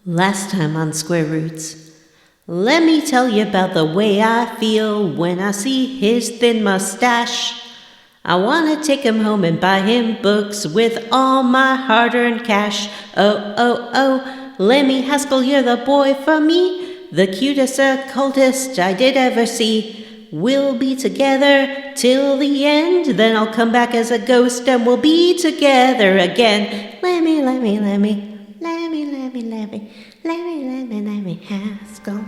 Last time on Square Roots, let me tell you about the way I feel when I see his thin mustache. I want to take him home and buy him books with all my hard-earned cash. Oh, Lemmy Haskell, you're the boy for me, the cutest occultist I did ever see. We'll be together till the end, then I'll come back as a ghost and we'll be together again. Lemmy Haskell.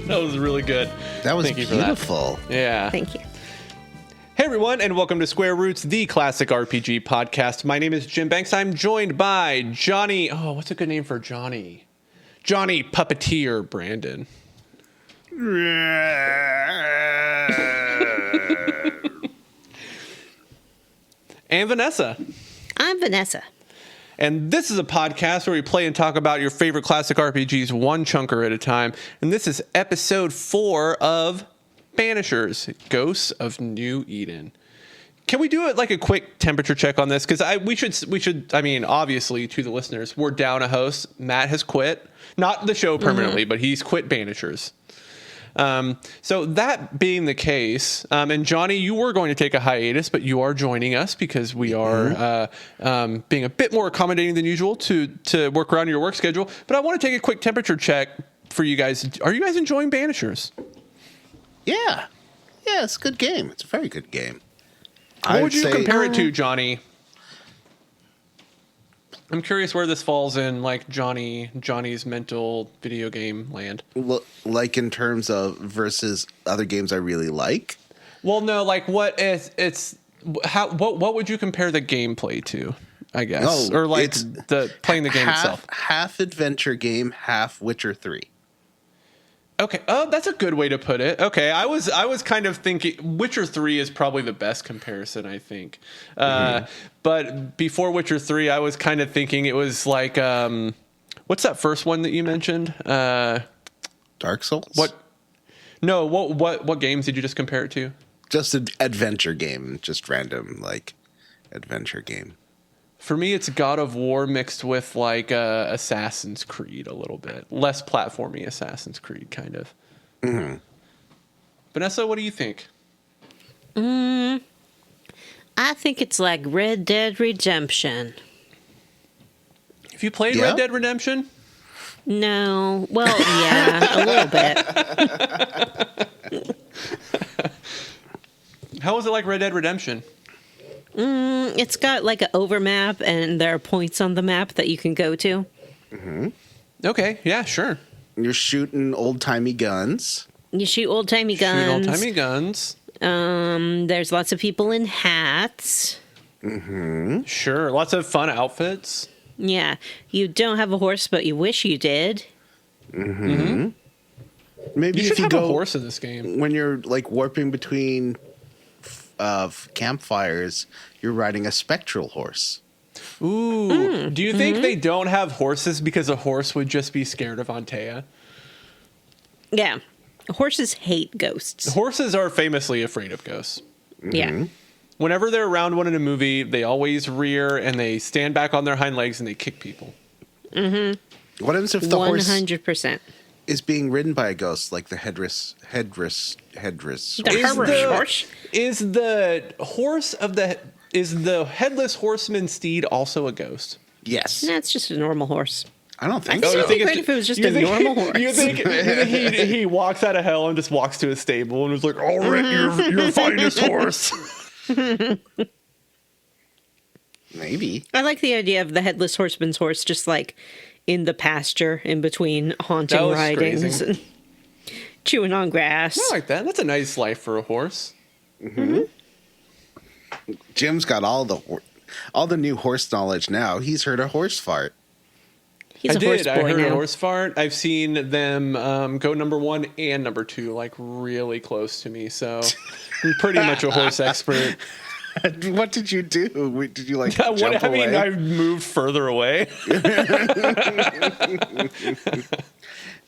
That was really good. That was Thank you beautiful. For that. Yeah. Thank you. Hey everyone, and welcome to Square Roots, the classic RPG podcast. My name is Jim Banks. I'm joined by Johnny. Oh, what's a good name for Johnny? Johnny Puppeteer Brandon. And Vanessa. I'm Vanessa. And this is a podcast where we play and talk about your favorite classic RPGs one chunker at a time. And this is episode 4 of Banishers, Ghosts of New Eden. Can we do it like a quick temperature check on this? Because we should. I mean, obviously, to the listeners, we're down a host. Matt has quit, not the show permanently, but he's quit Banishers. So that being the case, and Johnny, you were going to take a hiatus, but you are joining us because we are being a bit more accommodating than usual to work around your work schedule. But I want to take a quick temperature check for you guys. Are you guys enjoying Banishers? Yeah, it's a good game. It's a very good game. What would you compare it to, Johnny? I'm curious where this falls in, like Johnny's mental video game land. Like in terms of versus other games I really like. Well, no, like what would you compare the gameplay to? I guess, or like the playing the game itself. Half adventure game, half Witcher 3. Okay. Oh, that's a good way to put it. Okay. I was kind of thinking Witcher 3 is probably the best comparison, I think. But before Witcher 3, I was kind of thinking it was like, what's that first one that you mentioned? Dark Souls? What? No, what games did you just compare it to? Just an adventure game, just random like adventure game. For me, it's God of War mixed with like Assassin's Creed a little bit. Less platformy Assassin's Creed, kind of. Mm-hmm. Vanessa, what do you think? I think it's like Red Dead Redemption. Have you played Red Dead Redemption? No. Well, yeah, a little bit. How was it like Red Dead Redemption? It's got like an overmap, and there are points on the map that you can go to. Mm-hmm. Okay, yeah, sure. You're shooting old-timey guns. You shoot old-timey guns. There's lots of people in hats. Mm-hmm. Sure, lots of fun outfits. Yeah, you don't have a horse, but you wish you did. Mm-hmm. Maybe you if should you have go a horse in this game. When you're like warping between campfires, you're riding a spectral horse. Ooh. Do you think they don't have horses because a horse would just be scared of Antea? Yeah. Horses hate ghosts. Horses are famously afraid of ghosts. Mm-hmm. Yeah. Whenever they're around one in a movie, they always rear and they stand back on their hind legs and they kick people. Mm-hmm. What happens if the 100% is being ridden by a ghost, like the headless? Is the headless horseman steed also a ghost? Yes. That's just a normal horse. I don't think so. so. It'd be great if it was just a normal horse. You think he walks out of hell and just walks to his stable and was like, all right, your finest horse. Maybe. I like the idea of the headless horseman's horse just like in the pasture in between haunting ridings and chewing on grass. I like that. That's a nice life for a horse. Mm-hmm. Jim's got all the new horse knowledge now. He's heard a horse fart. He's a horse boy I heard now. a horse fart. I've seen them go number 1 and number 2, like really close to me. So I'm pretty much a horse expert. What did you do? Did you like jump away? I mean, I moved further away.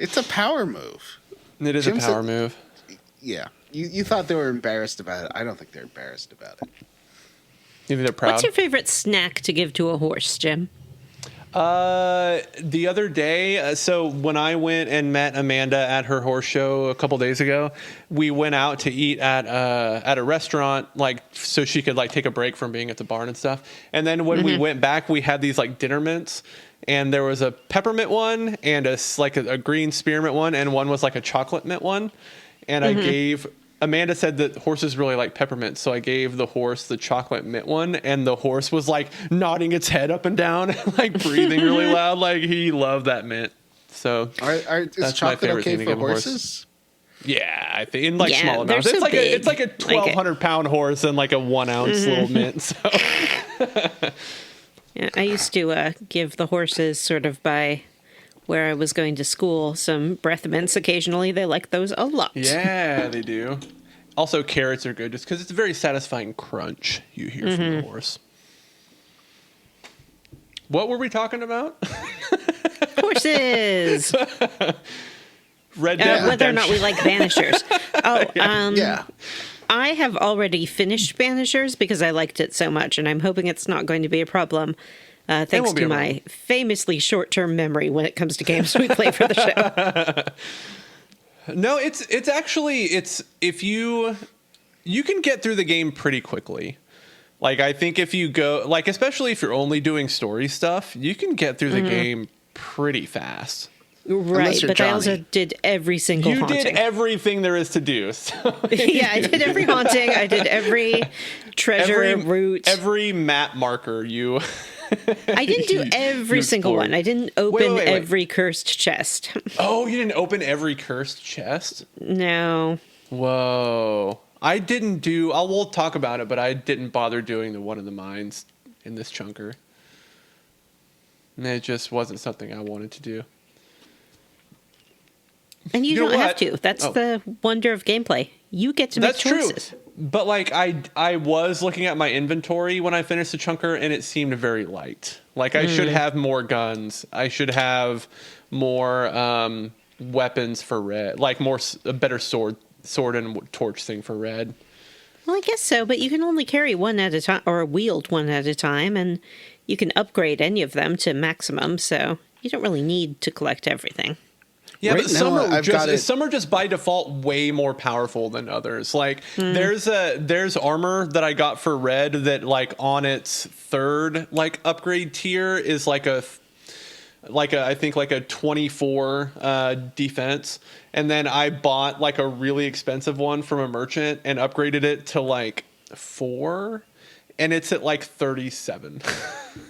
It's a power move. It is Jim a power move. Yeah. You thought they were embarrassed about it. I don't think they're embarrassed about it. Maybe they're proud. What's your favorite snack to give to a horse, Jim? The other day, so when I went and met Amanda at her horse show a couple days ago, we went out to eat at a restaurant, like, so she could like take a break from being at the barn and stuff. And then when we went back, we had these like dinner mints, and there was a peppermint one and a green spearmint one, and one was like a chocolate mint one. And I gave, Amanda said that horses really like peppermint, so I gave the horse the chocolate mint one, and the horse was like nodding its head up and down, like breathing really loud, like he loved that mint. So is chocolate okay for horses? Yeah, I think in like small they're amounts. so It's like a big. 1,200 pound horse and like a 1 ounce little mint. So. Yeah, I used to give the horses sort of by where I was going to school some breath mints occasionally. They like those a lot. Yeah, they do. Also, carrots are good just because it's a very satisfying crunch you hear from the horse. What were we talking about? Horses! Red Dead Whether or not we like Banishers. Oh, Yeah. I have already finished Banishers because I liked it so much, and I'm hoping it's not going to be a problem. Thanks won't be to a my famously short-term memory when it comes to games we play for the show. No, it's actually if you can get through the game pretty quickly. Like I think if you go like especially if you're only doing story stuff, you can get through the game pretty fast. Right, but Johnny. I also did every single haunting. You did everything there is to do. So Yeah, I did every haunting. I did every treasure route. every map marker you. I didn't do every single explored. one. I didn't open wait. every cursed chest. Oh, you didn't open every cursed chest? No. Whoa. I didn't do. We'll talk about it, but I didn't bother doing the one in the mines in this chunker. And it just wasn't something I wanted to do. And you know don't have what? to. That's Oh. the wonder of gameplay. You get to make That's true. choices. But like I was looking at my inventory when I finished the chunker, and it seemed very light. Like I should have more guns. I should have more weapons for red. Like a better sword and torch thing for red. Well, I guess so, but you can only carry one at a time, or wield one at a time, and you can upgrade any of them to maximum, so you don't really need to collect everything. Yeah, Right but now, some are just by default way more powerful than others. Like there's armor that I got for red that like on its third like upgrade tier is like a I think like a 24 defense, and then I bought like a really expensive one from a merchant and upgraded it to like 4, and it's at like 37.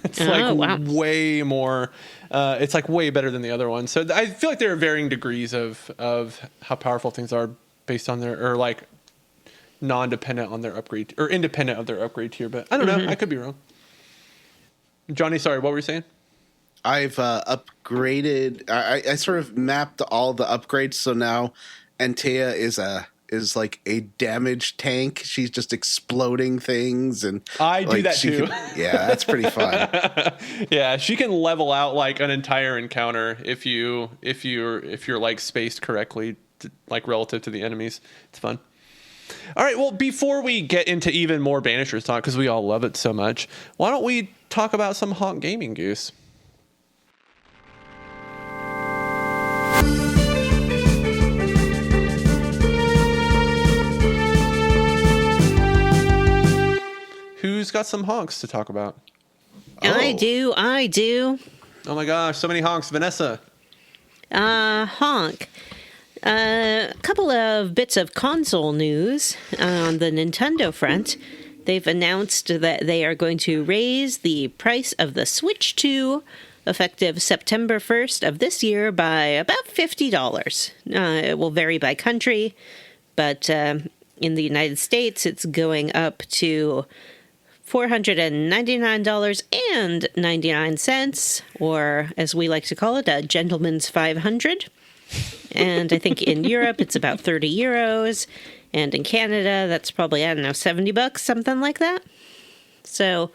It's wow. way more. It's like way better than the other one. So I feel like there are varying degrees of how powerful things are based on their or like non-dependent on their upgrade or independent of their upgrade tier. But I don't know. I could be wrong. Johnny, sorry, what were you saying? I've upgraded. I sort of mapped all the upgrades, so now Antea is like a damage tank. She's just exploding things, and I do that too. Yeah, that's pretty fun. Yeah, she can level out like an entire encounter if you're like spaced correctly, like relative to the enemies. It's fun. All right, well, before we get into even more Banishers talk, because we all love it so much, why don't we talk about some Honk Gaming, Goose? Who's got some honks to talk about? I do. Oh my gosh, so many honks. Vanessa. Honk. A couple of bits of console news on the Nintendo front. They've announced that they are going to raise the price of the Switch 2 effective September 1st of this year by about $50. It will vary by country, but in the United States, it's going up to $499.99, or as we like to call it, a gentleman's 500. And I think in Europe, it's about 30 euros. And in Canada, that's probably, I don't know, $70, something like that. So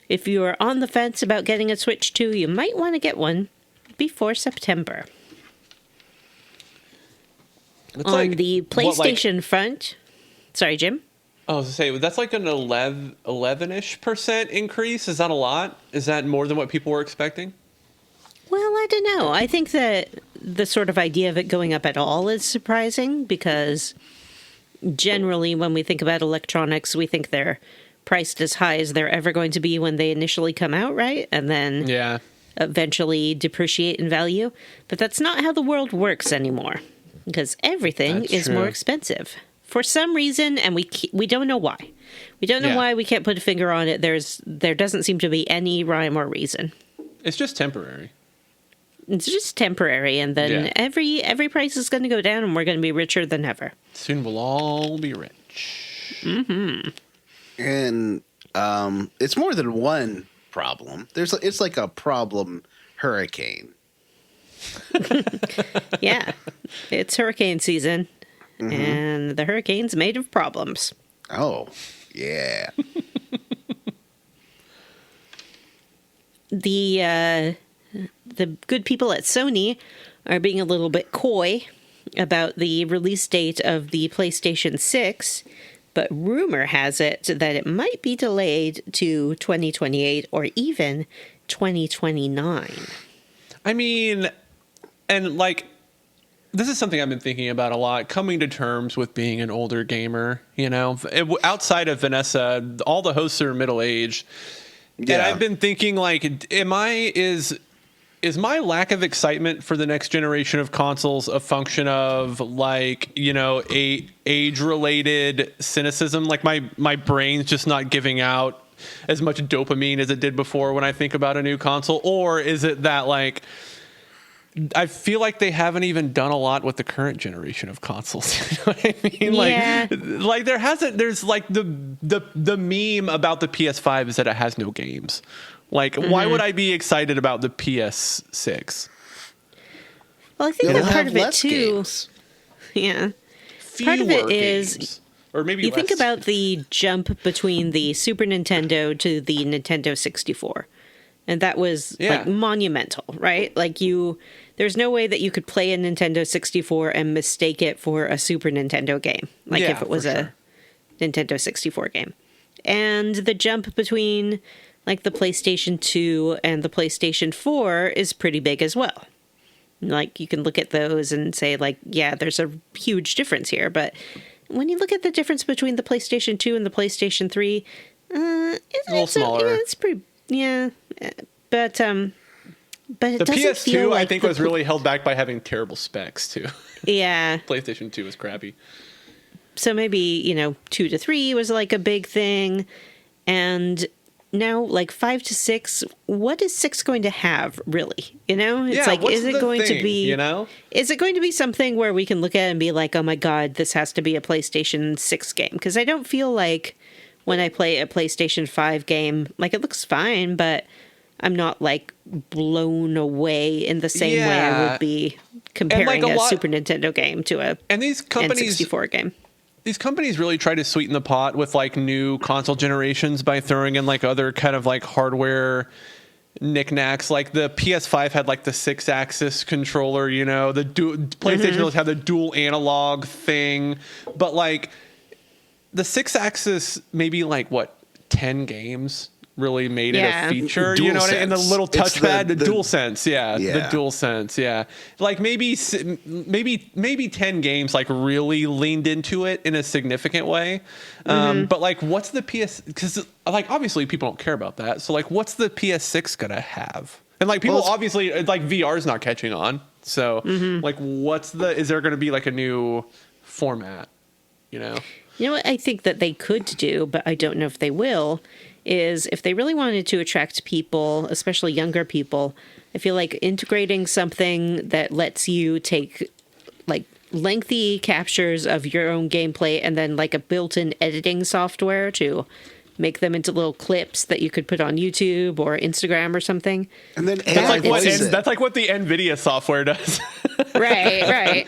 if you are on the fence about getting a Switch 2, you might want to get one before September. It's On like, the what, like- PlayStation front, sorry, Jim. I was to say that's like an 11-ish% increase. Is that a lot? Is that more than what people were expecting? Well, I don't know. I think that the sort of idea of it going up at all is surprising because generally when we think about electronics, we think they're priced as high as they're ever going to be when they initially come out, right? And then eventually depreciate in value. But that's not how the world works anymore because everything is more expensive. For some reason, and we don't know why. We don't know why. We can't put a finger on it. There doesn't seem to be any rhyme or reason. It's just temporary. It's just temporary, and then every price is going to go down, and we're going to be richer than ever. Soon we'll all be rich. Mm-hmm. And it's more than one problem. It's like a problem hurricane. Yeah, it's hurricane season. Mm-hmm. And the hurricane's made of problems. Oh, yeah. The good people at Sony are being a little bit coy about the release date of the PlayStation 6, but rumor has it that it might be delayed to 2028 or even 2029. I mean, and like, this is something I've been thinking about a lot, coming to terms with being an older gamer, you know, outside of Vanessa, all the hosts are middle-aged. Yeah. And I've been thinking, like, is my lack of excitement for the next generation of consoles a function of, like, you know, age-related cynicism? Like, my brain's just not giving out as much dopamine as it did before when I think about a new console? Or is it that, like, I feel like they haven't even done a lot with the current generation of consoles. You know what I mean? Yeah. Like there's like the meme about the PS5 is that it has no games. Like, why would I be excited about the PS6? Well, I think that part of it too. Games. Yeah. Fewer part of it games. is, or maybe you less. think about the jump between the Super Nintendo to the Nintendo 64. And that was like monumental, right? Like there's no way that you could play a Nintendo 64 and mistake it for a Super Nintendo game. Like if it was a Nintendo 64 game. And the jump between like the PlayStation 2 and the PlayStation 4 is pretty big as well. Like you can look at those and say like, yeah, there's a huge difference here. But when you look at the difference between the PlayStation 2 and the PlayStation 3, it's a little smaller. It's pretty... Yeah, but it the doesn't PS2 feel like I think was really held back by having terrible specs too. Yeah, PlayStation 2 was crappy. So maybe 2 to 3 was like a big thing, and now like 5 to 6. What is 6 going to have really? It's like is it going to be? Is it going to be something where we can look at it and be like, oh my god, this has to be a PlayStation 6 game? Because I don't feel like when I play a PlayStation 5 game, like it looks fine, but I'm not like blown away in the same way I would be comparing a Super Nintendo game to a N64 game. These companies really try to sweeten the pot with like new console generations by throwing in like other kind of like hardware knickknacks. Like the PS5 had like the 6-axis controller, the PlayStation does have the dual analog thing, but like the 6-axis, maybe like 10 games really made it a feature, and the little touchpad, the DualSense, the DualSense, like maybe 10 games like really leaned into it in a significant way. But like, what's the because like obviously people don't care about that. So like, what's the PS6 gonna have? And like people obviously like VR is not catching on. So like, is there gonna be like a new format? You know what I think that they could do, but I don't know if they will, is if they really wanted to attract people, especially younger people, I feel like integrating something that lets you take like lengthy captures of your own gameplay and then like a built-in editing software to make them into little clips that you could put on YouTube or Instagram or something. And then that's like what the NVIDIA software does. Right.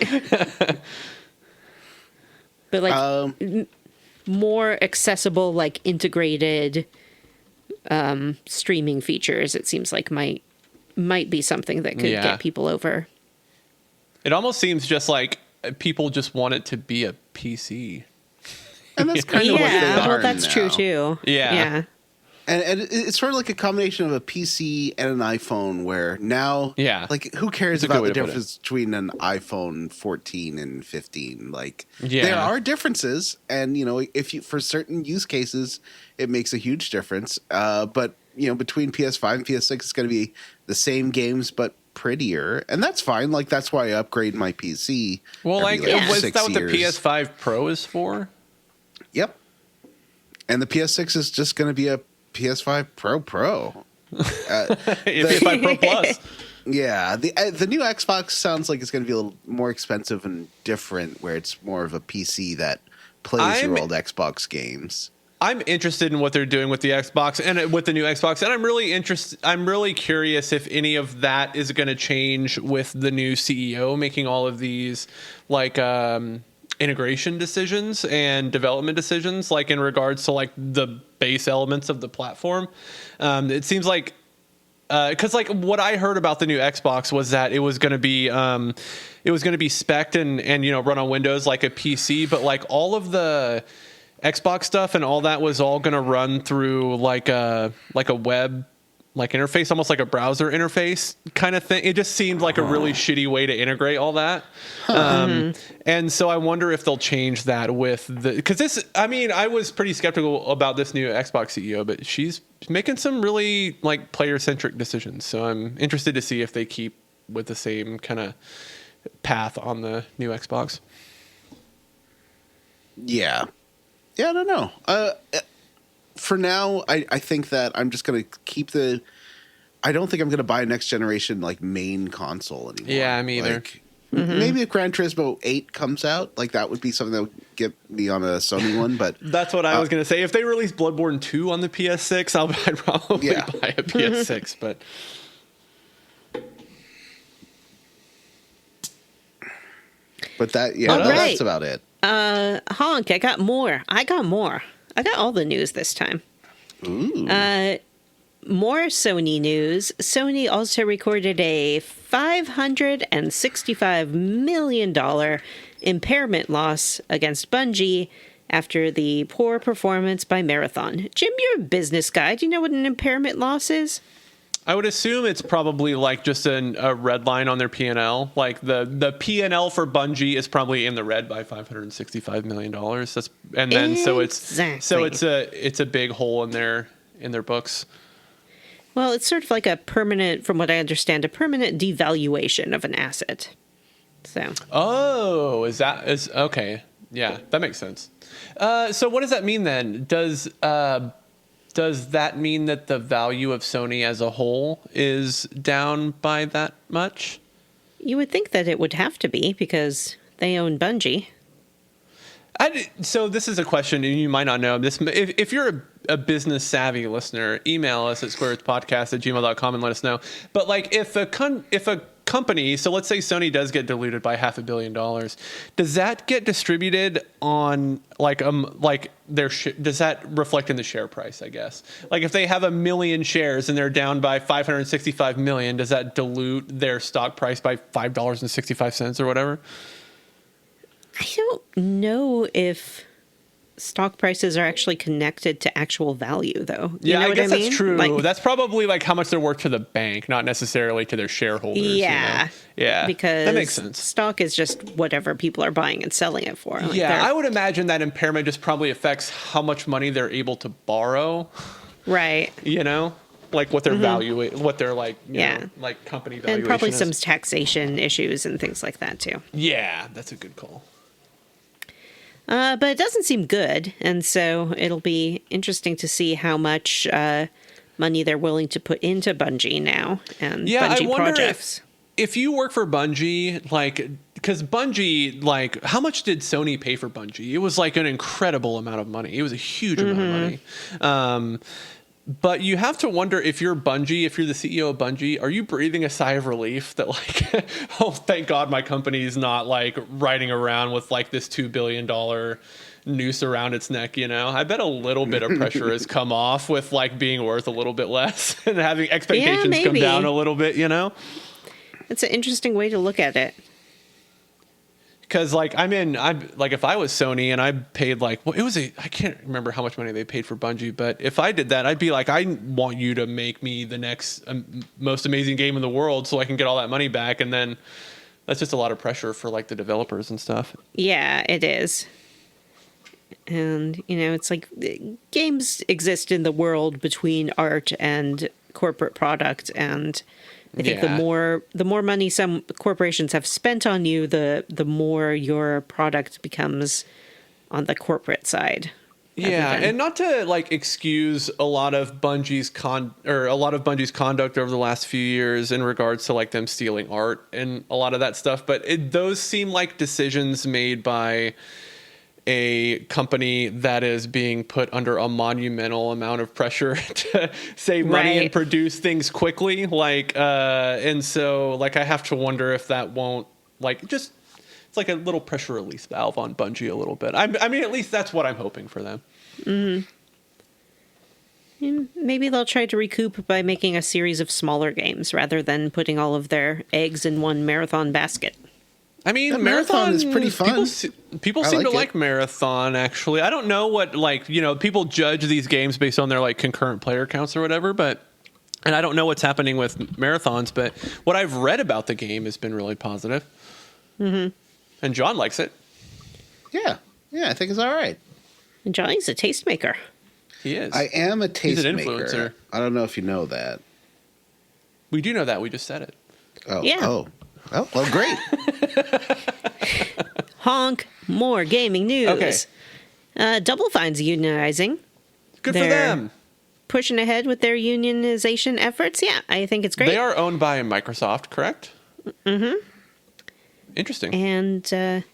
But like more accessible, like integrated streaming features, it seems like might be something that could get people over. It almost seems just like people just want it to be a PC. And that's kind of what they are well, that's now. true too. Yeah. And it's sort of like a combination of a PC and an iPhone, where now, like, who cares about the difference between an iPhone 14 and 15? Like, there are differences, and if you for certain use cases, it makes a huge difference. But between PS5 and PS6, it's going to be the same games but prettier, and that's fine. Like, that's why I upgrade my PC. Well, was that what the PS5 Pro is for? Yep. And the PS6 is just going to be a PS5 Pro. PS5 Pro Plus. Yeah, the new Xbox sounds like it's going to be a little more expensive and different, where it's more of a PC that plays your old Xbox games. I'm interested in what they're doing with the Xbox and with the new Xbox, and I'm really curious if any of that is going to change with the new CEO making all of these like integration decisions and development decisions, like in regards to like the base elements of the platform. It seems like because like what I heard about the new Xbox was that it was going to be spec'd and run on Windows like a PC, but like all of the Xbox stuff and all that was all going to run through like a web like interface, almost like a browser interface kind of thing. It just seemed like a really shitty way to integrate all that. And so I wonder if they'll change that with because I was pretty skeptical about this new Xbox CEO, but she's making some really like player centric decisions. So I'm interested to see if they keep with the same kind of path on the new Xbox. Yeah, I don't know. For now, I think that I'm just going to keep I don't think I'm going to buy a next generation like main console anymore. Yeah, me either. Like, maybe if Gran Turismo 8 comes out, like that would be something that would get me on a Sony one. But that's what I was going to say. If they release Bloodborne 2 on the PS6, I'd probably buy a PS6. But that, that's about it. Honk, I got more. I got all the news this time. Ooh. More Sony news. Sony also recorded a $565 million impairment loss against Bungie after the poor performance by Marathon. Jim, you're a business guy. Do you know what an impairment loss is? I would assume it's probably like just a red line on their P&L. Like the P&L for Bungie is probably in the red by $565 million. It's a big hole in their books. Well, it's sort of like a permanent, from what I understand, a permanent devaluation of an asset. So. Oh, is okay? Yeah, that makes sense. So what does that mean then? Does that mean that the value of Sony as a whole is down by that much? You would think that it would have to be because they own Bungie. So this is a question, and you might not know this. If you're a business savvy listener, email us at squarespodcast@gmail.com and let us know. But like if a company, so let's say Sony does get diluted by $500 million, does that get distributed on does that reflect in the share price, I guess? Like if they have 1 million shares and they're down by 565 million, does that dilute their stock price by $5.65 or whatever? I don't know if stock prices are actually connected to actual value, though. I guess that's true. That's probably like how much they're worth to the bank, not necessarily to their shareholders. Yeah. Yeah. Because that makes sense. Stock is just whatever people are buying and selling it for. I would imagine that impairment just probably affects how much money they're able to borrow. Right. Like what their value, what their like company valuation and probably is. some taxation issues and things like that too. Yeah, that's a good call. But it doesn't seem good, and so it'll be interesting to see how much money they're willing to put into Bungie now and Bungie I wonder projects. If you work for Bungie, because Bungie, how much did Sony pay for Bungie? It was like an incredible amount of money. It was a huge amount of money. But you have to wonder if you're Bungie, if you're the CEO of Bungie, are you breathing a sigh of relief that oh, thank God my company is not riding around with this $2 billion noose around its neck, I bet a little bit of pressure has come off with being worth a little bit less and having expectations come down a little bit, It's an interesting way to look at it. Because like I'm like if I was Sony and I paid like I can't remember how much money they paid for Bungie, but if I did that, I'd be like, I want you to make me the next most amazing game in the world so I can get all that money back, and then that's just a lot of pressure for like the developers and stuff. Yeah, it is. And it's like games exist in the world between art and corporate product, and I think the more money some corporations have spent on you, the more your product becomes on the corporate side. Yeah, and not to like excuse a lot of Bungie's conduct over the last few years in regards to like them stealing art and a lot of that stuff, but those seem like decisions made by a company that is being put under a monumental amount of pressure to save money and produce things quickly. Like, and so like, I have to wonder if that won't it's like a little pressure release valve on Bungie a little bit. I mean, at least that's what I'm hoping for them. Mm-hmm. Maybe they'll try to recoup by making a series of smaller games rather than putting all of their eggs in one Marathon basket. I mean, Marathon is pretty fun. People seem to like Marathon, actually. I don't know what, people judge these games based on their, concurrent player counts or whatever, and I don't know what's happening with Marathons, but what I've read about the game has been really positive. Mm-hmm. And John likes it. Yeah, I think it's all right. And Johnny's a tastemaker. He is. I am a tastemaker. He's an influencer. I don't know if you know that. We do know that. We just said it. Oh, yeah. Oh, well, great. Honk, more gaming news. Okay. Double Fine's unionizing. Good for them. Pushing ahead with their unionization efforts. Yeah, I think it's great. They are owned by Microsoft, correct? Mm-hmm. Interesting. And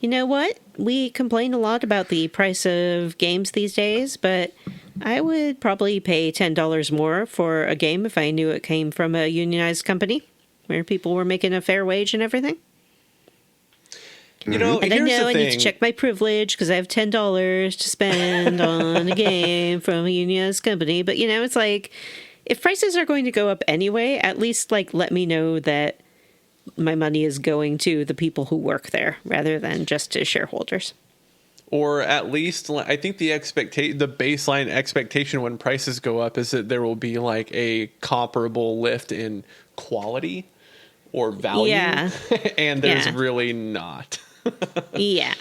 you know what? We complain a lot about the price of games these days, but I would probably pay $10 more for a game if I knew it came from a unionized company where people were making a fair wage and everything. You know, and I know I need to check my privilege because I have $10 to spend on a game from a unionized company. But, it's like, if prices are going to go up anyway, at least, let me know that my money is going to the people who work there rather than just to shareholders. Or at least, I think the baseline expectation when prices go up is that there will be, a comparable lift in quality or value. Yeah. And there's really not. Yeah.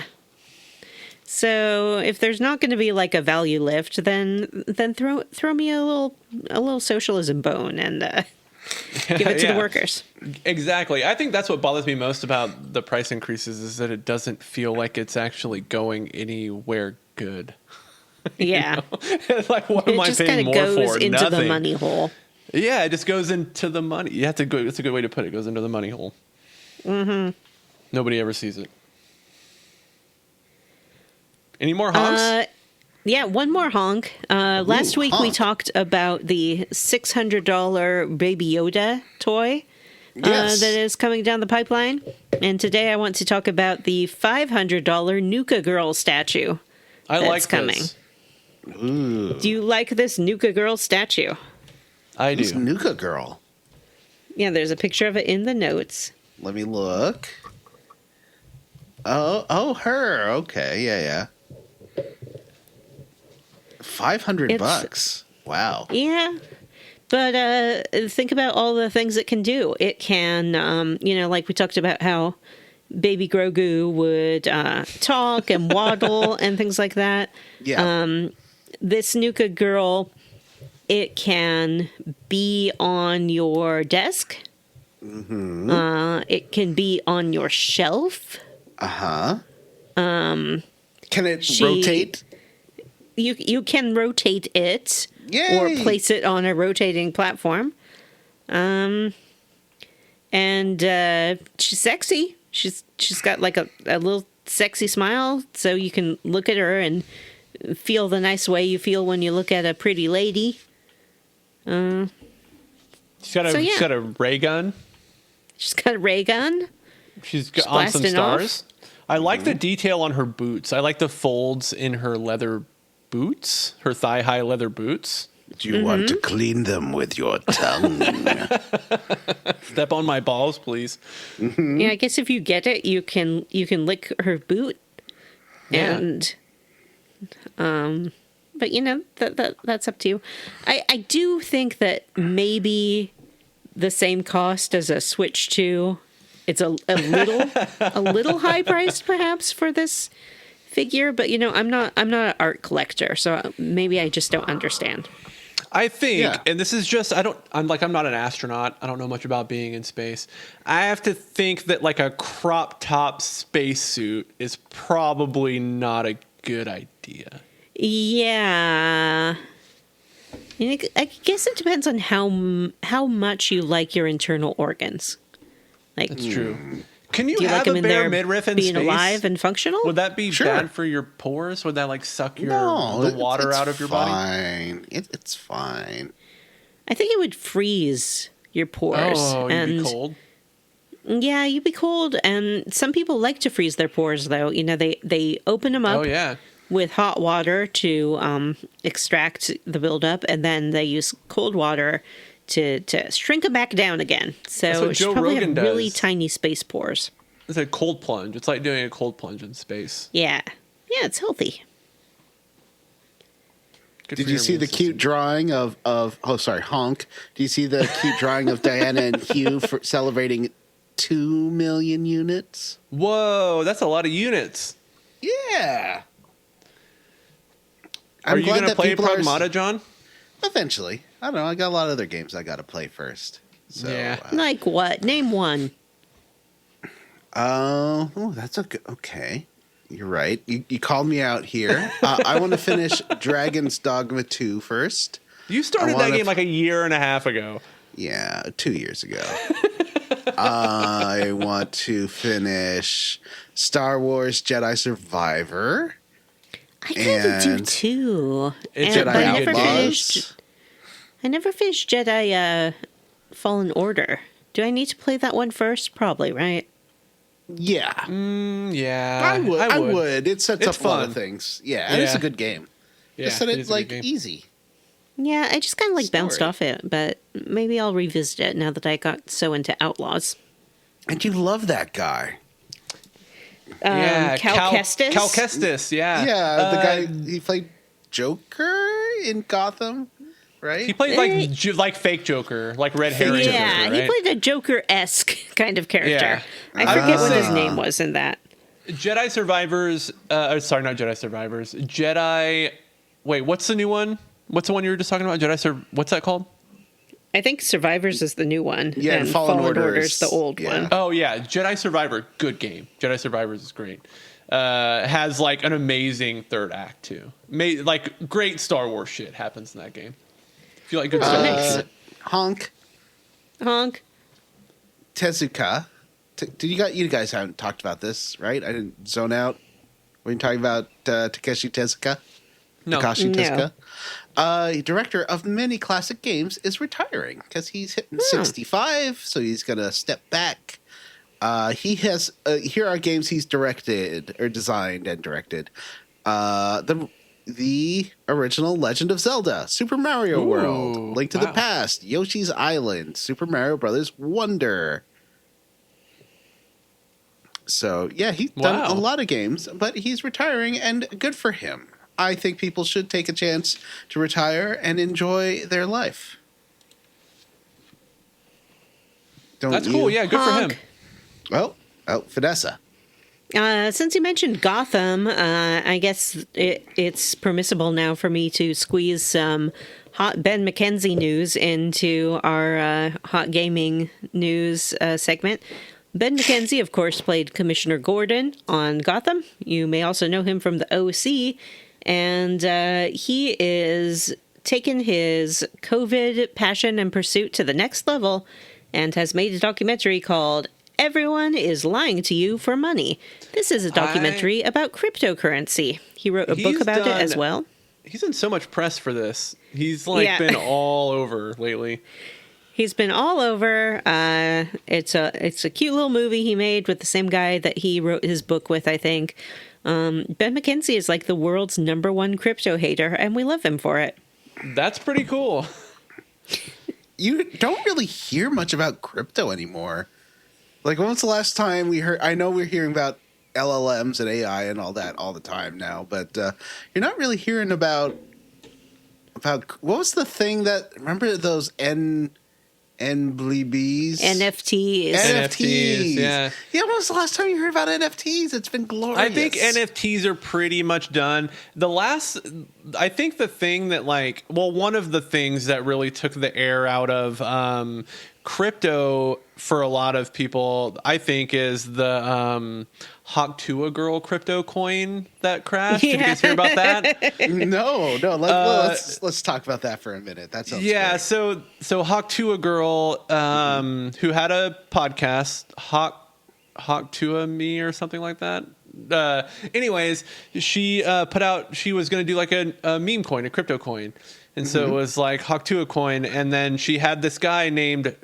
So if there's not going to be a value lift, then throw me a little socialism bone and give it to the workers. Exactly. I think that's what bothers me most about the price increases is that it doesn't feel like it's actually going anywhere good. Yeah. What am I paying more for? It just kind of goes into Nothing. the money hole. Yeah, it just goes into the money. You have to go. That's a good way to put it. It goes into the money hole. Mm-hmm. Nobody ever sees it. Any more honks? Yeah, one more honk. Last week we talked about the $600 Baby Yoda toy that is coming down the pipeline. And today I want to talk about the $500 Nuka Girl statue that's coming. Ooh. Do you like this Nuka Girl statue? I do. Who's Nuka Girl? Yeah, there's a picture of it in the notes. Let me look. Oh, her. Okay, yeah. $500. Wow. Yeah. But think about all the things it can do. It can, like we talked about how Baby Grogu would talk and waddle and things like that. Yeah. This Nuka Girl, it can be on your desk. Mm-hmm. It can be on your shelf. Uh-huh. Can it rotate? You can rotate it. Yay! Or place it on a rotating platform. And she's sexy. She's got a little sexy smile, so you can look at her and feel the nice way you feel when you look at a pretty lady. She's got a ray gun. She's got a ray gun. She's got on some stars. I like the detail on her boots. I like the folds in her leather boots, her thigh-high leather boots. Do you want to clean them with your tongue? Step on my balls, please. Yeah, I guess if you get it, you can lick her boot, Yeah. and but that's up to you. I do think that maybe the same cost as a Switch 2. It's a little high priced perhaps for this figure, but I'm not an art collector, so maybe I just don't understand. I think, Yeah. and this is just, I'm not an astronaut. I don't know much about being in space. I have to think that like a crop top spacesuit is probably not a good idea. Yeah. I guess it depends on how much you like your internal organs. Like, That's true. Can you do you have like them a in bare there midriff in being space? alive and functional? Would that be Sure. bad for your pores? Would that like suck the water it's out of your body? fine. It's fine. I think it would freeze your pores. Oh, and you'd be cold. Yeah, you'd be cold. And some people like to freeze their pores, though. They open them up Oh yeah. with hot water to extract the buildup, and then they use cold water to shrink them back down again. That's So what you should Joe probably Rogan have really does. tiny space pores. It's a cold plunge. It's like doing a cold plunge in space. Yeah. Yeah, it's healthy. Good Did for you your see the immune cute system. drawing of Honk? Do you see the cute drawing of Diana and Hugh for celebrating 2 million units? Whoa, that's a lot of units. Yeah. Are you going to play people are- Pragmata, John? Eventually. I don't know. I got a lot of other games I got to play first. So, Yeah. Like what? Name one. That's a good. Okay. You're right. You called me out here. I want to finish Dragon's Dogma 2 first. You started I that wanna game like a year and a half ago. Yeah, 2 years ago. I want to finish Star Wars Jedi Survivor. I kind of do And too. It's Jedi but I never Outlaws. finished. I never finished Jedi Fallen Order. Do I need to play that one first? Probably, right? Yeah. Yeah. I would. It sets It's up a lot of fun. things. Yeah, and it's Yeah. a good game. Yeah, Just that it it's is a good like game. easy. Yeah, I just kind of like bounced Story. off it, but maybe I'll revisit it now that I got so into Outlaws. And you love that guy. Yeah, Cal Kestis? Cal Kestis, yeah. Yeah, the guy he played Joker in Gotham, right? He played like fake Joker, like red herring Yeah, Joker, he right? played a Joker-esque kind of character. Yeah. I forget what his Ah. name was in that. Jedi Survivors. Sorry, not Jedi Survivors. Jedi. Wait, what's the new one? What's the one you were just talking about? What's that called? I think Survivors is the new one. Yeah, and and Fallen Order Order's is- the old yeah. one. Oh yeah, Jedi Survivor. Good game. Jedi Survivors is great. Has like an amazing third act too. Like great Star Wars shit happens in that game. If you like good Star Wars nice. shit. Honk, Honk. Tezuka. Did you guys haven't talked about this, right? I didn't zone out. Were you talking about Takeshi Tezuka? No. Takashi No. Tezuka. Director of many classic games, is retiring because he's hitting 65, so he's gonna step back. He has here are games he's directed or designed and directed. The original Legend of Zelda, Super Mario Ooh, World, Link to the wow. Past, Yoshi's Island, Super Mario Brothers Wonder. So yeah, he's done Wow. a lot of games, but he's retiring, and good for him. I think people should take a chance to retire and enjoy their life. Don't That's you? cool. Yeah, good Honk. for him. Oh, Vanessa. Since you mentioned Gotham, I guess it's permissible now for me to squeeze some hot Ben McKenzie news into our hot gaming news segment. Ben McKenzie, of course, played Commissioner Gordon on Gotham. You may also know him from the OC. And he is taken his COVID passion and pursuit to the next level and has made a documentary called Everyone is Lying to You for Money. This is a documentary about cryptocurrency. He wrote a book He's about it done- as well. He's in so much press for this. He's like Yeah. been all over lately. He's been all over. It's a cute little movie he made with the same guy that he wrote his book with, I think. Ben McKenzie is like the world's #1 crypto hater, and we love him for it. That's pretty cool. You don't really hear much about crypto anymore. Like, when was the last time we heard? I know we're hearing about LLMs and AI and all that all the time now, but you're not really hearing about what was the thing that, remember those NBLBs? NFTs. Yeah. Yeah, when was the last time you heard about NFTs? It's been glorious. I think NFTs are pretty much done. I think the thing that one of the things that really took the air out of crypto for a lot of people, I think, is the Hawk Girl crypto coin that crashed. Did you guys hear about that? No. Let's talk about that for a minute. That sounds great. So Hawk Girl, who had a podcast, Hawk Me or something like that. Anyways, she she was going to do like a meme coin, a crypto coin. And so it was like Hawk coin. And then she had this guy named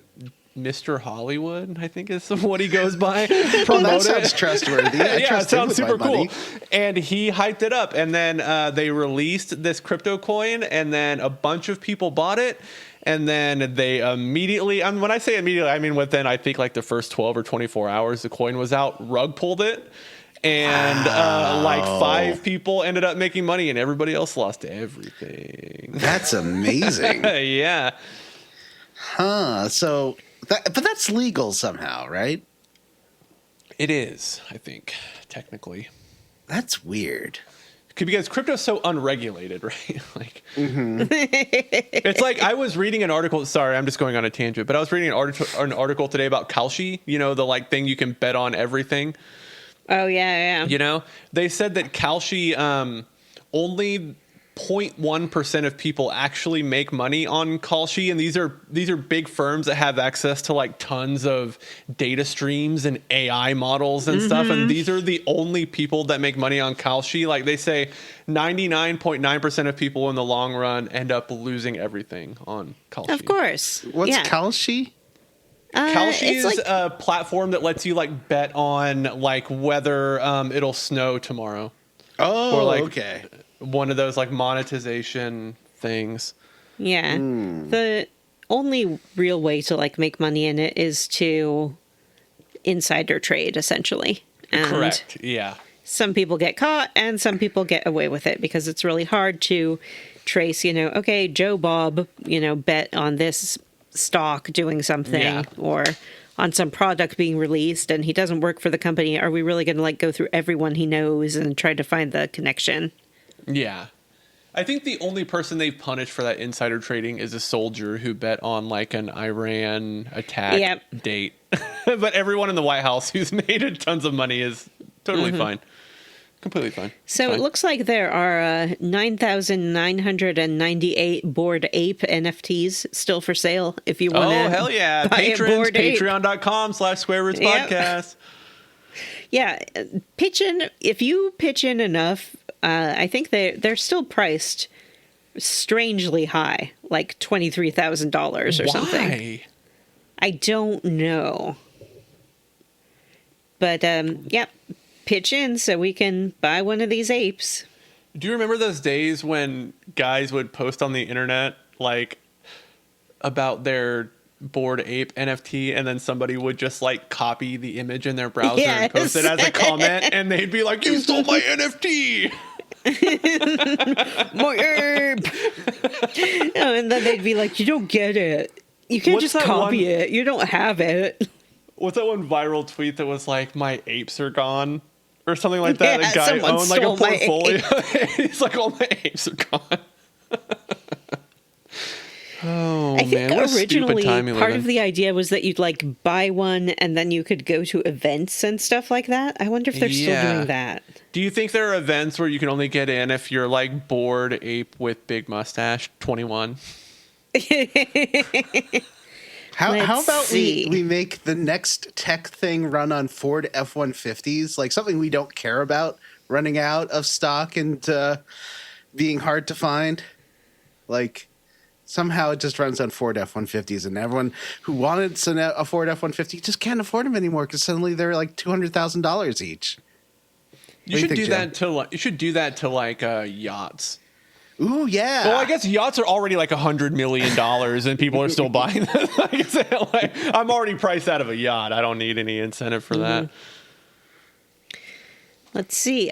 Mr. Hollywood, I think is what he goes by. Well, that sounds trustworthy. Yeah, it sounds super cool. And he hyped it up. And then they released this crypto coin, and then a bunch of people bought it. And then they immediately, when I say immediately, I mean within, I think, like the first 12 or 24 hours, the coin was out, rug pulled it. And like 5 people ended up making money, and everybody else lost everything. That's amazing. Yeah. Huh. So, but that's legal somehow, right? It is, I think, technically. That's weird. Because crypto's so unregulated, right? It's like I was reading an article. Sorry, I'm just going on a tangent, but I was reading an article today about Kalshi. You know, the thing you can bet on everything. Oh yeah. You know, they said that Kalshi only 0.1% of people actually make money on Kalshi, and these are big firms that have access to like tons of data streams and AI models and stuff, and these are the only people that make money on Kalshi. Like they say 99.9% of people in the long run end up losing everything on Kalshi. Of course. What's Kalshi? Kalshi is a platform that lets you like bet on like whether it'll snow tomorrow. Oh, or, like, okay. One of those like monetization things. Yeah. The only real way to like make money in it is to insider trade, essentially. And correct. Yeah. some people get caught and some people get away with it because it's really hard to trace, okay, Joe Bob, bet on this stock doing something or on some product being released and he doesn't work for the company. Are we really going to like go through everyone he knows and try to find the connection? Yeah. I think the only person they've punished for that insider trading is a soldier who bet on like an Iran attack date. But everyone in the White House who's made tons of money is totally fine. Completely fine. So it looks like there are 9,998 Bored Ape NFTs still for sale if you want to. Oh, hell yeah. Patrons, patreon.com/square-roots podcast. Yeah. If you pitch in enough, I think they're still priced strangely high, like $23,000 or something. I don't know. But, pitch in so we can buy one of these apes. Do you remember those days when guys would post on the internet, like, about their Bored Ape NFT, and then somebody would just, like, copy the image in their browser and post it as a comment, and they'd be like, you stole my NFT! My ape! And then they'd be like, you don't get it. You can't just copy it. You don't have it. What's that one viral tweet that was like, my apes are gone? Or something like that. Yeah, a guy owned like a portfolio. He's like, all my apes are gone. Oh, I think man, originally part of the idea was that you'd like buy one and then you could go to events and stuff like that. I wonder if they're still doing that. Do you think there are events where you can only get in if you're like Bored Ape with big mustache 21? How about we make the next tech thing run on Ford F-150s, like something we don't care about running out of stock and being hard to find? Like somehow it just runs on Ford F-150s, and everyone who wanted a Ford F-150 just can't afford them anymore because suddenly they're like $200,000 each. You should do that to like yachts. Ooh, yeah. Well, I guess yachts are already like $100 million and people are still buying them. I'm already priced out of a yacht. I don't need any incentive for that. Let's see.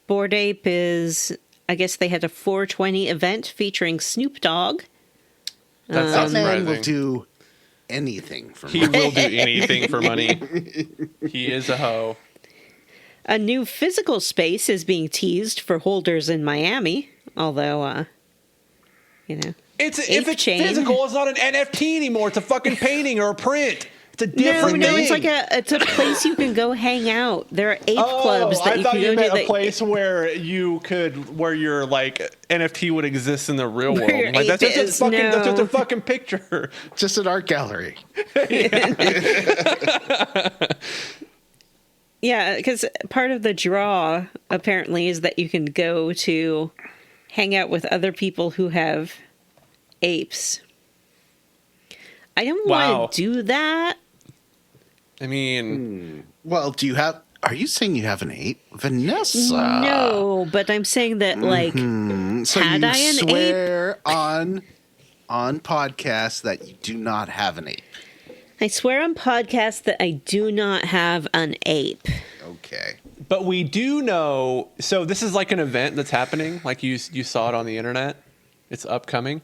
Bored Ape is, I guess they had a 420 event featuring Snoop Dogg. That's not That man surprising. will do anything for He money. will do anything for money. He is a hoe. A new physical space is being teased for holders in Miami, although, If Ape it's chain. physical, it's not an NFT anymore. It's a fucking painting or a print. It's a different No, thing. it's like it's a place you can go hang out. There are ape clubs that I you thought can you go meant to. a place where your like NFT would exist in the real world. your Like that's ape just is, that's just no. a fucking picture. Just an art gallery. Yeah, because part of the draw apparently is that you can go to hang out with other people who have apes. I don't Wow. want to do that. I mean, Well, are you saying you have an ape? Vanessa. No, but I'm saying that like So had you I an ape? swear on podcasts that you do not have an ape. I swear on podcasts that I do not have an ape. Okay. but we do know. So this is like an event that's happening. Like you saw it on the internet. It's upcoming.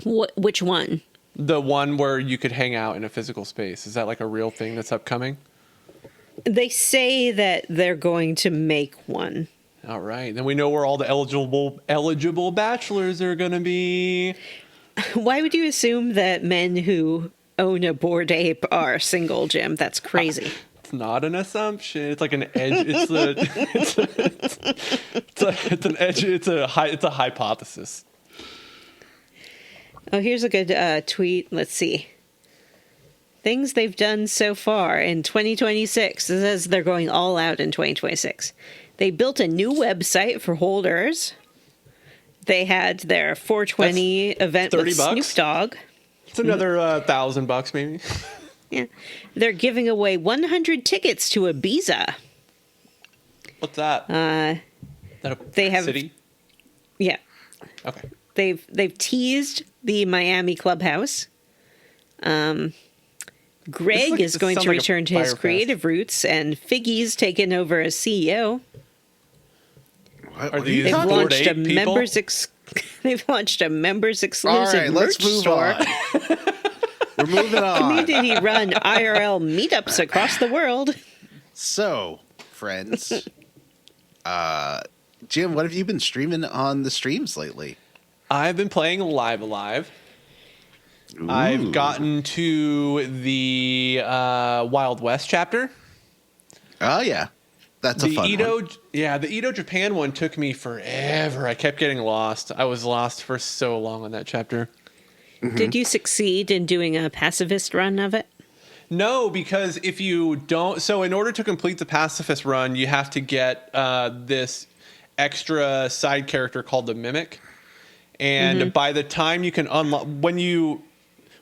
Which one? The one where you could hang out in a physical space. Is that like a real thing that's upcoming? They say that they're going to make one. All right. Then we know where all the eligible bachelors are going to be. Why would you assume that men who own a bored ape are single, Jim? That's crazy. It's not an assumption. It's like an edge. It's a hypothesis. Oh, here's a good tweet. Let's see. Things they've done so far in 2026. It says they're going all out in 2026. They built a new website for holders. They had their 420 event with $30? Snoop Dogg. It's another $1,000 maybe. Yeah. They're giving away 100 tickets to Ibiza. What's that? That a they have- city? Yeah. Okay. They've teased the Miami clubhouse. Greg is going to return to his creative roots, and Figgy's taken over as CEO. What Are are these you They've talking bored launched a ape people? they've launched a members All exclusive right, merch let's move store. on. We're moving on. Community run IRL meetups across the world. So, friends, Jim, what have you been streaming on the streams lately? I've been playing Live Alive. I've gotten to the Wild West chapter. Oh yeah, that's a The fun Edo, one. yeah, the Edo Japan one took me forever. I kept getting lost. I was lost for so long on that chapter. Did you succeed in doing a pacifist run of it? No, because if you don't, so in order to complete the pacifist run, you have to get this extra side character called the Mimic, and by the time you can unlock,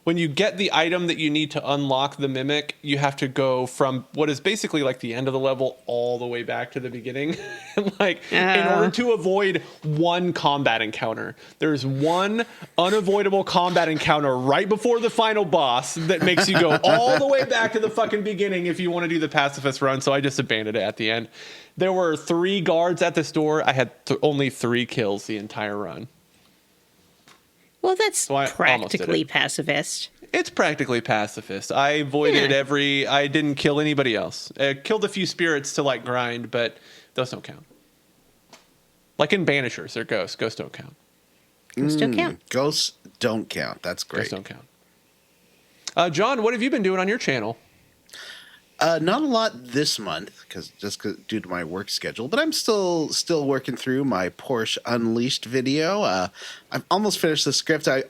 when you get the item that you need to unlock the Mimic, you have to go from what is basically like the end of the level all the way back to the beginning. In order to avoid one combat encounter. There's one unavoidable combat encounter right before the final boss that makes you go all the way back to the fucking beginning if you want to do the pacifist run. So I just abandoned it at the end. There were 3 guards at this door. I had only 3 kills the entire run. Well, that's So I almost did practically it. pacifist. It's practically pacifist. I avoided Yeah. I didn't kill anybody else. I killed a few spirits to like grind, but those don't count. Like in Banishers, they're ghosts. Ghosts don't count. Still count. Ghosts don't count. That's great. Ghosts don't count. John, what have you been doing on your channel? Not a lot this month, due to my work schedule, but I'm still working through my Porsche Unleashed video. I've almost finished the script. I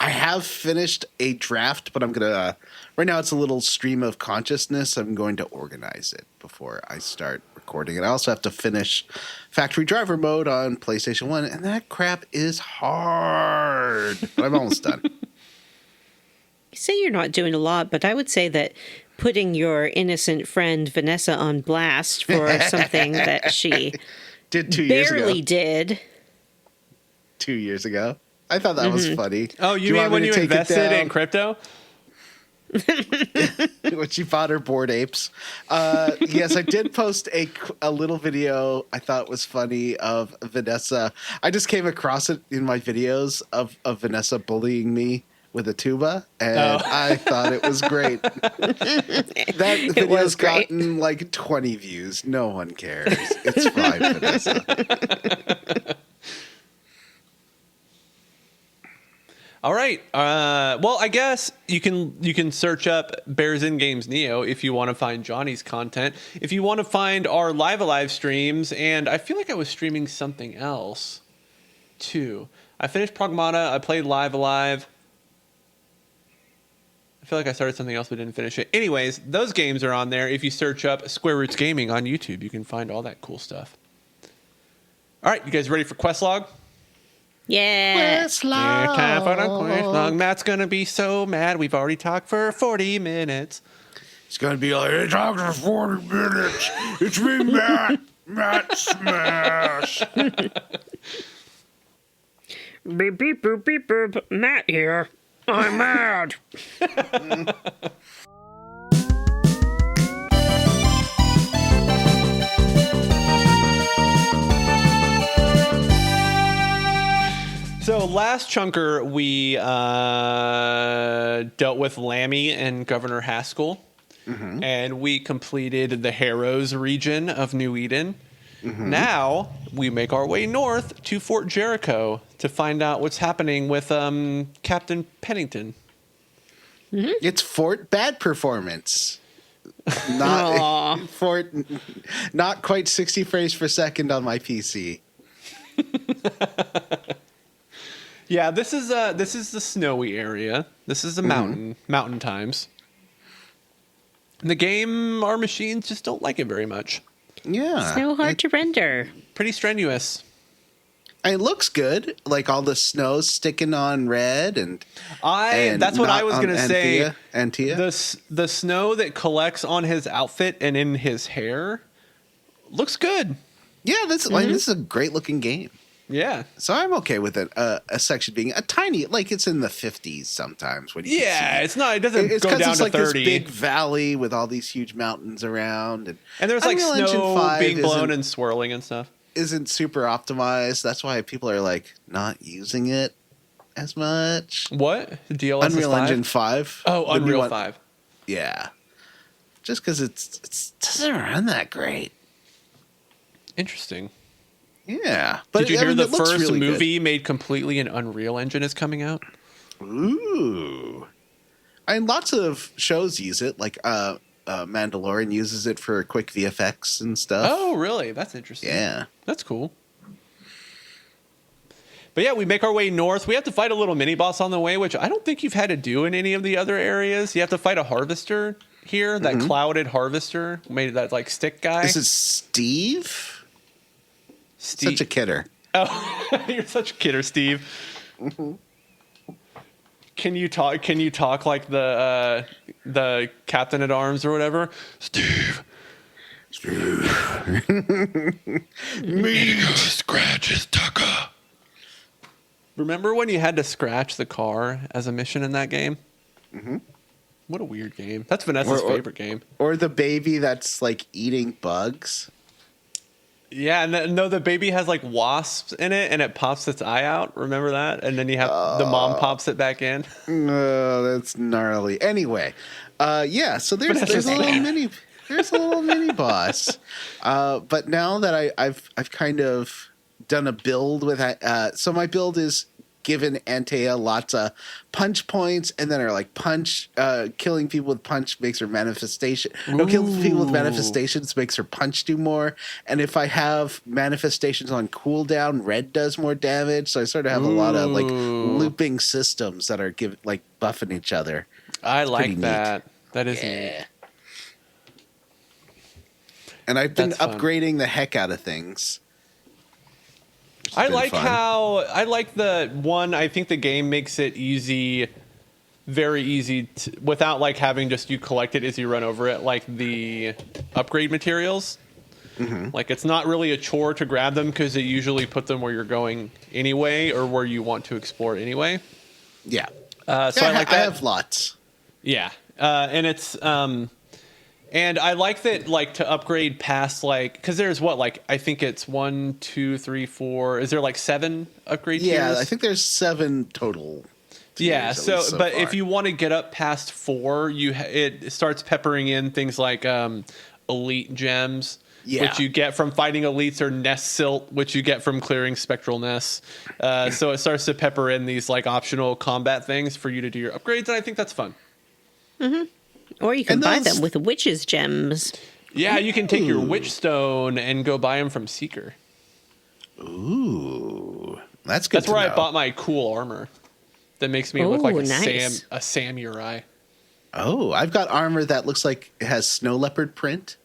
have finished a draft, but I'm gonna right now it's a little stream of consciousness. I'm going to organize it before I start recording it. I also have to finish factory driver mode on PlayStation 1, and that crap is hard. But I'm almost done. You say you're not doing a lot, but I would say that putting your innocent friend Vanessa on blast for something that she Did 2 years ago. barely did. 2 years ago. I thought that was funny. Oh, Do you mean want when me you to take it invested in down? crypto? When she bought her Bored Apes. Yes, I did post a little video I thought was funny of Vanessa. I just came across it in my videos of Vanessa bullying me with a tuba, and I thought it was great. That video's was great. gotten like 20 views. No one cares. It's fine, Vanessa. All right. Well, I guess you can search up Bears in Games Neo if you want to find Johnny's content. If you want to find our live streams, and I feel like I was streaming something else too. I finished Pragmata. I played Live Alive. I feel like I started something else but didn't finish it. Anyways, those games are on there. If you search up Square Roots Gaming on YouTube, you can find all that cool stuff. All right, you guys ready for quest log? Yeah. Yeah, time for the quest log. Matt's gonna be so mad. We've already talked for 40 minutes. It's going to be like, it's after 40 minutes. It's me, Matt. Matt Smash. Beep, beep, boop, beep, boop. Matt here. I'm mad. So last chunker, we dealt with Lammy and Governor Haskell, and we completed the Harrows region of New Eden. Now we make our way north to Fort Jericho to find out what's happening with Captain Pennington. It's Fort Bad Performance. Aw. Fort not quite 60 frames per second on my PC. Yeah, this is the snowy area. This is the mountain times. In the game, our machines just don't like it very much. Yeah. So hard to render. Pretty strenuous. It looks good, like all the snow sticking on red and That's what I was not gonna on say. Antia. The snow that collects on his outfit and in his hair looks good. Yeah, this is a great looking game. Yeah. So I'm okay with it. A section being a tiny, like it's in the 50s sometimes. When you can Yeah, see. it's not. It doesn't It's go because down it's to like 30. this big valley with all these huge mountains around, and And there's like Unreal Engine snow 5 being blown and swirling and stuff. isn't super optimized. That's why people are like not using it as much. What? DLSS Unreal 5? Engine 5. Oh, The new Unreal one- 5. Yeah, just because it doesn't run that great. Interesting. Yeah, but Did you hear it the looks first really good. movie made completely in Unreal Engine is coming out? Ooh. And lots of shows use it, like Mandalorian uses it for quick VFX and stuff. Oh, really? That's interesting. Yeah. That's cool. But yeah, we make our way north. We have to fight a little mini boss on the way, which I don't think you've had to do in any of the other areas. You have to fight a harvester here, that clouded harvester, made that like stick guy. This is Steve? Steve. Such a kidder. Oh, you're such a kidder, Steve. Can you talk like the captain at arms or whatever? Steve. Me scratch his tucker. Remember when you had to scratch the car as a mission in that game? Mm-hmm. What a weird game. That's Vanessa's favorite game. Or the baby that's like eating bugs. Yeah, and no, the baby has like wasps in it, and it pops its eye out. Remember that? And then you have the mom pops it back in. No, that's gnarly. Anyway, yeah. So there's a little mini boss. But now that I've kind of done a build with so my build is given Antea lots of punch points, and then are like killing people with punch makes her manifestation. No, killing people with manifestations makes her punch do more. And if I have manifestations on cooldown, red does more damage. So I sort of have a lot of like looping systems that are buffing each other. I It's like pretty that. neat. That is neat. And I've been That's fun. upgrading the heck out of things. I been like fun. I think the game makes it easy, very easy without like having just you collect it as you run over it, like the upgrade materials. Like, it's not really a chore to grab them because they usually put them where you're going anyway or where you want to explore anyway. Yeah. So I like that. I have lots. Yeah. And it's... and I like that, like, to upgrade past, like... Because there's what, like, I think it's 1, 2, 3, 4... Is there, like, 7 upgrade tiers? Yeah, I think there's 7 total. Yeah, so but far. if you want to get up past 4, it starts peppering in things like elite gems, which you get from fighting elites, or nest silt, which you get from clearing spectral nests. So it starts to pepper in these like optional combat things for you to do your upgrades, and I think that's fun. Or you can buy them with witches' gems. Yeah, you can take your witch stone and go buy them from Seeker. Ooh, that's good. That's where I bought my cool armor that makes me look like nice. a samurai. Oh, I've got armor that looks like it has snow leopard print.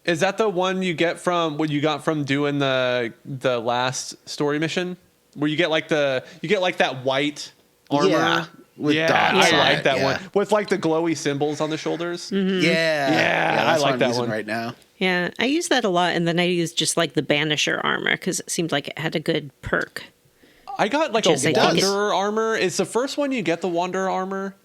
Is that the one you get from what you got from doing the last story mission, where you get like that white armor? Yeah, with dots. I like that yeah. one with like the glowy symbols on the shoulders. Yeah, I that's like what I'm that using one right now. Yeah, I use that a lot, and then I use just like the Banisher armor because it seemed like it had a good perk. I got like Just a like Wanderer armor. It's the first one you get, the Wanderer armor.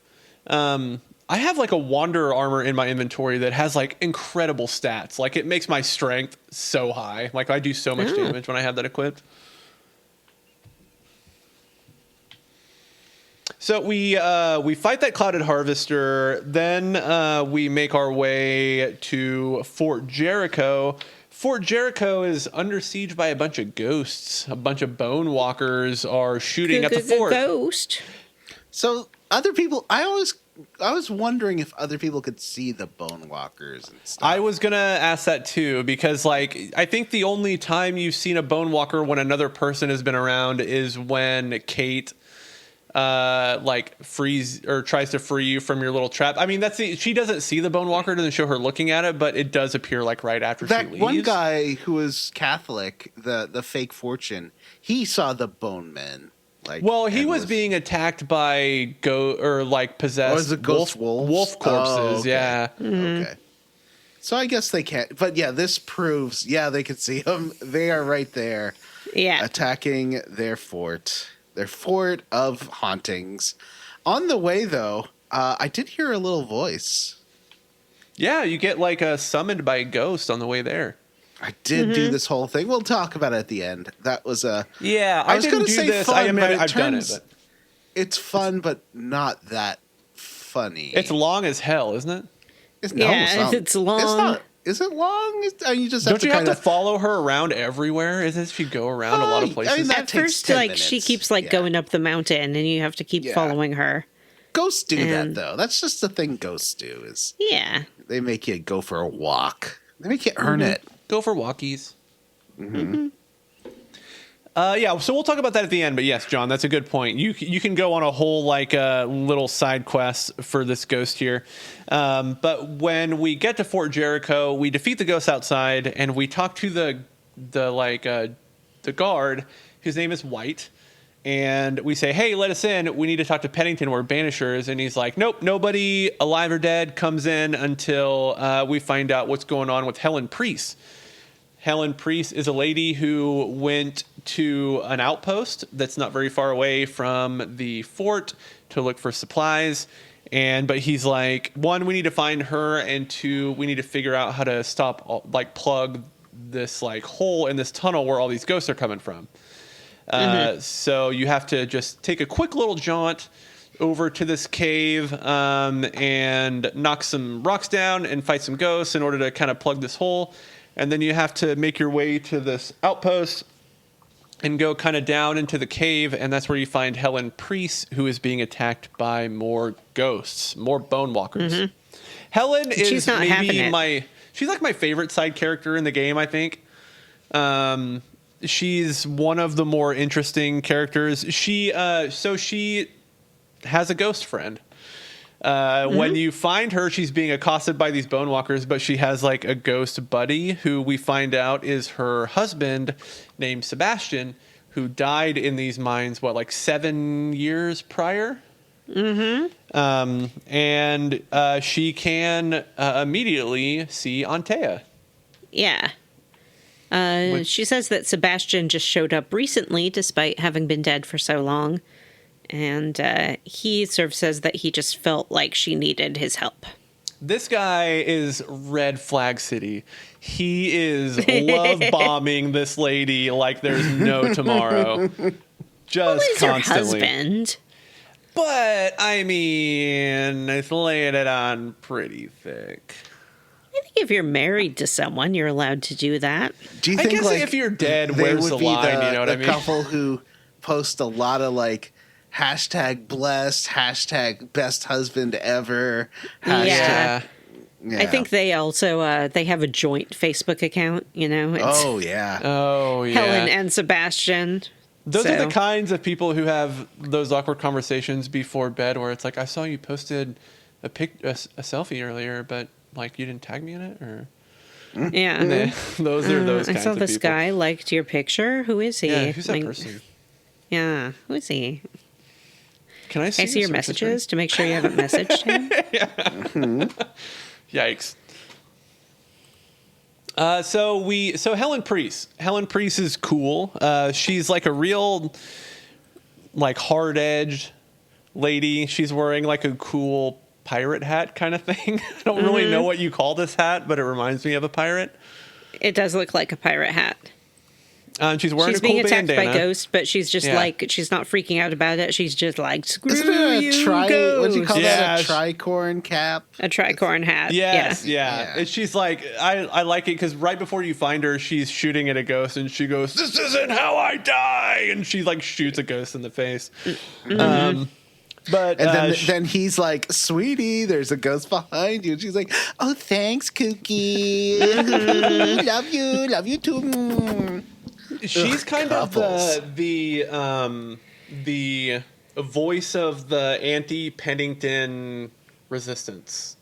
I have like a Wanderer armor in my inventory that has like incredible stats. Like, it makes my strength so high. Like, I do so much damage when I have that equipped. So we fight that Clouded Harvester. Then we make our way to Fort Jericho. Fort Jericho is under siege by a bunch of ghosts. A bunch of bone walkers are shooting at the fort. Ghost. So other people, I was wondering if other people could see the bone walkers and stuff. I was gonna ask that too, because like I think the only time you've seen a bone walker when another person has been around is when Kate like frees or tries to free you from your little trap. I mean, she doesn't see the bone walker, doesn't show her looking at it, but it does appear like right after she leaves. That one guy who was Catholic, the fake fortune, he saw the bone men. Like, well, he was being attacked by possessed was it ghost wolves? wolf corpses. Oh, okay. Yeah. Okay. So I guess they can't. But yeah, this proves. Yeah, they could see them. They are right there. Yeah. Attacking their fort. Their fort of hauntings. On the way, though, I did hear a little voice. Yeah, you get like summoned by a ghost on the way there. I did do this whole thing. We'll talk about it at the end. That was a... Yeah, I was didn't gonna do say this. fun, I admit but I've done it. But it's fun, but not that funny. it's long as hell, isn't it? It's, it's long. It's not. Is it long? You just have Don't you to have to follow her around everywhere? Isn't she go around a lot of places? I mean, that At takes first, 10 like she minutes. keeps like going up the mountain, and you have to keep following her. Ghosts do that And- though. That's just the thing ghosts do is Yeah. they make you go for a walk. They make you earn it. Go for walkies. Yeah, so we'll talk about that at the end. But yes, John, that's a good point. You can go on a whole like little side quest for this ghost here. But when we get to Fort Jericho, we defeat the ghost outside, and we talk to the guard, whose name is White. And we say, hey, let us in. We need to talk to Pennington. We're Banishers. And he's like, nope, nobody alive or dead comes in until we find out what's going on with Helen Priest. Helen Priest is a lady who went to an outpost that's not very far away from the fort to look for supplies. But he's like, one, we need to find her, and two, we need to figure out how to plug this like hole in this tunnel where all these ghosts are coming from. So you have to just take a quick little jaunt over to this cave and knock some rocks down and fight some ghosts in order to kind of plug this hole. And then you have to make your way to this outpost and go kind of down into the cave, and that's where you find Helen Priest, who is being attacked by more ghosts, more bone walkers. Helen is she's not maybe she's like my favorite side character in the game, I think. She's one of the more interesting characters. She has a ghost friend. When you find her, she's being accosted by these bone walkers, but she has like a ghost buddy who we find out is her husband named Sebastian, who died in these mines, 7 years prior? And she can immediately see Antea. Yeah. She says that Sebastian just showed up recently, despite having been dead for so long. And he sort of says that he just felt like she needed his help. This guy is red flag city. He is love bombing this lady like there's no tomorrow. Just He's constantly. Her husband. But I mean, it's laying it on pretty thick. I think if you're married to someone, you're allowed to do that. Do you I think guess like if you're dead, they where's would the be line? You know what I the mean? couple who post a lot of like hashtag blessed, hashtag best husband ever. Hashtag, Yeah. I think they also they have a joint Facebook account. You know. It's Oh yeah. Oh yeah. Helen and Sebastian. Those are So- the kinds of people who have those awkward conversations before bed where it's like, I saw you posted a selfie earlier, but like you didn't tag me in it, or Yeah. those are those I kinds saw of this people. guy liked your picture. Who is he? Yeah, who's that Like, person? Yeah, who is he? Can I Can I see your search history? messages to make sure you haven't messaged him? Yikes. So Helen Priest. Helen Priest is cool. She's like a real, like hard-edged lady. She's wearing like a cool pirate hat kind of thing. I don't really know what you call this hat, but it reminds me of a pirate. It does look like a pirate hat. She's wearing She's a cool being attacked bandana. by ghosts, but she's just Yeah. like, she's not freaking out about it. She's just like, screw Isn't it you, what do you call Yeah, that? A tricorn cap? a tricorn hat. Yes, Yeah. yeah. And she's like, I like it because right before you find her, she's shooting at a ghost, and she goes, "This isn't how I die," and she like shoots a ghost in the face. But And then he's like, "Sweetie, there's a ghost behind you." And she's like, "Oh, thanks, Cookie. Love you too." she's kind couples. of the voice of the anti-Pennington resistance.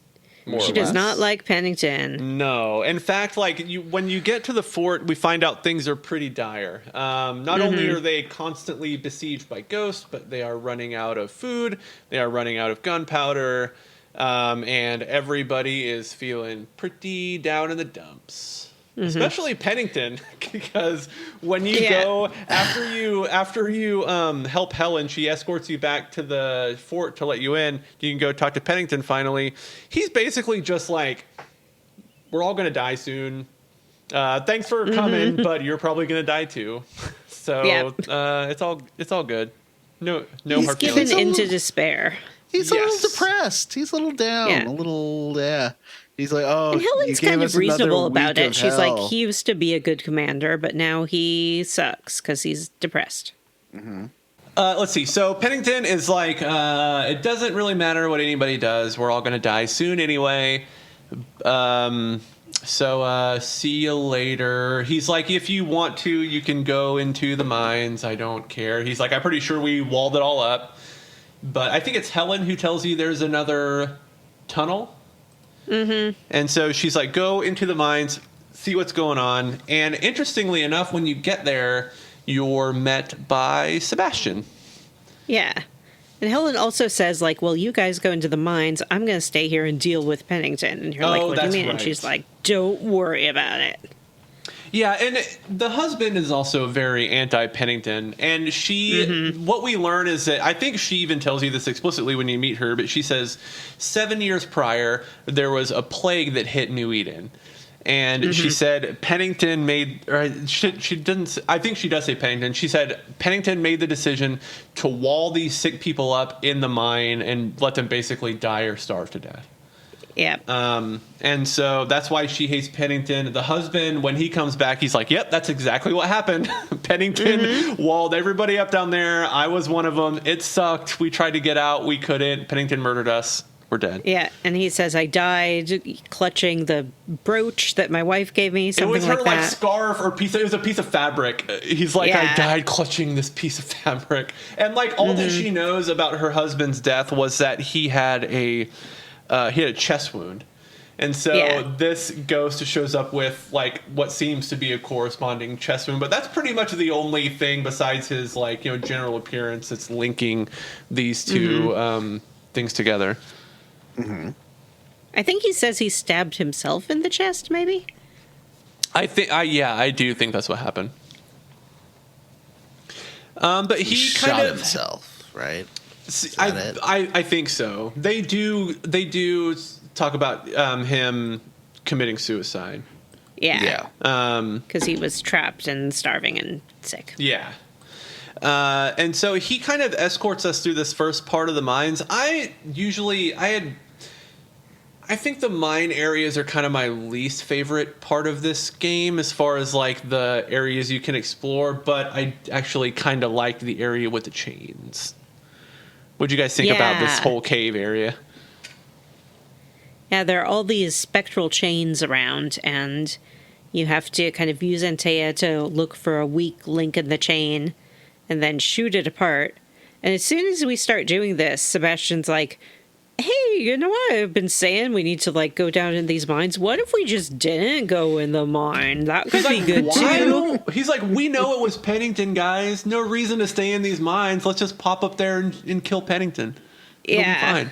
More She or does less. not like Pennington. No. In fact, like when you get to the fort, we find out things are pretty dire. Not only are they constantly besieged by ghosts, but they are running out of food. They are running out of gunpowder, and everybody is feeling pretty down in the dumps. Especially Pennington, because when you Yeah. go after you help Helen, she escorts you back to the fort to let you in. You can go talk to Pennington finally. He's basically just like, we're all gonna die soon. Thanks for coming, but you're probably gonna die too. So Yeah. it's all good. No He's hard Given feelings. a little- into despair. He's a Yes. little depressed. He's a little down. Yeah. A little, yeah. He's like, "Oh, And you Helen's gave kind us of reasonable another about week it. of She's like, hell." he used to be a good commander, but now he sucks because he's depressed. Let's see. So Pennington is like, it doesn't really matter what anybody does. We're all going to die soon anyway. So see you later. He's like, if you want to, you can go into the mines. I don't care. He's like, I'm pretty sure we walled it all up. But I think it's Helen who tells you there's another tunnel. Mm-hmm. And so she's like, go into the mines, see what's going on. And interestingly enough, when you get there, you're met by Sebastian. Yeah. And Helen also says, like, well, you guys go into the mines. I'm going to stay here and deal with Pennington. And you're like, Oh, what do you that's mean? And right. she's like, don't worry about it. Yeah, and the husband is also very anti-Pennington. And she, what we learn is that, I think she even tells you this explicitly when you meet her, but she says 7 years prior, there was a plague that hit New Eden. And she said Pennington made, or she didn't, I think she does say Pennington. She said Pennington made the decision to wall these sick people up in the mine and let them basically die or starve to death. Yeah. And so that's why she hates Pennington. The husband, when he comes back, he's like, yep, that's exactly what happened. Pennington walled everybody up down there. I was one of them. It sucked. We tried to get out. We couldn't. Pennington murdered us. We're dead. Yeah. And he says, I died clutching the brooch that my wife gave me, It something was her like like that. scarf or piece. It was a piece of fabric. He's like, I Yeah. died clutching this piece of fabric, and like all that she knows about her husband's death was that he had a chest wound, and so Yeah. this ghost shows up with like what seems to be a corresponding chest wound, but that's pretty much the only thing besides his like general appearance that's linking these two things together. I think he says he stabbed himself in the chest, maybe? I do think that's what happened. But he shot kind of himself, right? I think so. They do talk about him committing suicide. Yeah. Yeah. Because he was trapped and starving and sick. Yeah. And so he kind of escorts us through this first part of the mines. I think the mine areas are kind of my least favorite part of this game as far as like the areas you can explore, but I actually kind of like the area with the chains. What'd you guys think about this whole cave area? Yeah, there are all these spectral chains around, and you have to kind of use Antea to look for a weak link in the chain and then shoot it apart. And as soon as we start doing this, Sebastian's like, hey, you know what I've been saying? We need to like go down in these mines. What if we just didn't go in the mine? That could be good too. He's like, we know it was Pennington, guys. No reason to stay in these mines. Let's just pop up there and kill Pennington. It'll be fine.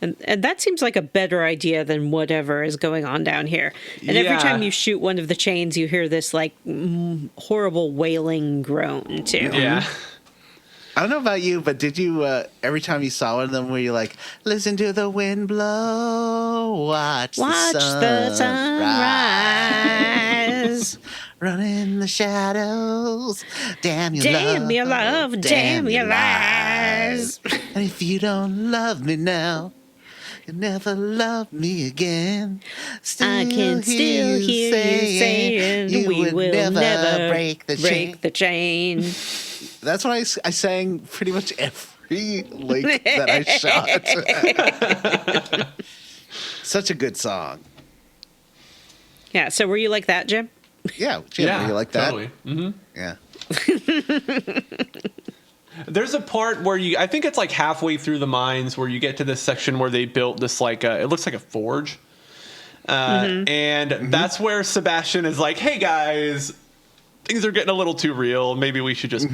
And that seems like a better idea than whatever is going on down here. And every time you shoot one of the chains, you hear this like horrible wailing groan too. Yeah. I don't know about you, but did you, every time you saw one of them, were you like, listen to the wind blow, watch the sun rise, run in the shadows, damn your love, damn your lies. And if you don't love me now, you'll never love me again. I can still hear you saying we will never break the chain. That's what I sang pretty much every link that I shot. Such a good song. Yeah, so were you like that, Jim? Yeah, Jim, were you like that? Totally. Mm-hmm. Yeah. There's a part where I think it's like halfway through the mines where you get to this section where they built this like it looks like a forge. And that's where Sebastian is like, hey guys, things are getting a little too real. Maybe we should just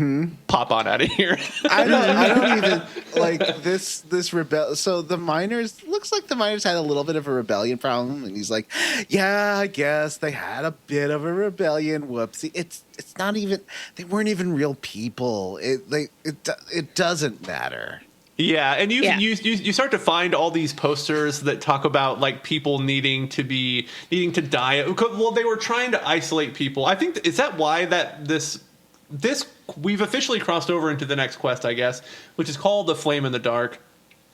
pop on out of here. I don't even like this rebel. So the miners, looks like the miners had a little bit of a rebellion problem, and he's like, yeah, I guess they had a bit of a rebellion. Whoopsie. It's not even, they weren't even real people. It doesn't matter. Yeah, and you start to find all these posters that talk about like people needing to die. Well, they were trying to isolate people. I think is that why that this we've officially crossed over into the next quest, I guess, which is called The Flame in the Dark.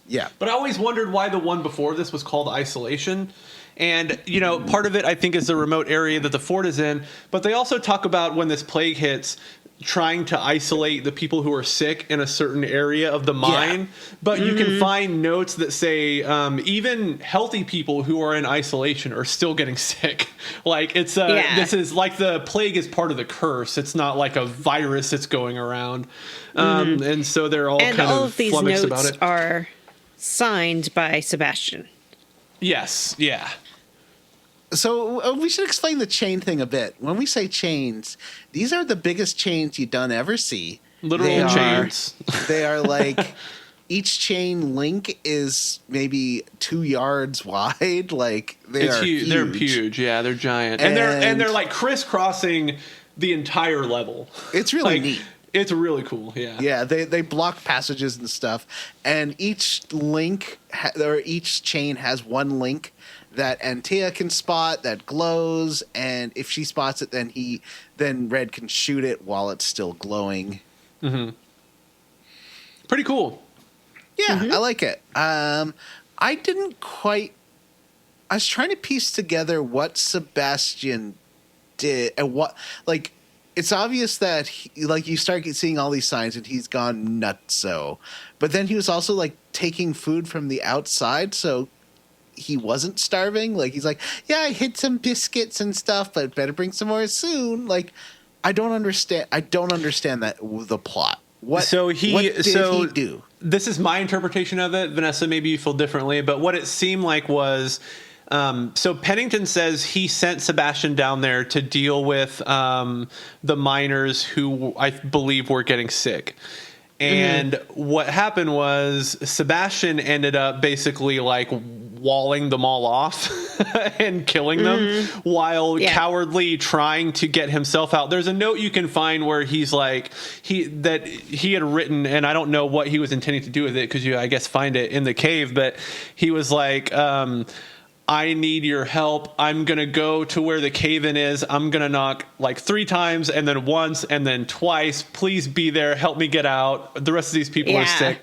Yeah. But I always wondered why the one before this was called Isolation. And, part of it, I think, is the remote area that the fort is in. But they also talk about when this plague hits, trying to isolate the people who are sick in a certain area of the mine. Yeah. But you can find notes that say even healthy people who are in isolation are still getting sick. Like, this is like the plague is part of the curse. It's not like a virus that's going around. And so they're all kind of flummoxed about it. And all of these notes are signed by Sebastian. Yes, yeah. So we should explain the chain thing a bit. When we say chains, these are the biggest chains you don't ever see. Literal chains. They are like, each chain link is maybe 2 yards wide. Like they're huge. They're huge. Yeah, they're giant, and they're like crisscrossing the entire level. It's really neat. It's really cool. Yeah. Yeah. They block passages and stuff, and each link or each chain has one link that Antea can spot that glows, and if she spots it, then Red can shoot it while it's still glowing. Mm-hmm. Pretty cool. Yeah, I like it. I didn't quite. I was trying to piece together what Sebastian did and what, like, it's obvious that you start seeing all these signs and he's gone nutso, but then he was also like taking food from the outside, so he wasn't starving. Like, he's like, yeah, I hid some biscuits and stuff, but better bring some more soon. Like, I don't understand that the plot. What did he do? This is my interpretation of it. Vanessa, maybe you feel differently, but what it seemed like was, so Pennington says he sent Sebastian down there to deal with the miners who I believe were getting sick. And what happened was Sebastian ended up basically like walling them all off and killing them while cowardly trying to get himself out. There's a note you can find where he's like he had written, and I don't know what he was intending to do with it because you, I guess, find it in the cave, but he was like, I need your help. I'm going to go to where the cave-in is. I'm going to knock like 3 times and then once and then twice. Please be there. Help me get out. The rest of these people are sick.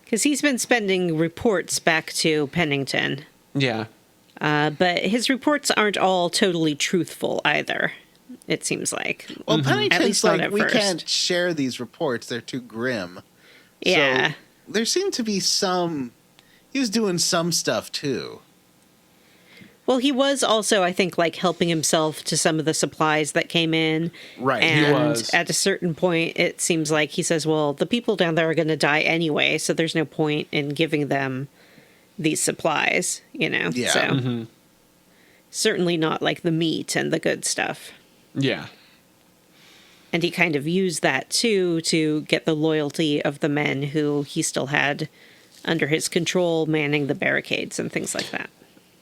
Because he's been sending reports back to Pennington. Yeah. But his reports aren't all totally truthful either, it seems like. Well, Pennington's like, we first. can't share these reports. They're too grim. Yeah. So there seemed to be some... He was doing some stuff, too. Well, he was also, I think, like helping himself to some of the supplies that came in. Right, and he was. At a certain point, it seems like he says, well, the people down there are going to die anyway, so there's no point in giving them these supplies, you know? Yeah. So certainly not like the meat and the good stuff. Yeah. And he kind of used that, too, to get the loyalty of the men who he still had under his control, manning the barricades and things like that.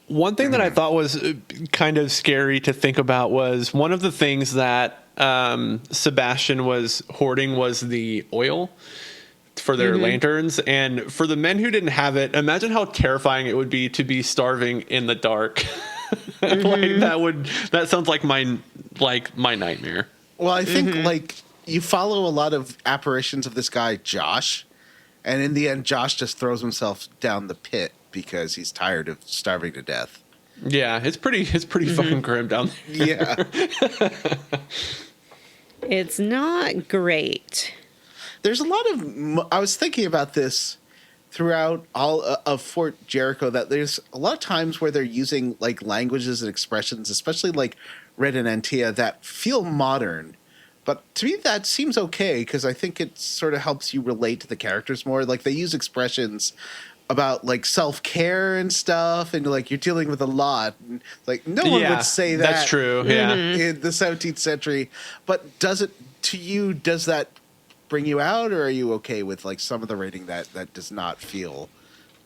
One thing that I thought was kind of scary to think about was one of the things that Sebastian was hoarding was the oil for their lanterns. And for the men who didn't have it, imagine how terrifying it would be to be starving in the dark. Like that sounds like my nightmare. Well, I think, like, you follow a lot of apparitions of this guy, Josh, and in the end, Josh just throws himself down the pit because he's tired of starving to death. Yeah, it's pretty fucking grim down there. Yeah. It's not great. There's a lot of... I was thinking about this throughout all of Fort Jericho, that there's a lot of times where they're using, like, languages and expressions, especially, like, Red and Antia, that feel modern. But to me, that seems okay, because I think it sort of helps you relate to the characters more. Like, they use expressions about, like, self-care and stuff, and, like, you're dealing with a lot. And, like, no one would say that. That's true, yeah. In the 17th century. But does that bring you out, or are you okay with, like, some of the writing that does not feel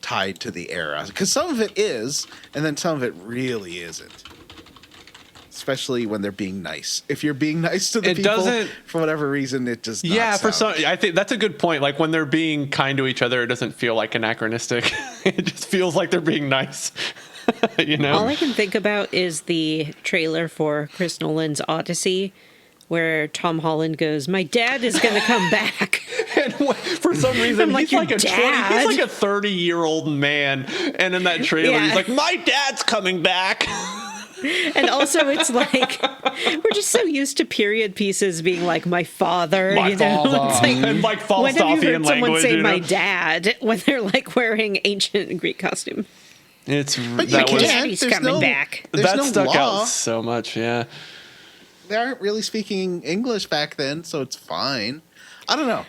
tied to the era? Because some of it is, and then some of it really isn't. Especially when they're being nice. If you're being nice to the people, for whatever reason, it just I think that's a good point. Like when they're being kind to each other, it doesn't feel like anachronistic. It just feels like they're being nice. You know. All I can think about is the trailer for Chris Nolan's Odyssey, where Tom Holland goes, "My dad is going to come back." And for some reason, like, he's like a dad? he's like a 30-year-old man, and in that trailer, he's like, "My dad's coming back." And also, it's like, we're just so used to period pieces being like, my father, My you know? father. It's like, And like when have you Falstaffian heard someone language, say you know? my dad when they're like wearing ancient Greek costume? But that you was, can't. Daddy's There's coming no- back. There's that no stuck law. out so much, yeah. They aren't really speaking English back then, so it's fine. I don't know.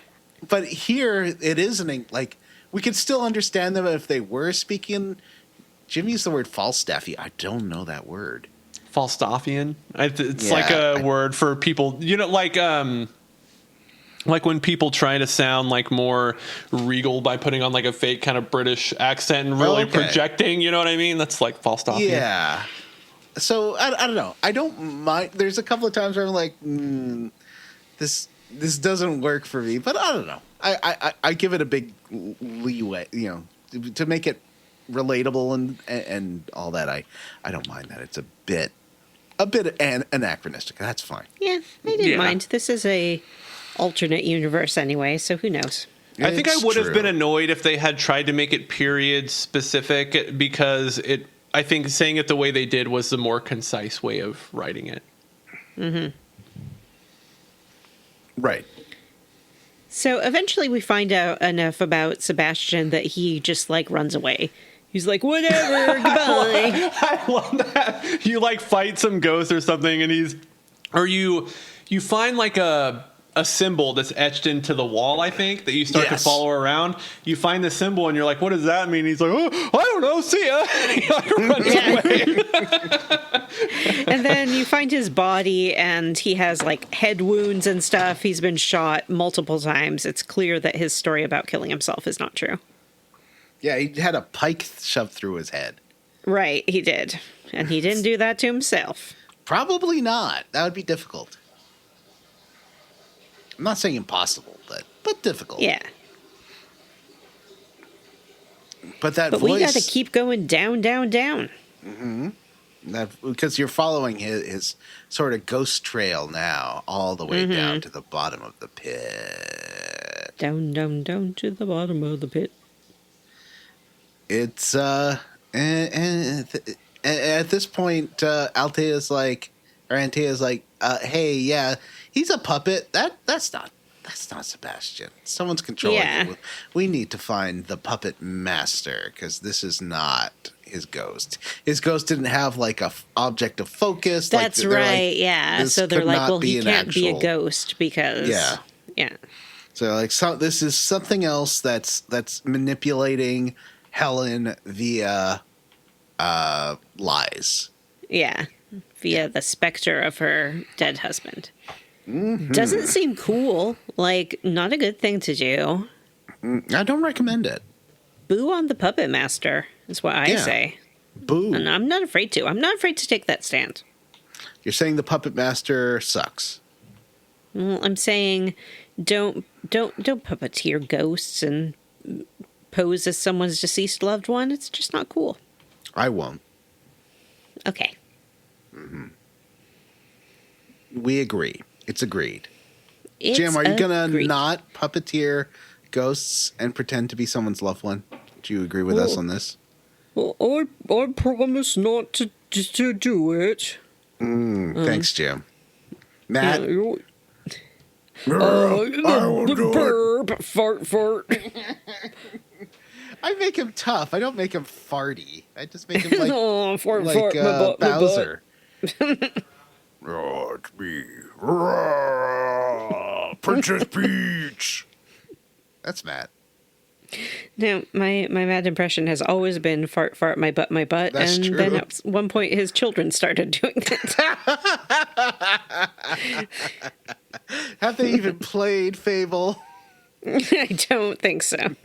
But here, it isn't, like, we could still understand them if they were speaking. Jim used the word Falstaffian. I don't know that word. Falstaffian. It's like a word for people, you know, like when people try to sound like more regal by putting on like a fake kind of British accent and really projecting, you know what I mean? That's like Falstaffian. Yeah. So I don't know. I don't mind. There's a couple of times where I'm like, this doesn't work for me, but I don't know. I give it a big leeway, you know, to make it relatable and all that. I don't mind that. It's a bit anachronistic. That's fine. Yeah, I didn't mind. This is a alternate universe anyway, so who knows? I think I would have true. been annoyed if they had tried to make it period specific, because I think saying it the way they did was the more concise way of writing it. Mm-hmm. Right. So eventually we find out enough about Sebastian that he just like runs away. He's like, whatever, goodbye. I love that. You like fight some ghost or something, and you find like a symbol that's etched into the wall, I think, that you start to follow around. You find the symbol and you're like, what does that mean? He's like, oh, I don't know, see ya. And he like runs away. And then you find his body and he has like head wounds and stuff. He's been shot multiple times. It's clear that his story about killing himself is not true. Yeah, he had a pike shoved through his head. Right, he did. And he didn't do that to himself. Probably not. That would be difficult. I'm not saying impossible, but difficult. Yeah. But that But voice... we got to keep going down, down, down. Mm-hmm. Because you're following his sort of ghost trail now, all the way down to the bottom of the pit. Down, down, down to the bottom of the pit. It's and at this point, Antea's like, hey, yeah, he's a puppet. That's not Sebastian. Someone's controlling him. We need to find the puppet master because this is not his ghost. His ghost didn't have like a object of focus. That's right. Like, yeah. So they're like, well, he can't be a ghost because yeah. So like, this is something else that's manipulating Helen via lies. Yeah, via the specter of her dead husband. Mm-hmm. Doesn't seem cool. Like, not a good thing to do. I don't recommend it. Boo on the puppet master is what I say. Boo. And I'm not afraid to. I'm not afraid to take that stand. You're saying the puppet master sucks. Well, I'm saying don't puppeteer ghosts and pose as someone's deceased loved one. It's just not cool. I won't. Okay. Mm-hmm. We agree. It's agreed. Jim, are you going to not puppeteer ghosts and pretend to be someone's loved one? Do you agree with us on this? Well, I promise not to do it. Thanks, Jim. Matt? I will do it. Fart. I make him tough. I don't make him farty. I just make him like, fart, Bowser. Oh, it's me. Princess Peach. That's Matt. Now, my Matt impression has always been fart, my butt. That's and true. then at one point his children started doing it. Have they even played Fable? I don't think so.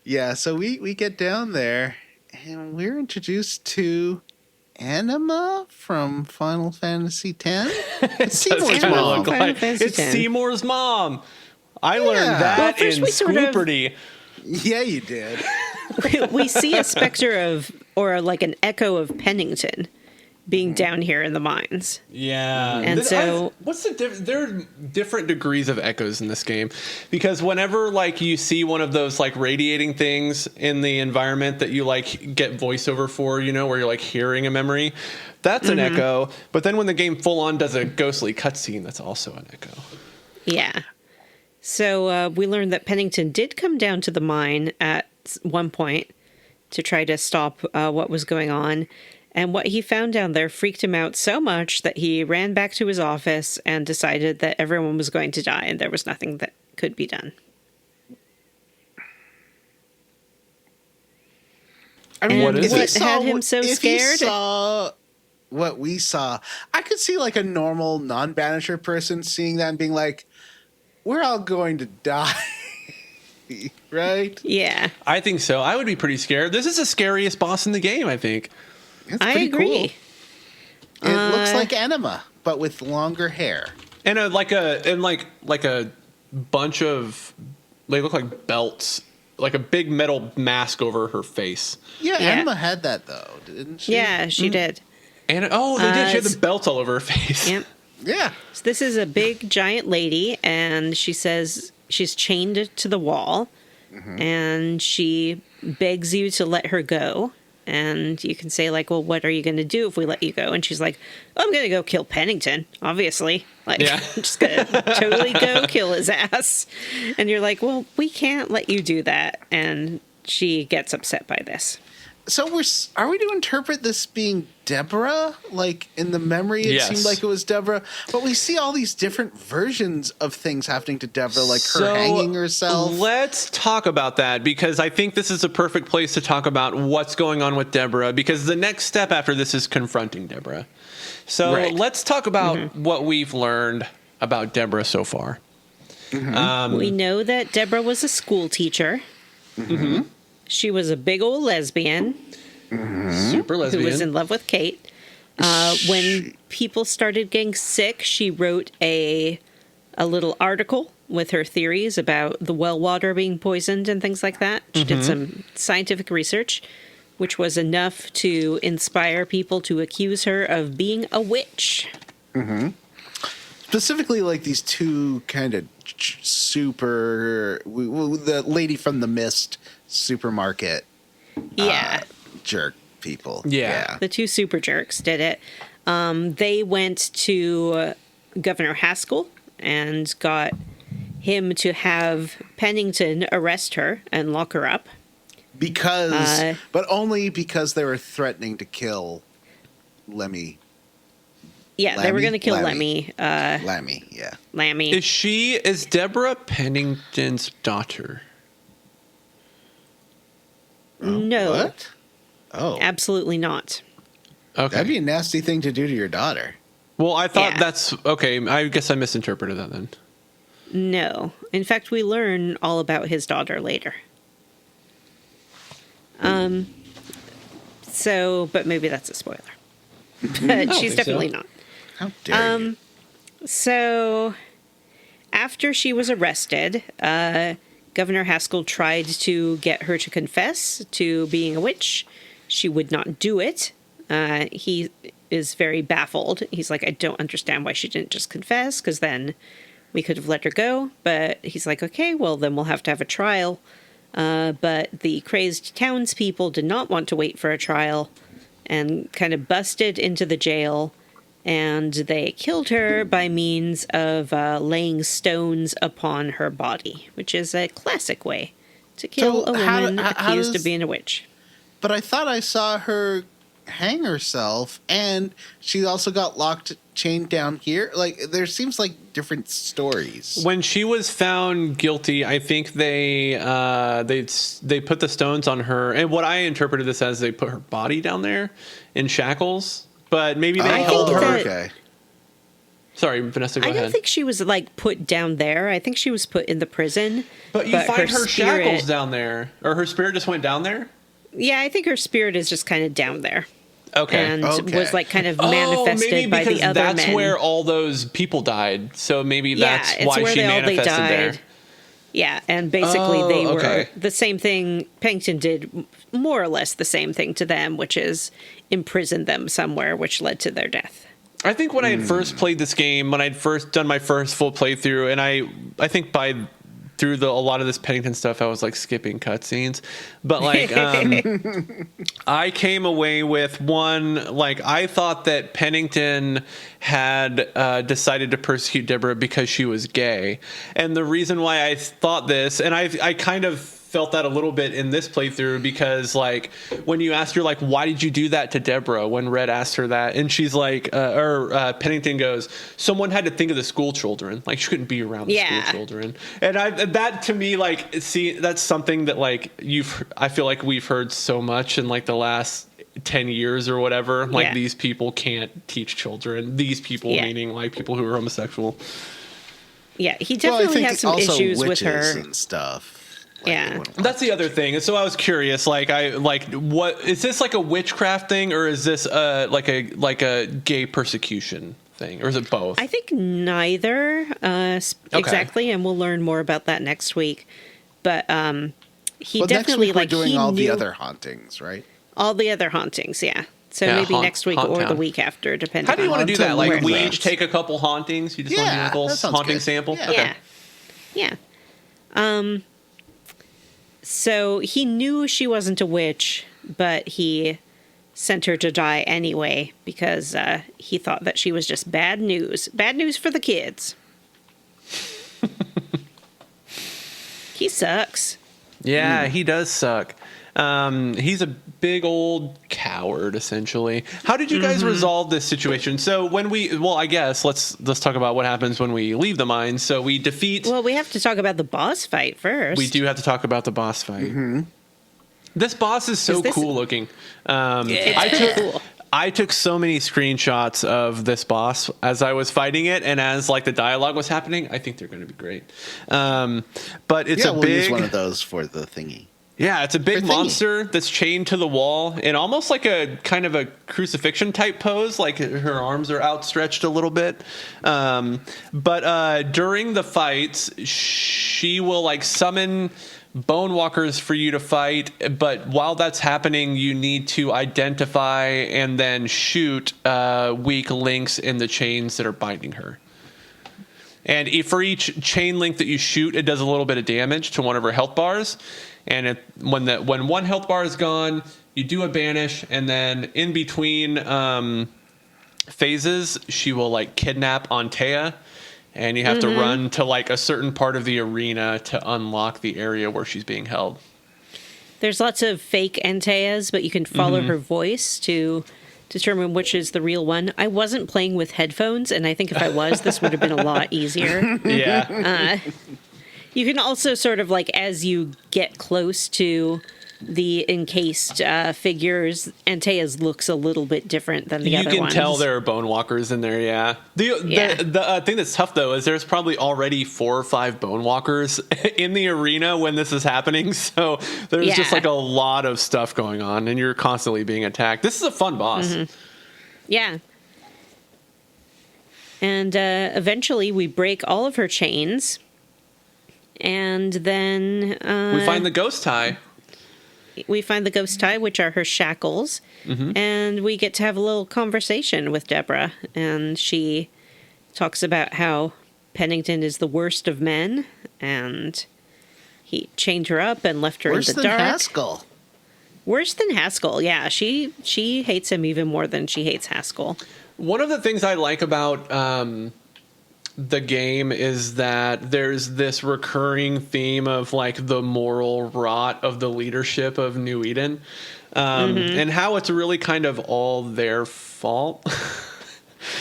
Yeah, so we get down there and we're introduced to Anima from Final Fantasy X. It's Seymour's mom. It's Seymour's mom. I learned that in Scooperty. Yeah, you did. We see a specter of, or like an echo of Pennington being down here in the mines. Yeah. And what's the difference? There are different degrees of echoes in this game, because whenever like you see one of those like radiating things in the environment that you like get voiceover for, you know, where you're like hearing a memory, that's an echo. But then when the game full on does a ghostly cutscene, that's also an echo. Yeah. So we learned that Pennington did come down to the mine at one point to try to stop what was going on. And what he found down there freaked him out so much that he ran back to his office and decided that everyone was going to die and there was nothing that could be done. I mean, what had him so scared? If he saw what we saw, I could see like a normal non-Banisher person seeing that and being like, we're all going to die. Right? Yeah. I think so. I would be pretty scared. This is the scariest boss in the game, I think. I agree. Cool. It looks like Anima, but with longer hair. And like a bunch of, they look like belts, like a big metal mask over her face. Yeah, Anima had that though, didn't she? Yeah, she did. And they did. She had the belts all over her face. Yep. Yeah. So this is a big giant lady, and she says she's chained to the wall, and she begs you to let her go. And you can say, like, well, what are you going to do if we let you go? And she's like, oh, I'm going to go kill Pennington, obviously. Like, I'm just going to totally go kill his ass. And you're like, well, we can't let you do that. And she gets upset by this. So are we to interpret this being Deborah? Like, in the memory, it seemed like it was Deborah. But we see all these different versions of things happening to Deborah, like her hanging herself. Let's talk about that, because I think this is a perfect place to talk about what's going on with Deborah, because the next step after this is confronting Deborah. So let's talk about what we've learned about Deborah so far. We know that Deborah was a school teacher. Mm-hmm. She was a big old lesbian Super lesbian. who was in love with Kate. When people started getting sick, she wrote a little article with her theories about the well water being poisoned and things like that. She did some scientific research, which was enough to inspire people to accuse her of being a witch. Specifically, like these two kind of super, the lady from the Mist supermarket, Yeah. jerk people. Yeah. The two super jerks did it. They went to Governor Haskell and got him to have Pennington arrest her and lock her up. Because, but only because they were threatening to kill Lemmy. Yeah, they were going to kill Lemmy. Lemmy. Lemmy, yeah. Is Deborah Pennington's daughter? No, What? Oh. absolutely not. Okay. That'd be a nasty thing to do to your daughter. Well, I thought Yeah. that's okay. I guess I misinterpreted that then. No. In fact, we learn all about his daughter later. But maybe that's a spoiler. But she's think definitely so. not. How dare you? So, after she was arrested, Governor Haskell tried to get her to confess to being a witch. She would not do it. He is very baffled. He's like, I don't understand why she didn't just confess, because then we could have let her go. But he's like, okay, well, then we'll have to have a trial. But the crazed townspeople did not want to wait for a trial and kind of busted into the jail. And they killed her by means of laying stones upon her body, which is a classic way to kill So a how- woman how accused does- of being a witch. But I thought I saw her hang herself, and she also got chained down here. Like, there seems like different stories. When she was found guilty, I think they put the stones on her, and what I interpreted this as, they put her body down there in shackles. But maybe they I held think her. that- Okay. Sorry, Vanessa, go I ahead. don't think she was like put down there. I think she was put in the prison. but you find her spirit- shackles down there, or her spirit just went down there. Yeah, I think her spirit is just kind of down there. Okay. And Okay. was like kind of maybe manifested by because the other that's men. where all those people died. So maybe Yeah, that's it's why where she they manifested there. died. Yeah, and basically they were okay. the same thing. Pennington did more or less the same thing to them, which is imprison them somewhere, which led to their death. I think when I had first played this game, when I'd first done my first full playthrough, and I think through a lot of this Pennington stuff, I was like skipping cutscenes, but like I came away with one, like I thought that Pennington had decided to persecute Deborah because she was gay, and the reason why I thought this, and I kind of felt that a little bit in this playthrough, because like when you asked her like, why did you do that to Deborah, when Red asked her that, and she's like Pennington goes, someone had to think of the school children, like she couldn't be around the Yeah. school children. And that to me, like, see, that's something that like I feel like we've heard so much in like the last 10 years or whatever, like Yeah. these people can't teach children, these people Yeah. meaning like people who are homosexual. Yeah, he Well, I definitely think has some also issues with witches her. and stuff. Yeah. they wouldn't want That's the other thing. And so I was curious, like, what is this, like a witchcraft thing, or is this like a gay persecution thing, or is it both? I think neither exactly, and we'll learn more about that next week. But he Well, next definitely week we're like doing he all the knew other hauntings, right? all the other hauntings. Yeah, so Yeah, maybe next week haunt or the town. week after, depending. How do you on want to do that? Like, Haunt we town. each take a couple hauntings. You just want to do Yeah, like a little that sounds haunting good. sample? Yeah. Okay. Yeah. So he knew she wasn't a witch, but he sent her to die anyway because he thought that she was just bad news. Bad news for the kids. He sucks. Yeah, he does suck. He's a big old coward, essentially. How did you guys resolve this situation? So I guess let's talk about what happens when we leave the mine. So we defeat. Well, we have to talk about the boss fight first. We do have to talk about the boss fight. This boss is so Is this- cool looking. It's pretty cool. I took so many screenshots of this boss as I was fighting it, and as like the dialogue was happening. I think they're going to be great. But it's Yeah, a we'll big use one of those for the thingy. Yeah, it's a big thingy. monster that's chained to the wall in almost like a kind of a crucifixion type pose, like her arms are outstretched a little bit. But during the fights, she will like summon bone walkers for you to fight. But while that's happening, you need to identify and then shoot weak links in the chains that are binding her. And for each chain link that you shoot, it does a little bit of damage to one of her health bars. And when one health bar is gone, you do a banish, and then in between phases, she will like kidnap Antea, and you have to run to like a certain part of the arena to unlock the area where she's being held. There's lots of fake Anteas, but you can follow her voice to determine which is the real one. I wasn't playing with headphones, and I think if I was, this would have been a lot easier. Yeah. You can also sort of like, as you get close to the encased figures, Antea's looks a little bit different than the other ones. You can tell there are bone walkers in there, yeah. The thing that's tough, though, is there's probably already 4 or 5 bone walkers in the arena when this is happening, so there's just like a lot of stuff going on, and you're constantly being attacked. This is a fun boss. Yeah. And eventually we break all of her chains. And then we find the ghost tie. We find the ghost tie, which are her shackles. And we get to have a little conversation with Deborah. And she talks about how Pennington is the worst of men. And he chained her up and left her in the dark. Worse than Haskell. Worse than Haskell, yeah. She hates him even more than she hates Haskell. One of the things I like about the game is that there's this recurring theme of like the moral rot of the leadership of New Eden, and how it's really kind of all their fault.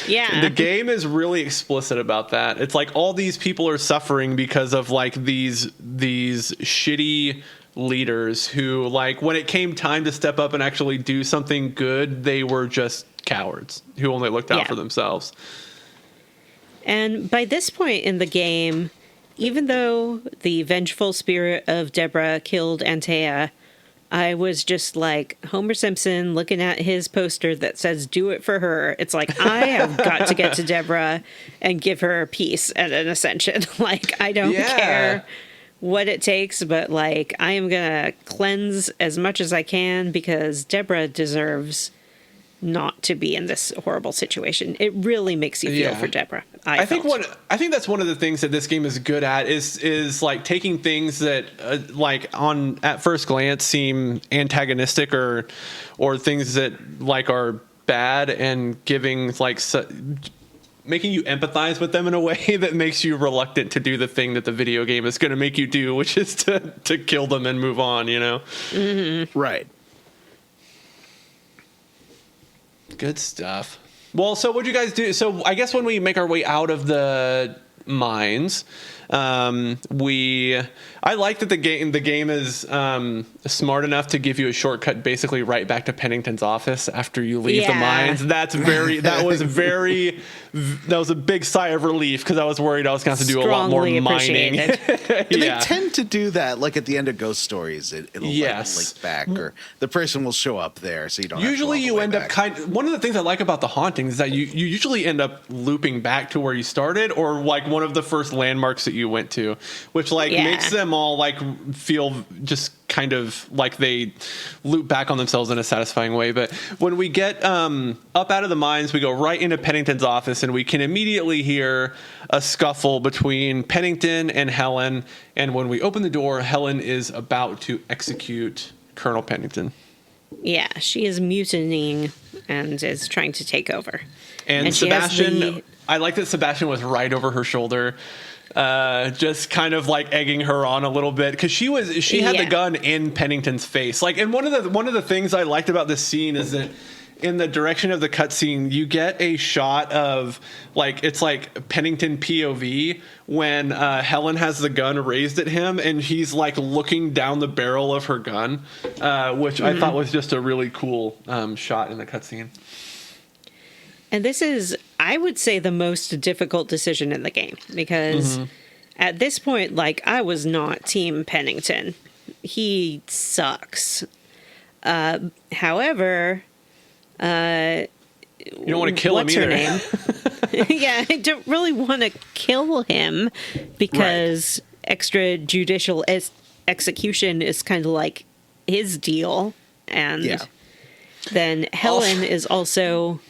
Yeah. The game is really explicit about that. It's like all these people are suffering because of like these shitty leaders who, like, when it came time to step up and actually do something good, they were just cowards who only looked out for themselves. And by this point in the game, even though the vengeful spirit of Deborah killed Antea, I was just like Homer Simpson looking at his poster that says, "Do it for her." It's like, I have got to get to Deborah and give her peace and an ascension. Like, I don't care what it takes, but like, I am going to cleanse as much as I can because Deborah deserves not to be in this horrible situation. It really makes you feel for Deborah. I think that's one of the things that this game is good at is like taking things that like on at first glance seem antagonistic or things that like are bad and giving like making you empathize with them in a way that makes you reluctant to do the thing that the video game is going to make you do, which is to kill them and move on, you know? Mm-hmm. Right. Good stuff. Well, so what'd you guys do? So I guess when we make our way out of the mines, I like that the game is smart enough to give you a shortcut basically right back to Pennington's office after you leave the mines. That was a big sigh of relief because I was worried I was going to have to do a lot more mining. They tend to do that, like at the end of Ghost Stories. It'll link back, or the person will show up there, so you don't. Usually, you end up one of the things I like about the Haunting is that you usually end up looping back to where you started, or like one of the first landmarks that you went to, which like makes them all like feel just kind of like they loop back on themselves in a satisfying way. But when we get up out of the mines, we go right into Pennington's office, and we can immediately hear a scuffle between Pennington and Helen. And when we open the door, Helen is about to execute Colonel Pennington. Yeah, she is mutinying and is trying to take over. And Sebastian, I like that Sebastian was right over her shoulder, just kind of like egging her on a little bit because she had the gun in Pennington's face. Like, and one of the things I liked about this scene is that in the direction of the cutscene, you get a shot of like it's like Pennington POV when Helen has the gun raised at him and he's like looking down the barrel of her gun, which I thought was just a really cool shot in the cutscene. And this is, I would say, the most difficult decision in the game because at this point, like, I was not Team Pennington. He sucks. However, you don't want to kill him either. Yeah, I don't really want to kill him because extrajudicial execution is kind of like his deal. And then Helen is also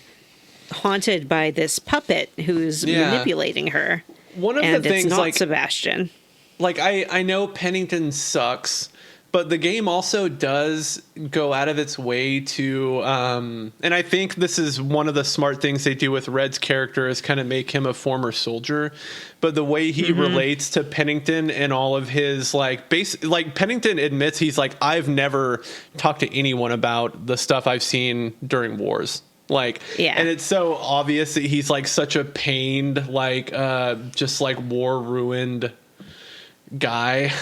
haunted by this puppet who's manipulating her. One of the things, it's not like Sebastian. Like I know Pennington sucks, but the game also does go out of its way to, and I think this is one of the smart things they do with Red's character is kind of make him a former soldier. But the way he relates to Pennington and all of his like Pennington admits he's like, I've never talked to anyone about the stuff I've seen during wars. Like, and it's so obvious that he's like such a pained, like, just like war ruined guy,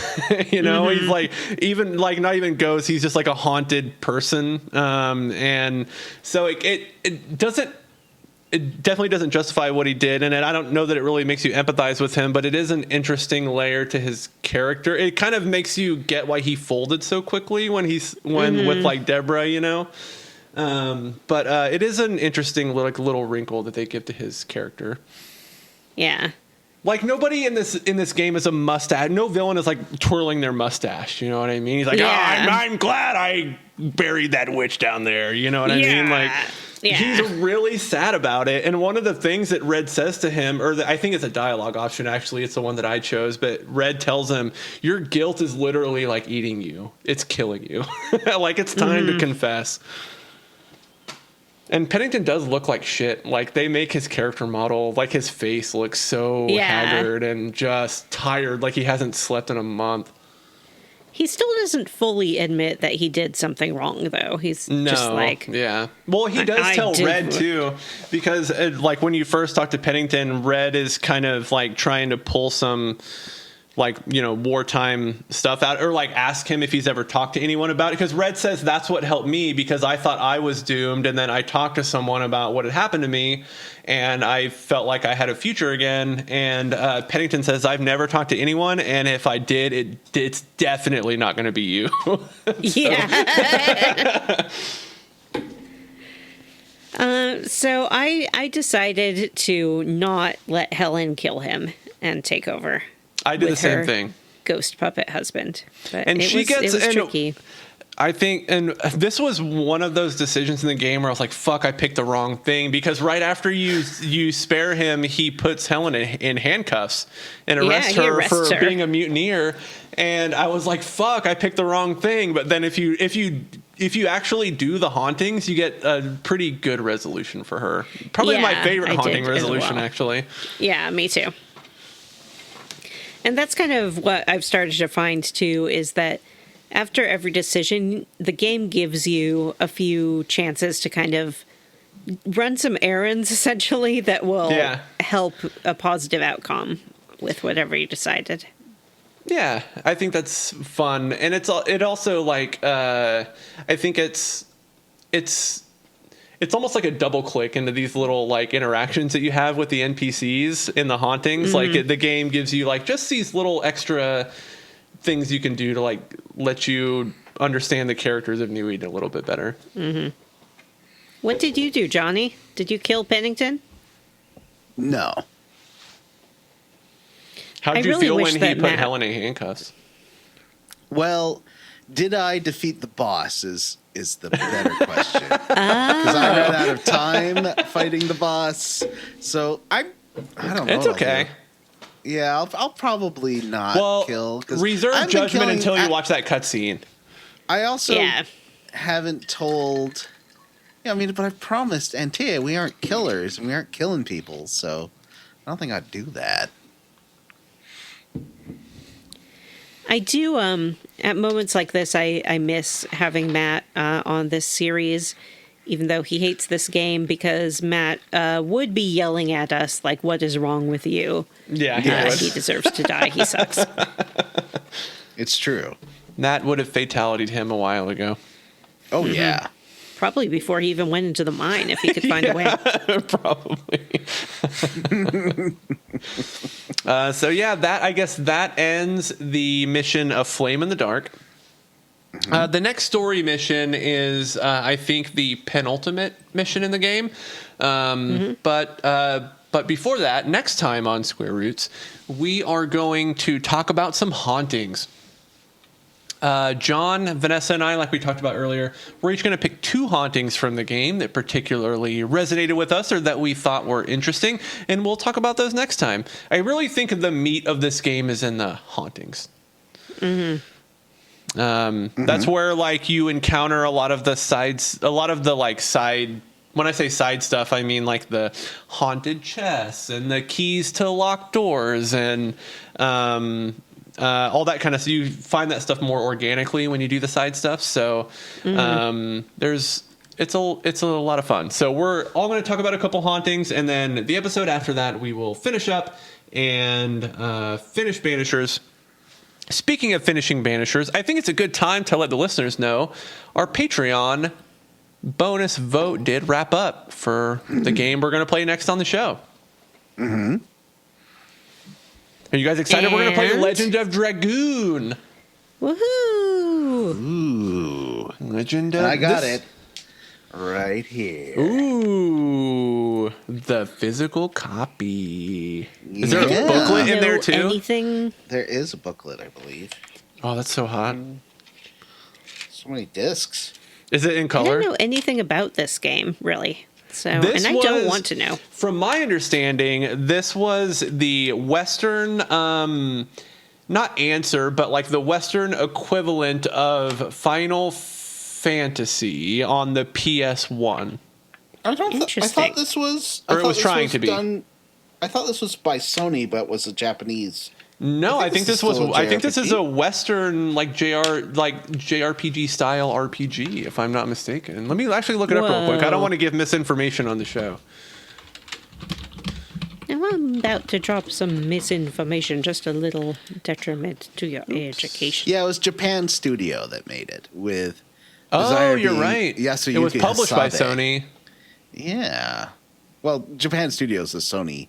you know, he's like, even like not even ghost, he's just like a haunted person. And so it definitely doesn't justify what he did. And I don't know that it really makes you empathize with him, but it is an interesting layer to his character. It kind of makes you get why he folded so quickly when with like Deborah, you know. But it is an interesting little wrinkle that they give to his character. Yeah. Like nobody in this game is a mustache. No villain is like twirling their mustache. You know what I mean? He's like, I'm glad I buried that witch down there. You know what I mean? Like he's really sad about it. And one of the things that Red says to him, I think it's a dialogue option. Actually, it's the one that I chose. But Red tells him, your guilt is literally like eating you. It's killing you. Like it's time to confess. And Pennington does look like shit. Like, they make his character model, like, his face looks so haggard and just tired, like he hasn't slept in a month. He still doesn't fully admit that he did something wrong, though. He's just like... Yeah. Well, he does tell Red, too, because, like, when you first talk to Pennington, Red is kind of, like, trying to pull some... like, you know, wartime stuff out, or like ask him if he's ever talked to anyone about it. Because Red says that's what helped me, because I thought I was doomed. And then I talked to someone about what had happened to me and I felt like I had a future again. And Pennington says, I've never talked to anyone. And if I did, it's definitely not going to be you. So I decided to not let Helen kill him and take over. I did the same thing. Ghost puppet husband. But and it was tricky. I think, and this was one of those decisions in the game where I was like, fuck, I picked the wrong thing, because right after you spare him, he puts Helen in handcuffs and arrests her for being a mutineer. And I was like, fuck, I picked the wrong thing. But then if you actually do the hauntings, you get a pretty good resolution for her. Probably my favorite haunting resolution, actually. Yeah, me too. And that's kind of what I've started to find, too, is that after every decision, the game gives you a few chances to kind of run some errands, essentially, that will help a positive outcome with whatever you decided. Yeah, I think that's fun. And it also, like, I think it's almost like a double click into these little like interactions that you have with the NPCs in the hauntings. Like the game gives you like just these little extra things you can do to like let you understand the characters of New Eden a little bit better. What did you do, Johnny? Did you kill Pennington? No. How did you feel when he put Helen in handcuffs? Well, did I defeat the boss is the better question. Because I ran out of time fighting the boss. So I don't know. It's okay. Yeah, I'll probably not kill. Reserve judgment until you watch that cutscene. I also haven't told... Yeah, I mean, but I promised Antia we aren't killers and we aren't killing people, so I don't think I'd do that. I do, at moments like this, I miss having Matt on this series. even though he hates this game because Matt would be yelling at us like, "What is wrong with you?" Yeah, He deserves to die. He sucks. It's true. Matt would have fatality'd him a while ago. Oh, yeah. Probably before he even went into the mine, if he could find a way. Probably. So yeah, I guess that ends the mission of Flame in the Dark. The next story mission is, I think, the penultimate mission in the game. But before that, next time on Square Roots, we are going to talk about some hauntings. John, Vanessa, and I, like we talked about earlier, we're each going to pick 2 hauntings from the game that particularly resonated with us or that we thought were interesting, and we'll talk about those next time. I really think the meat of this game is in the hauntings. That's where, like, you encounter a lot of the sides, a lot of the, like, side. When I say side stuff, I mean like the haunted chests and the keys to locked doors and all that kind of stuff. You find that stuff more organically when you do the side stuff. So it's a lot of fun. So we're all going to talk about a couple hauntings, and then the episode after that we will finish up and finish Banishers. Speaking of finishing Banishers, I think it's a good time to let the listeners know our Patreon bonus vote did wrap up for the game we're going to play next on the show. Are you guys excited? We're going to play Legend of Dragoon. Woohoo! Ooh. Legend of... I got it right here. Ooh. The physical copy. Is there a booklet in there too? Anything? There is a booklet, I believe. Oh, that's so hot. So many discs. Is it in I color? don't know anything about this game, really. So, This and I don't was- want to know. From my understanding, this was the Western, not answer, but like the Western equivalent of Final Fantasy on the PS1. I Interesting. thought this was... Or it was trying to be. I thought this was by Sony, but was a Japanese... No, I think this was. still a I think this is JRPG. a Western like JRPG style RPG, if I'm not mistaken. Let me actually look it up real quick. I don't Whoa. want to give misinformation on the show. Now I'm about to drop some misinformation, just a little detriment to your education. Yeah, it was Japan Studio that made it with... Oh, Desire you're being right. Yasuyuki It was published by Hasabe. Sony. Yeah. Well, Japan Studio is a Sony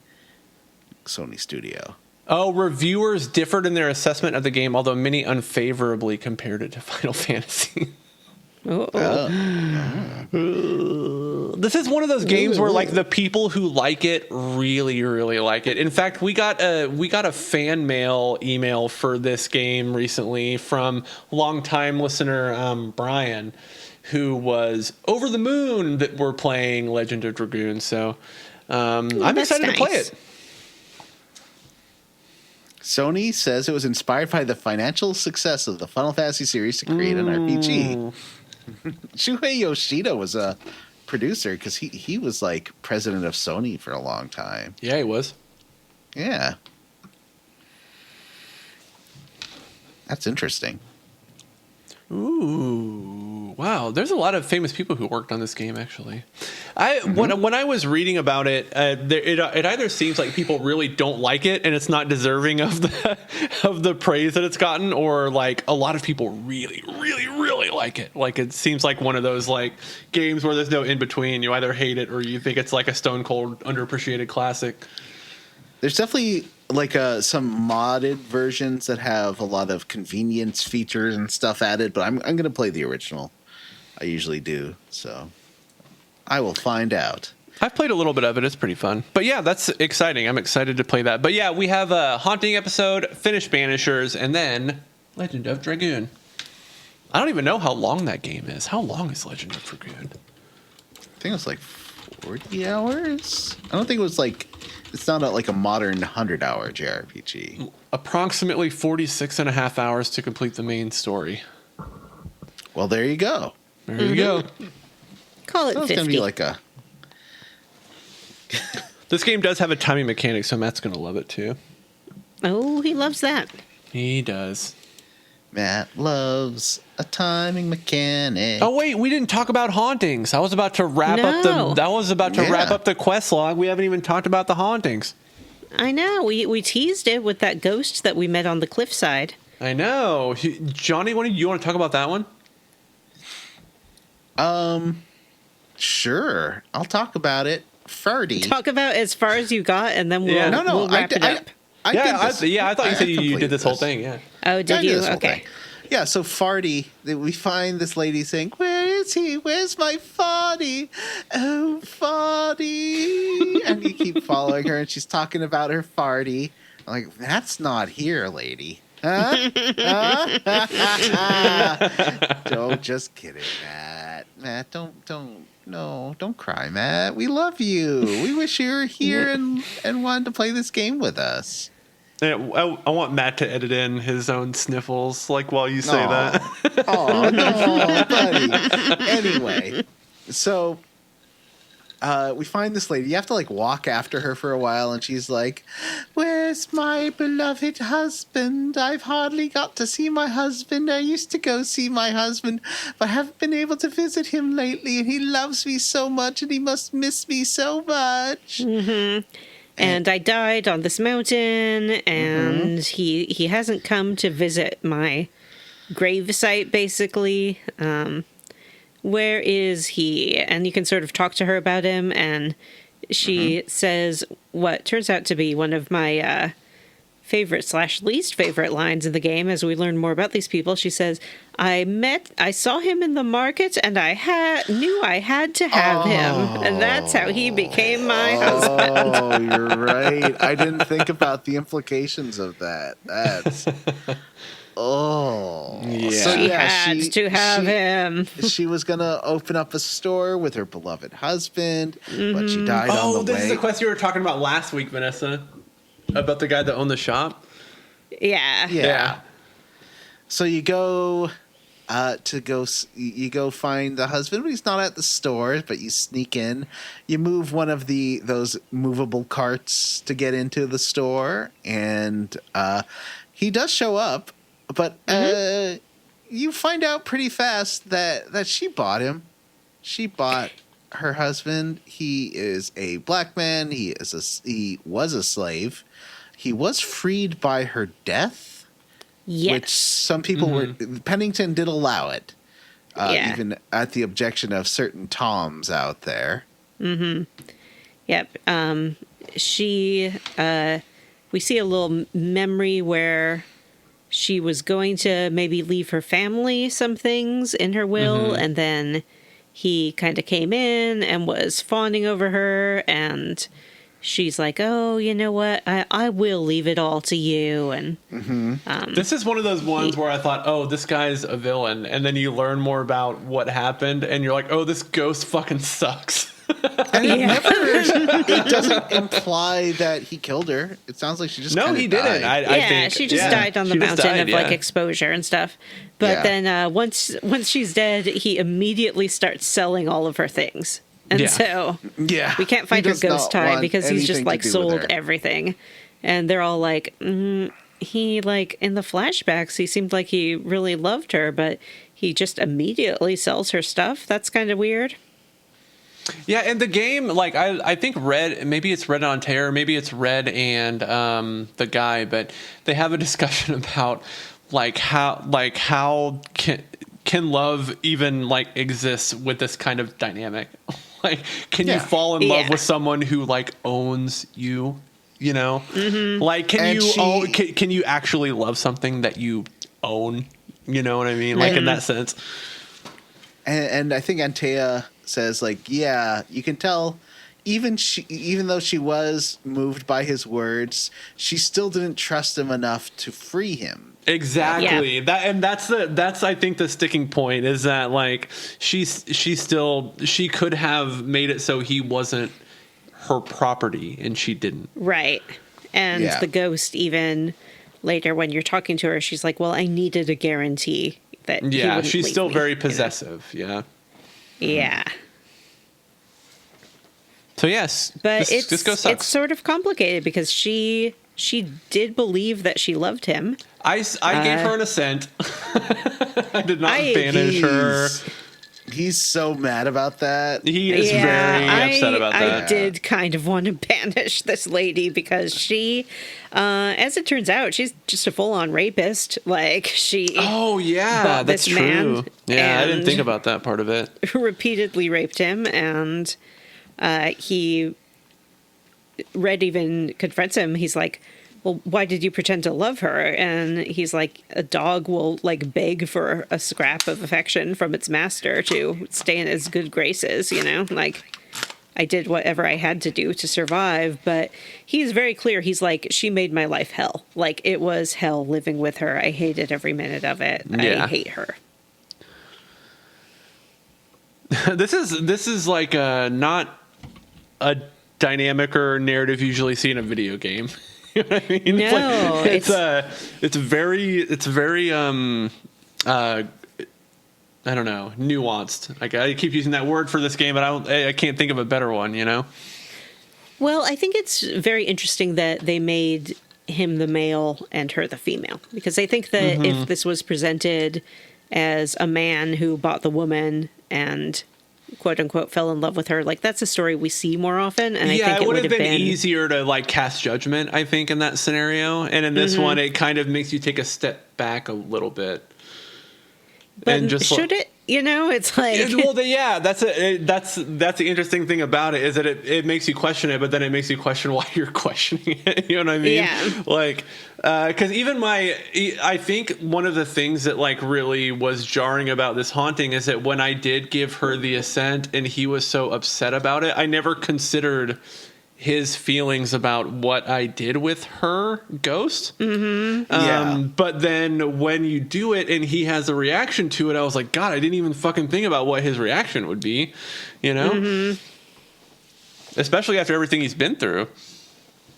studio. Oh, reviewers differed in their assessment of the game, although many unfavorably compared it to Final Fantasy. This is one of those games where like the people who like it really, really like it. In fact, we got a fan mail email for this game recently from longtime listener Brian, who was over the moon that we're playing Legend of Dragoon. So I'm that's excited to play nice. it. Sony says it was inspired by the financial success of the Final Fantasy series to create an RPG. Shuhei Yoshida was a producer because he was like president of Sony for a long time. Yeah, he was. Yeah. That's interesting. Ooh, wow. There's a lot of famous people who worked on this game, actually. When I was reading about it, it either seems like people really don't like it and it's not deserving of the praise that it's gotten, or like a lot of people really, really, really like it. Like it seems like one of those like games where there's no in between. You either hate it or you think it's like a stone cold underappreciated classic. There's definitely like some modded versions that have a lot of convenience features and stuff added, but I'm going to play the original. I usually do, so I will find out. I've played a little bit of it. It's pretty fun. But yeah, that's exciting. I'm excited to play that. But yeah, we have a Haunting episode, finish Banishers, and then Legend of Dragoon. I don't even know how long that game is. How long is Legend of Dragoon? I think it was like 40 hours. I don't think it was like... It's not like a modern 100-hour JRPG. Approximately 46 and a half hours to complete the main story. Well, there you go. There you go. Call it So it's 50. going to be like a... This game does have a timing mechanic, so Matt's going to love it too. Oh, he loves that. He does. Matt loves a timing mechanic. Oh wait, we didn't talk about hauntings. I was about to wrap up No. wrap up the quest log. We haven't even talked about the hauntings. I know. We teased it with that ghost that we met on the cliffside. I know. Johnny, you want to talk about that one? Sure. I'll talk about it. Farty. Talk about as far as you got, and then we'll, Yeah. we'll wrap it up. I did this. I thought you said you completed did this whole thing. Yeah. Oh, I did did you? this whole Okay. thing. Yeah, so Farty, we find this lady saying, "Where is he? Where's my Farty? Oh, Farty." And you keep following her, and she's talking about her Farty. I'm like, that's not here, lady. Huh? Don't, just kidding, Matt. Matt, don't cry, Matt. We love you. We wish you were here and wanted to play this game with us. Yeah, I want Matt to edit in his own sniffles, like while you say that. Oh no, buddy. Anyway, so we find this lady. You have to like walk after her for a while, and she's like, "Where's my beloved husband? I've hardly got to see my husband. I used to go see my husband, but haven't been able to visit him lately. And he loves me so much, and he must miss me so much." Mm-hmm. And I died on this mountain, and he hasn't come to visit my grave site, basically. Where is he? And you can sort of talk to her about him, and she says what turns out to be one of my favorite / least favorite lines in the game as we learn more about these people. She says, I saw him in the market, and I knew I had to have him, and that's how he became my husband. Oh, you're right. I didn't think about the implications of that. That's Yeah. So, She yeah, had to have him. She was gonna open up a store with her beloved husband, but she died on the way. This is the quest you were talking about last week, Vanessa, about the guy that owned the shop. Yeah. Yeah. So you go you go find the husband, but he's not at the store. But you sneak in. You move one of those movable carts to get into the store, and he does show up. But you find out pretty fast that she bought him. She bought her husband. He is a black man. He was a slave. He was freed by her death. Yes. Which some people were. Pennington did allow it, Yeah. even at the objection of certain Toms out there. Mm-hmm. Yep. We see a little memory where she was going to maybe leave her family some things in her will, and then he kind of came in and was fawning over her, and she's like, "Oh, you know what? I will leave it all to you." And This is one of those ones where I thought, oh, this guy's a villain. And then you learn more about what happened, and you're like, oh, this ghost fucking sucks. And it doesn't imply that he killed her. It sounds like she just No, he didn't. died. I think, she just died on the mountain of like yeah. exposure and stuff. But then once she's dead, he immediately starts selling all of her things. And Yeah. so Yeah, we can't find he her does ghost not tie want because he's just anything like to do with sold her. everything. And they're all like, he like in the flashbacks, he seemed like he really loved her, but he just immediately sells her stuff. That's kind of weird. Yeah, and the game, like I think maybe it's Red on Terror, maybe it's Red and the guy, but they have a discussion about how can love even like exist with this kind of dynamic? Like, can you fall in love with someone who like owns you? You know, like can you actually love something that you own? You know what I mean? Like in that sense. And I think Antea says, like, yeah, you can tell, even though she was moved by his words, she still didn't trust him enough to free him. Exactly. That's I think the sticking point is that like she could have made it so he wasn't her property, and she didn't. Right. And the ghost, even later when you're talking to her, she's like, well, I needed a guarantee that he wouldn't she's leave still me, very you know? possessive. Yeah. Yeah. So yes, But this ghost sucks. it's sort of complicated because she she did believe that she loved him. I gave her an assent. I did not banish her. He's so mad about that. He is very upset about that. I did kind of want to banish this lady because she, as it turns out, she's just a full-on rapist. Like, she that's this true. Man Yeah, I didn't think about that part of it. Repeatedly raped him, and Red even confronts him. He's like, well, why did you pretend to love her? And he's like, a dog will like beg for a scrap of affection from its master to stay in its good graces, you know? Like, I did whatever I had to do to survive, but he's very clear. He's like, she made my life hell. Like, it was hell living with her. I hated every minute of it. Yeah. I hate her. This is like not a dynamic or narrative usually see in a video game. You know what I mean? No, it's very I don't know, nuanced. Like, I keep using that word for this game, but I can't think of a better one, you know? Well, I think it's very interesting that they made him the male and her the female, because I think that if this was presented as a man who bought the woman and quote unquote fell in love with her, like, that's a story we see more often, and I think it would have been easier to like cast judgment, I think, in that scenario, and in this one it kind of makes you take a step back a little bit. But and just should it? You know, it's like that's the interesting thing about it, is that it makes you question it, but then it makes you question why you're questioning it. You know what I mean? Yeah. Like, because I think one of the things that like really was jarring about this haunting is that when I did give her the assent and he was so upset about it, I never considered his feelings about what I did with her ghost. But then when you do it and he has a reaction to it, I was like, God, I didn't even fucking think about what his reaction would be, you know? Especially after everything he's been through.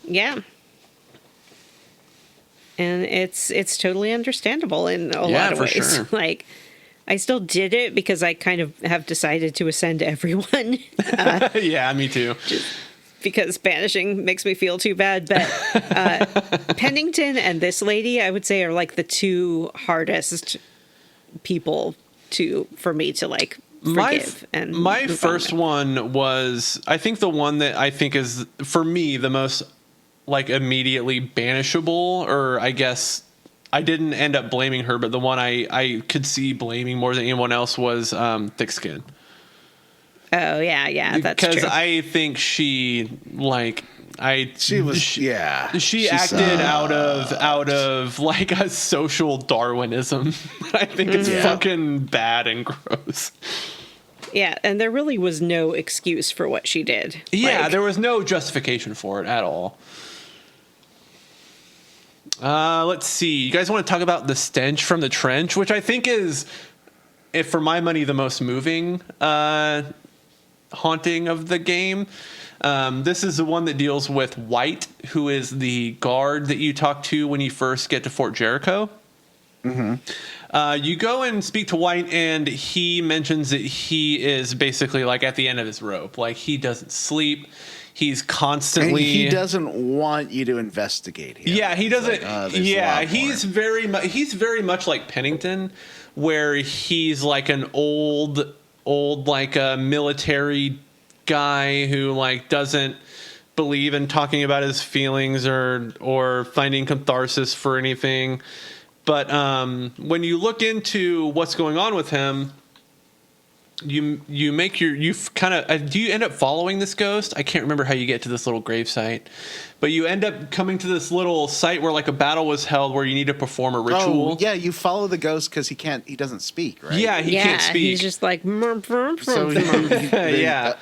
Yeah. And it's totally understandable in a lot of ways. Sure. Like, I still did it because I kind of have decided to ascend everyone. Yeah, me too. Because banishing makes me feel too bad. But Pennington and this lady, I would say, are like the two hardest people for me to like forgive. My first one was, I think, the one that I think is for me the most like immediately banishable, or I guess I didn't end up blaming her, but the one I could see blaming more than anyone else was Thick Skin. Oh yeah, that's true. Because I think she acted out of like a social Darwinism. I think it's fucking bad and gross. Yeah, and there really was no excuse for what she did. Yeah, there was no justification for it at all. Let's see. You guys want to talk about the stench from the trench, which I think is, if for my money, the most moving haunting of the game. This is the one that deals with White, who is the guard that you talk to when you first get to Fort Jericho. You go and speak to White, and he mentions that he is basically like at the end of his rope. Like, he doesn't sleep. He's constantly. And he doesn't want you to investigate him. Yeah, he doesn't. Like, he's very much like Pennington, where he's like an old like a military guy who like doesn't believe in talking about his feelings or finding catharsis for anything. But when you look into what's going on with him, do you end up following this ghost? I can't remember how you get to this little grave site, but you end up coming to this little site where like a battle was held where you need to perform a ritual. Oh, yeah, you follow the ghost because he doesn't speak, right? Yeah, he can't speak. He's just like, yeah.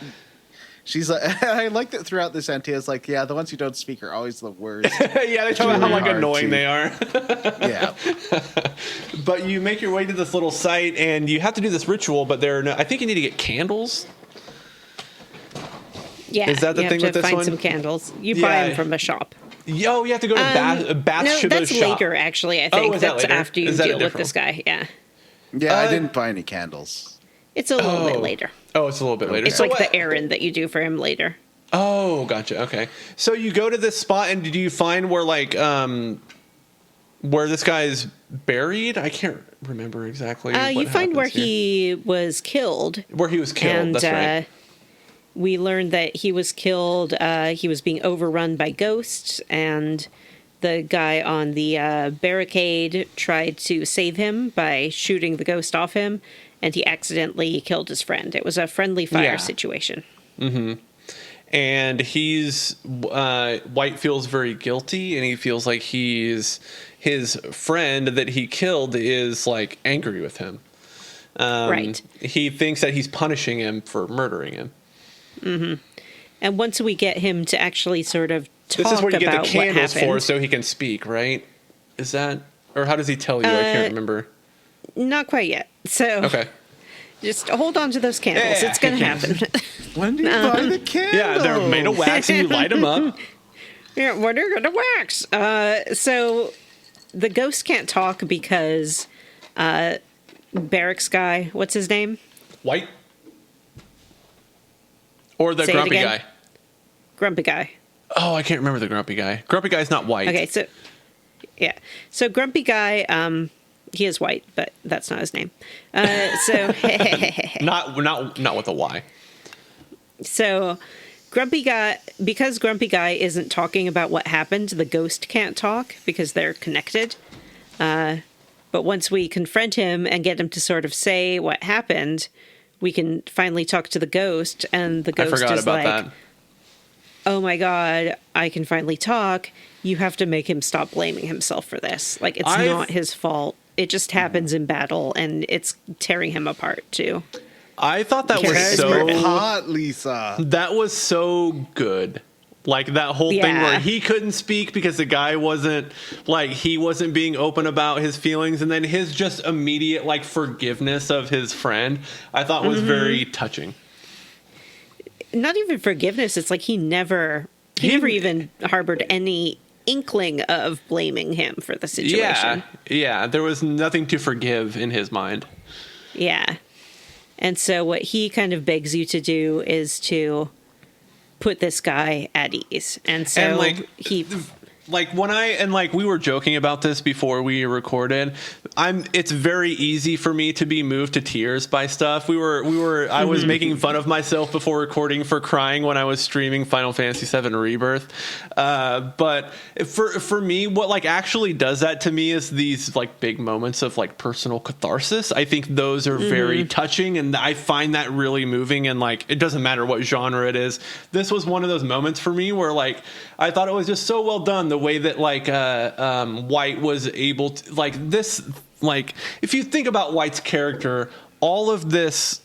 She's like, I like that throughout this Antia's like, yeah, the ones who don't speak are always the worst. Yeah, they talk about how like annoying they are. Yeah. But you make your way to this little site and you have to do this ritual, but I think you need to get candles. Yeah, is that the thing with this one? You have to find some candles. You buy them from a shop. Yo, you have to go to Bathshaba's No, that's shop. later, actually, I think. That's later? after you deal with this guy, yeah. Yeah, I didn't buy any candles. It's a little bit later. Oh, it's a little bit later. It's like the errand that you do for him later. Oh, gotcha. Okay. So you go to this spot, and did you find where where this guy's buried? I can't remember exactly. You find where he was killed. Where he was killed. And, that's right. We learned that he was killed. He was being overrun by ghosts, and the guy on the barricade tried to save him by shooting the ghost off him, and he accidentally killed his friend. It was a friendly fire situation. Mm-hmm. And White feels very guilty, and he feels like his friend that he killed is like angry with him. Right. He thinks that he's punishing him for murdering him. Mm-hmm. And once we get him to actually sort of talk this is where you about get the candles what happened, for, so he can speak, right? Is that, or how does he tell you? I can't remember. Not quite yet. So okay. Just hold on to those candles. Yeah, it's going to happen. When do you buy the candles? Yeah, they're made of wax and you light them up. Yeah, when are you going to wax? So the ghost can't talk because Barracks guy, what's his name? White? Or the Say it grumpy again. guy? Grumpy guy. Oh, I can't remember the grumpy guy. Grumpy guy's not white. Okay, so yeah. So grumpy guy, he is white, but that's not his name. So not with a Y. So grumpy guy, because grumpy guy isn't talking about what happened, the ghost can't talk because they're connected. But once we confront him and get him to sort of say what happened, we can finally talk to the ghost, and the ghost is like, that. "Oh my god, I can finally talk. You have to make him stop blaming himself for this. Like, it's not his fault. It just happens in battle, and it's tearing him apart too." I thought that was Guys, so we're hot, Lisa. That was so good. Like that whole thing where he couldn't speak because the guy wasn't being open about his feelings, and then his just immediate like forgiveness of his friend, I thought was very touching. Not even forgiveness. It's like he never even harbored any inkling of blaming him for the situation. Yeah. There was nothing to forgive in his mind. Yeah. And so what he kind of begs you to do is to put this guy at ease. And so we were joking about this before we recorded. It's very easy for me to be moved to tears by stuff. I was making fun of myself before recording for crying when I was streaming Final Fantasy VII Rebirth. But for me, what like actually does that to me is these like big moments of like personal catharsis. I think those are very touching, and I find that really moving. And like, it doesn't matter what genre it is. This was one of those moments for me where like, I thought it was just so well done. The way that like White was able to like this, like if you think about White's character, all of this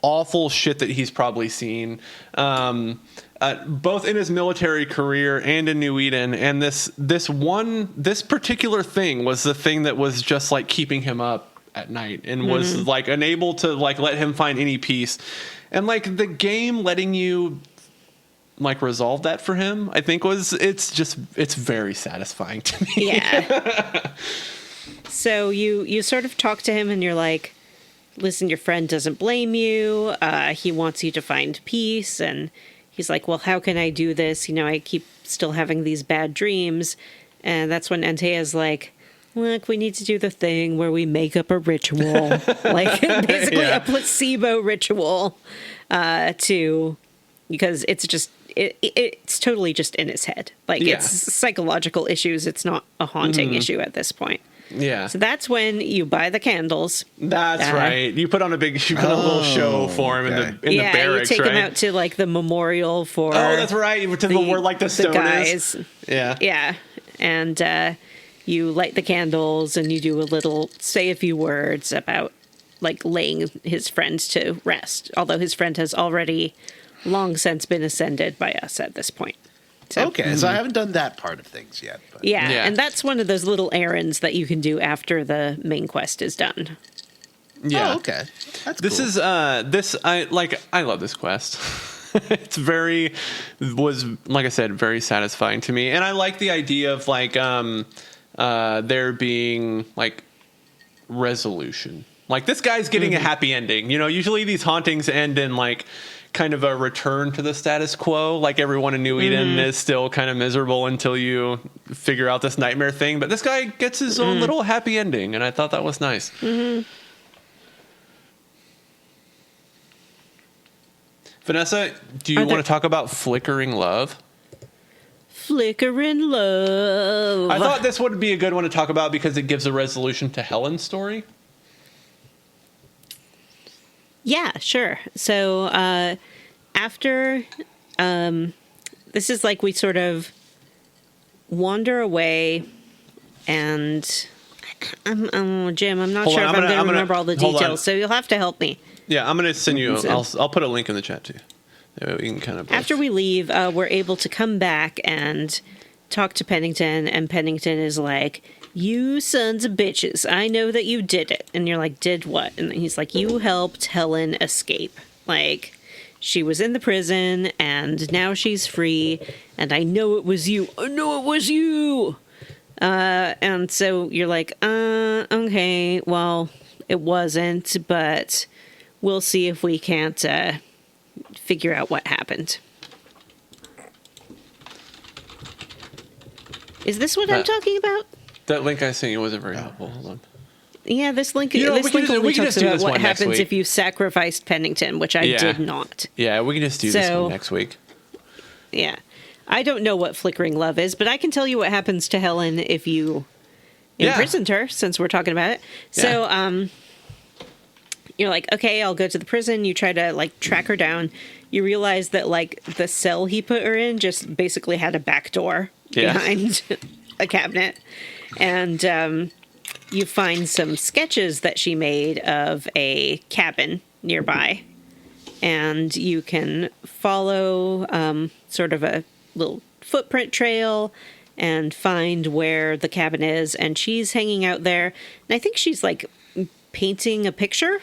awful shit that he's probably seen, both in his military career and in New Eden, and this particular thing was the thing that was just like keeping him up at night and was like unable to like let him find any peace, and like the game letting you like resolve that for him, I think it's very satisfying to me. Yeah. So you sort of talk to him and you're like, listen, your friend doesn't blame you. He wants you to find peace. And he's like, well, how can I do this? You know, I keep still having these bad dreams. And that's when Antea's like, look, we need to do the thing where we make up a ritual, like basically a placebo ritual, because it's just, it's totally just in his head. Like it's psychological issues. It's not a haunting issue at this point. Yeah. So that's when you buy the candles. That's right. You put on a little show for him in the barracks, you take right? him out to like the memorial for. Oh, that's right. To where like the stone guys. is. Yeah. Yeah. And you light the candles and you do say a few words about like laying his friend to rest. Although his friend has already long since been ascended by us at this point. So, okay, so I haven't done that part of things yet. But. Yeah, and that's one of those little errands that you can do after the main quest is done. Yeah. Oh, okay. That's this cool. I love this quest. Was like I said, very satisfying to me, and I like the idea of like there being like resolution. Like this guy's getting a happy ending. You know, usually these hauntings end in like kind of a return to the status quo. Like everyone in New Eden is still kind of miserable until you figure out this nightmare thing. But this guy gets his own little happy ending, and I thought that was nice. Vanessa, do you want to talk about Flickering Love? Flickering Love. I thought this would be a good one to talk about because it gives a resolution to Helen's story. Yeah, sure. So after this is like we sort of wander away, and Jim, I'm not Hold sure on, if I'm going to gonna- remember all the hold on. details, so you'll have to help me. Yeah, I'm going to send you. So- I'll put a link in the chat too. That way we can kind of. After we leave, we're able to come back and talk to Pennington, and Pennington is like, "You sons of bitches, I know that you did it." And you're like, "Did what?" And he's like, "You helped Helen escape. Like, she was in the prison, and now she's free, and I know it was you. I know it was you." And so you're like, okay, well, it wasn't, but we'll see if we can't figure out what happened. Is this what I'm talking about? That link I sent you wasn't very helpful. Hold on. Yeah, this link. You know, This link only we can talks just do about this what one next happens week. if you sacrificed Pennington, which I did not. Yeah, we can just do this So- one next week. Yeah, I don't know what Flickering Love is, but I can tell you what happens to Helen if you imprisoned her. Since we're talking about it, so you're like, okay, I'll go to the prison. You try to like track her down. You realize that like the cell he put her in just basically had a back door behind a cabinet, and you find some sketches that she made of a cabin nearby, and you can follow sort of a little footprint trail and find where the cabin is, and she's hanging out there, and I think she's like painting a picture.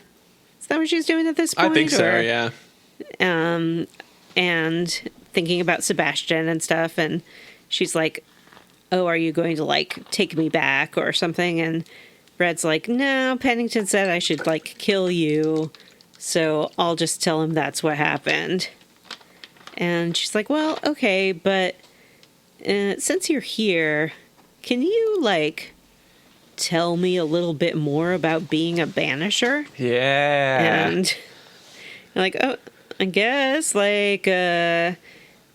Is that what she's doing at this point? I think so. Or- Yeah. and thinking about Sebastian and stuff, and she's like, "Oh, are you going to like take me back or something?" And Brad's like, "No, Pennington said I should like kill you, so I'll just tell him that's what happened." And she's like, "Well, okay, but since you're here, can you like tell me a little bit more about being a banisher?" Yeah. And you're like, "Oh, I guess like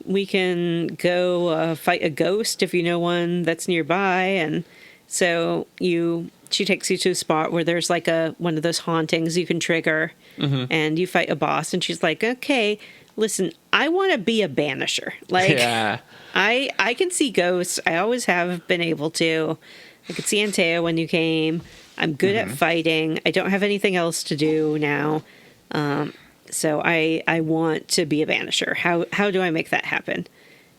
we can go fight a ghost if you know one that's nearby." And so she takes you to a spot where there's like one of those hauntings you can trigger, and you fight a boss. And she's like, "Okay, listen, I want to be a banisher. Like, Yeah. I can see ghosts. I always have been able to. I could see Antea when you came. I'm good at fighting. I don't have anything else to do now. So I want to be a banisher. How do I make that happen?"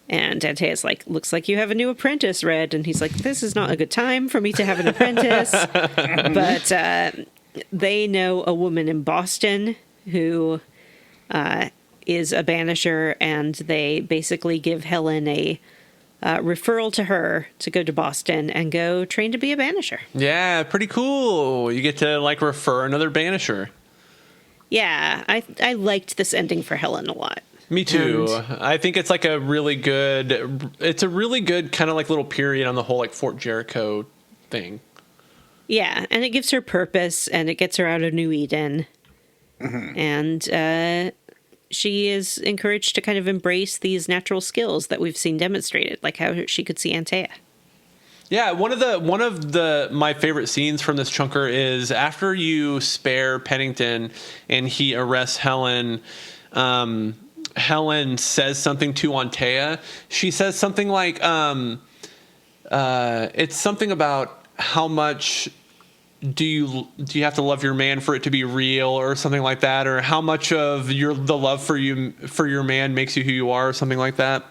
And Antea's like, "Looks like you have a new apprentice, Red." And he's like, "This is not a good time for me to have an apprentice." But they know a woman in Boston who is a banisher, and they basically give Helen a referral to her to go to Boston and go train to be a banisher. Yeah, pretty cool. You get to like refer another banisher. Yeah, I liked this ending for Helen a lot. Me too. I think it's like a really good kind of like little period on the whole like Fort Jericho thing. Yeah, and it gives her purpose, and it gets her out of New Eden. And she is encouraged to kind of embrace these natural skills that we've seen demonstrated, like how she could see Antea. Yeah, one of my favorite scenes from this chunker is after you spare Pennington and he arrests Helen. Helen says something to Antea. She says something like, "It's something about how much do you have to love your man for it to be real," or something like that, or how much of the love for your man makes you who you are, or something like that.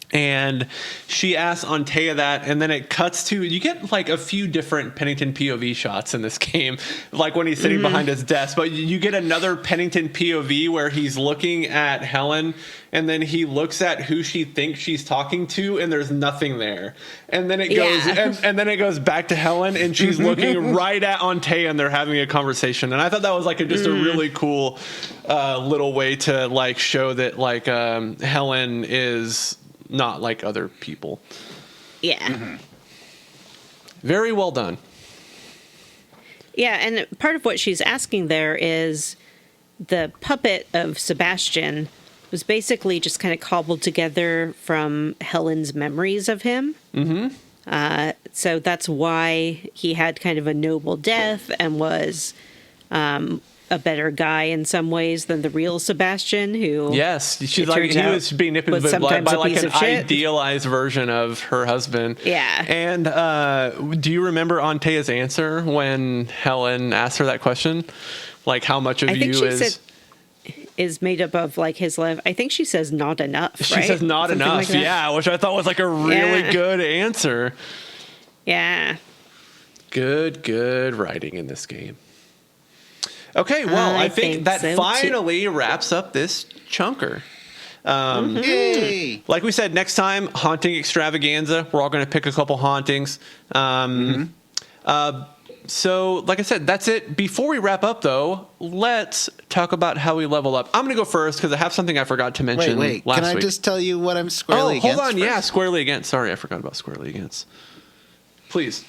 And she asks Antea that, and then it cuts to, you get like a few different Pennington POV shots in this game, like when he's sitting behind his desk, but you get another Pennington POV where he's looking at Helen, and then he looks at who she thinks she's talking to, and there's nothing there. And then it goes, and then it goes back to Helen, and she's looking right at Antea, and they're having a conversation. And I thought that was like just a really cool little way to like show that like Helen is not like other people. Yeah. Very well done. Yeah, and part of what she's asking there is the puppet of Sebastian was basically just kind of cobbled together from Helen's memories of him. So that's why he had kind of a noble death and was a better guy in some ways than the real Sebastian, who she's like he was being manipulated by like an idealized version of her husband. Yeah. And do you remember Antea's answer when Helen asked her that question? Like, how much of you is made up of like his life? I think she says not enough. She says not Something enough. Like which I thought was like a really good answer. Yeah. Good writing in this game. Okay, well, I think that so finally wraps up this chunker. Yay! Like we said, next time, haunting extravaganza. We're all going to pick a couple hauntings. So, like I said, that's it. Before we wrap up, though, let's talk about how we level up. I'm going to go first because I have something I forgot to mention last week. Can I just tell you what I'm squarely against? Hold on. Yeah, squarely against. Sorry, I forgot about squarely against. Please.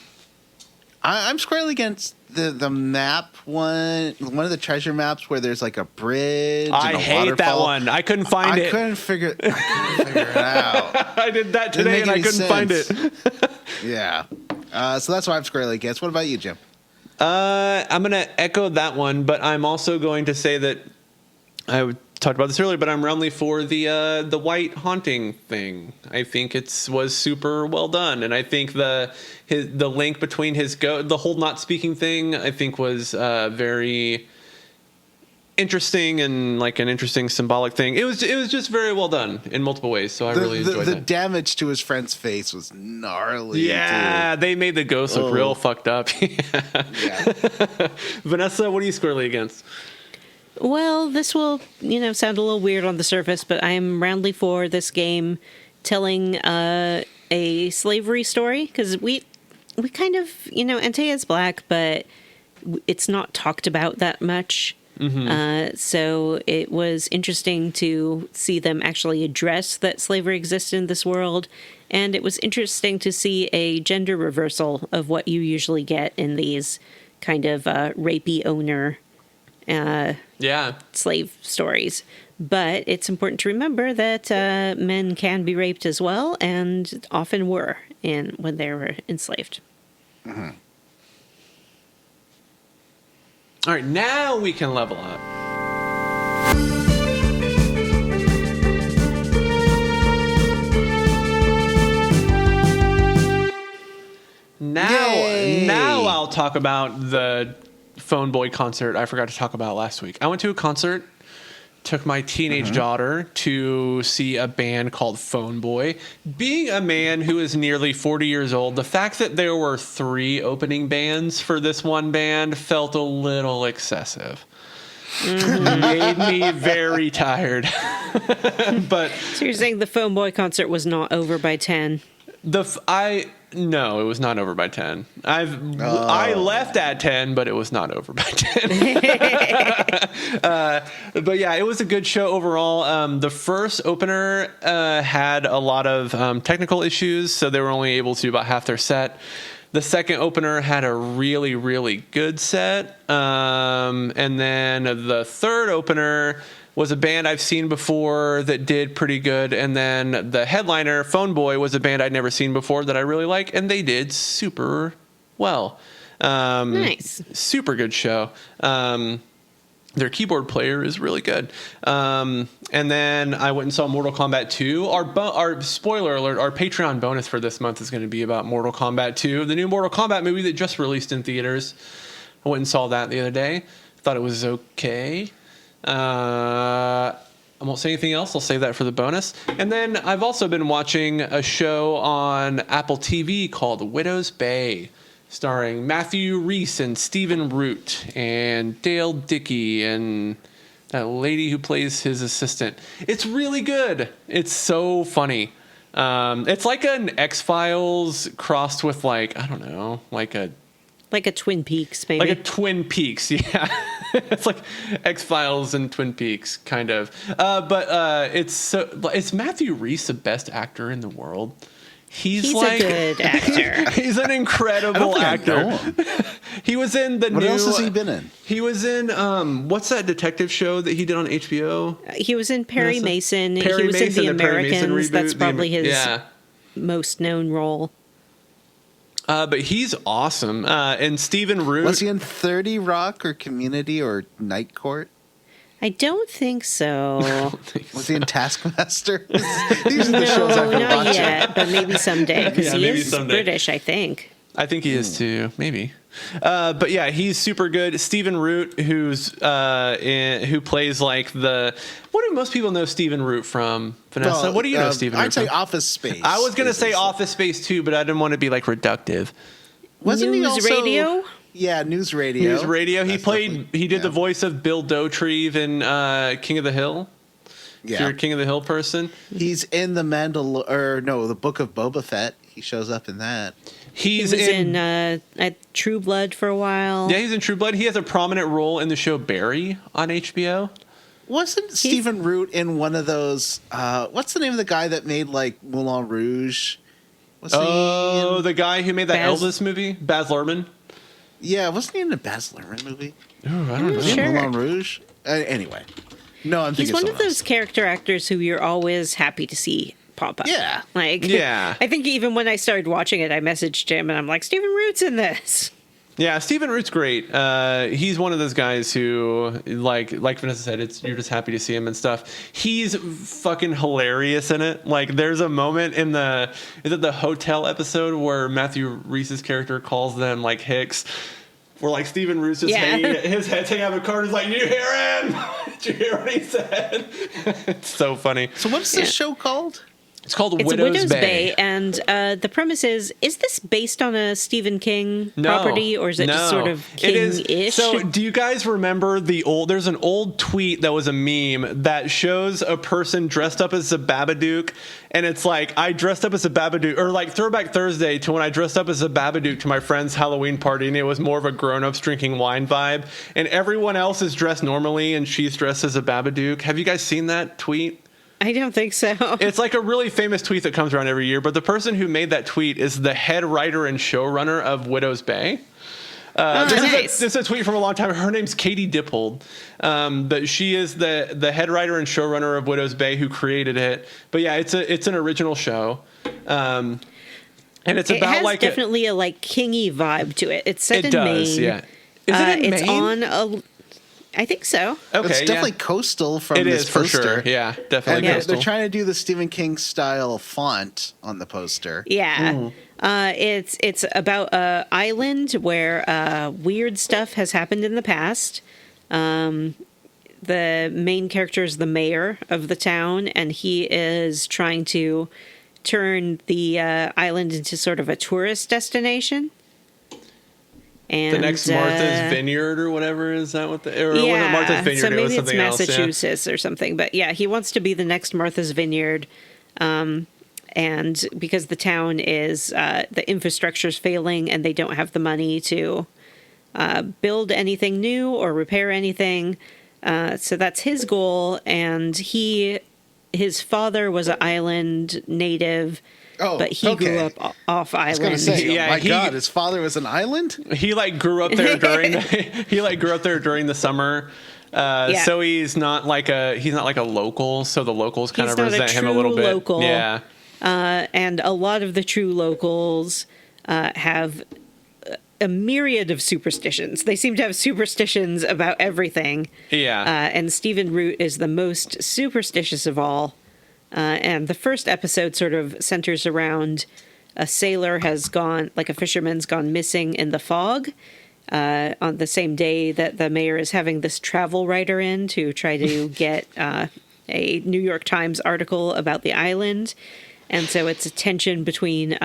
I'm squarely against the map one of the treasure maps where there's like a bridge and I a hate waterfall. That one. I couldn't find it. I couldn't figure it out. I did that today and I couldn't find it. Yeah. So that's why I'm squarely against. What about you, Jim? I'm going to echo that one, but I'm also going to say that I talked about this earlier, but I'm roundly for the white haunting thing. I think was super well done, and I think the link between the whole not speaking thing I think was very interesting and like an interesting symbolic thing. It was just very well done in multiple ways. So I really enjoyed the that. The damage to his friend's face was gnarly. Yeah, they made the ghost look real fucked up. Yeah. Vanessa, what are you squarely against? Well, this will, sound a little weird on the surface, but I'm roundly for this game telling a slavery story because we kind of, Antea's black, but it's not talked about that much. So it was interesting to see them actually address that slavery exists in this world. And it was interesting to see a gender reversal of what you usually get in these kind of rapey owner slave stories. But it's important to remember that men can be raped as well, and often were when they were enslaved. Mm-hmm. All right, now we can level up. Now I'll talk about the Phone Boy concert I forgot to talk about last week. I went to a concert, took my teenage daughter to see a band called Phone Boy. Being a man who is nearly 40 years old, the fact that there were 3 opening bands for this one band felt a little excessive. Made me very tired. But so you're saying the Phone Boy concert was not over by 10? No, it was not over by 10. I left at 10, but it was not over by 10. But yeah, it was a good show overall. The first opener had a lot of technical issues, so they were only able to do about half their set. The second opener had a really, really good set. And then the third opener was a band I've seen before that did pretty good. And then the headliner, Phone Boy, was a band I'd never seen before that I really like, and they did super well. Nice. Super good show. Their keyboard player is really good. And then I went and saw Mortal Kombat 2. Our spoiler alert, our Patreon bonus for this month is going to be about Mortal Kombat 2, the new Mortal Kombat movie that just released in theaters. I went and saw that the other day. Thought it was okay. I won't say anything else. I'll save that for the bonus. And then I've also been watching a show on Apple TV called Widow's Bay, starring Matthew Rhys and Stephen Root and Dale Dickey and that lady who plays his assistant. It's really good. It's so funny. It's like an X-Files crossed with like a Twin Peaks, maybe. like a Twin Peaks, yeah. It's like X-Files and Twin Peaks, kind of. But it's Matthew Rhys, the best actor in the world. He's like, a good actor. He's an incredible actor. He was in What else has he been in? He was in what's that detective show that he did on HBO? He was in Perry Mason. Perry he was Mason, in The Perry Mason Americans. reboot, That's probably his yeah. most known role. But he's awesome. And Stephen Root. Was he in 30 Rock or Community or Night Court? I don't think so. Was he in Taskmaster? These are the shows I've been not watching. yet, but maybe someday, because he maybe is someday. British, I think. I think he is too, maybe. But yeah, he's super good. Stephen Root, who plays like what do most people know Stephen Root from? Vanessa, Well, what do you know Stephen Root I'd say from? Office Space. I was gonna say his- Office Space too, but I didn't want to be like reductive. Wasn't he News also radio? Yeah, News Radio. News Radio. He That's played. definitely- He did the yeah. voice of Bill Dotrieve in King of the Hill. If you're Yeah, a King of the Hill person. he's in the the Book of Boba Fett. He shows up in that. He He's was in True Blood for a while. Yeah, he's in True Blood. He has a prominent role in the show Barry on HBO. Wasn't Stephen Root in one of those? What's the name of the guy that made like Moulin Rouge? Was he in, The guy who made that Baz- Elvis movie, Baz Luhrmann. yeah, wasn't he in the Baz Luhrmann movie? Ooh, I don't know. Was he in Sure. Moulin Rouge? Anyway, no, I'm He's thinking one of someone those character actors who you're always happy to see pop up. Yeah. Yeah. I think even when I started watching it, I messaged him and I'm like, Stephen Root's in this. Yeah, Stephen Root's great. He's one of those guys who, like Vanessa said, you're just happy to see him and stuff. He's fucking hilarious in it. Like, there's a moment in the hotel episode where Matthew Rhys's character calls them like Hicks, where like Stephen Root's just his head's hanging out of a car. He's like, "You hear him? Did you hear what he said?" It's so funny. So what's this show called? It's called It's Widow's, Widow's Bay. Bay, and the premise is this based on a Stephen King property, or is it just sort of It is. King-ish? So, do you guys remember there's an old tweet that was a meme that shows a person dressed up as a Babadook, and it's like, I dressed up as a Babadook, or like Throwback Thursday to when I dressed up as a Babadook to my friend's Halloween party, and it was more of a grown-ups drinking wine vibe, and everyone else is dressed normally, and she's dressed as a Babadook. Have you guys seen that tweet? I don't think so. It's like a really famous tweet that comes around every year, but the person who made that tweet is the head writer and showrunner of Widow's Bay. This is a tweet from a long time. Her name's Katie Dippold, but she is the head writer and showrunner of Widow's Bay, who created it. But yeah, it's an original show, and it's It about has like definitely a like kingy vibe to it. It's set it in does, Maine. yeah. Is it in it's Maine? on a. I think so. Okay, It's definitely yeah. coastal from It this is for poster. sure. Yeah, definitely And coastal. they're trying to do the Stephen King style font on the poster. Yeah. It's about a island where weird stuff has happened in the past. The main character is the mayor of the town, and he is trying to turn the island into sort of a tourist destination. And, the next Martha's Vineyard or whatever, is that what it wasn't Martha's Vineyard, so it maybe was it's something else. Yeah. Massachusetts or something. But yeah, he wants to be the next Martha's Vineyard. And because the town is, the infrastructure's failing and they don't have the money to build anything new or repair anything. So that's his goal. And his father was an island native. Oh, but he grew okay. up off I was going island. to say, Yeah, oh my he- God, his father was an island? He like grew up there during the summer. Yeah. So he's not like a local, so the locals kind He's of not a resent him a true little bit. local. Yeah. And a lot of the true locals have a myriad of superstitions. They seem to have superstitions about everything. Yeah. And Stephen Root is the most superstitious of all. And the first episode sort of centers around a sailor has gone, like a fisherman's gone missing in the fog on the same day that the mayor is having this travel writer in to try to get a New York Times article about the island. And so it's a tension between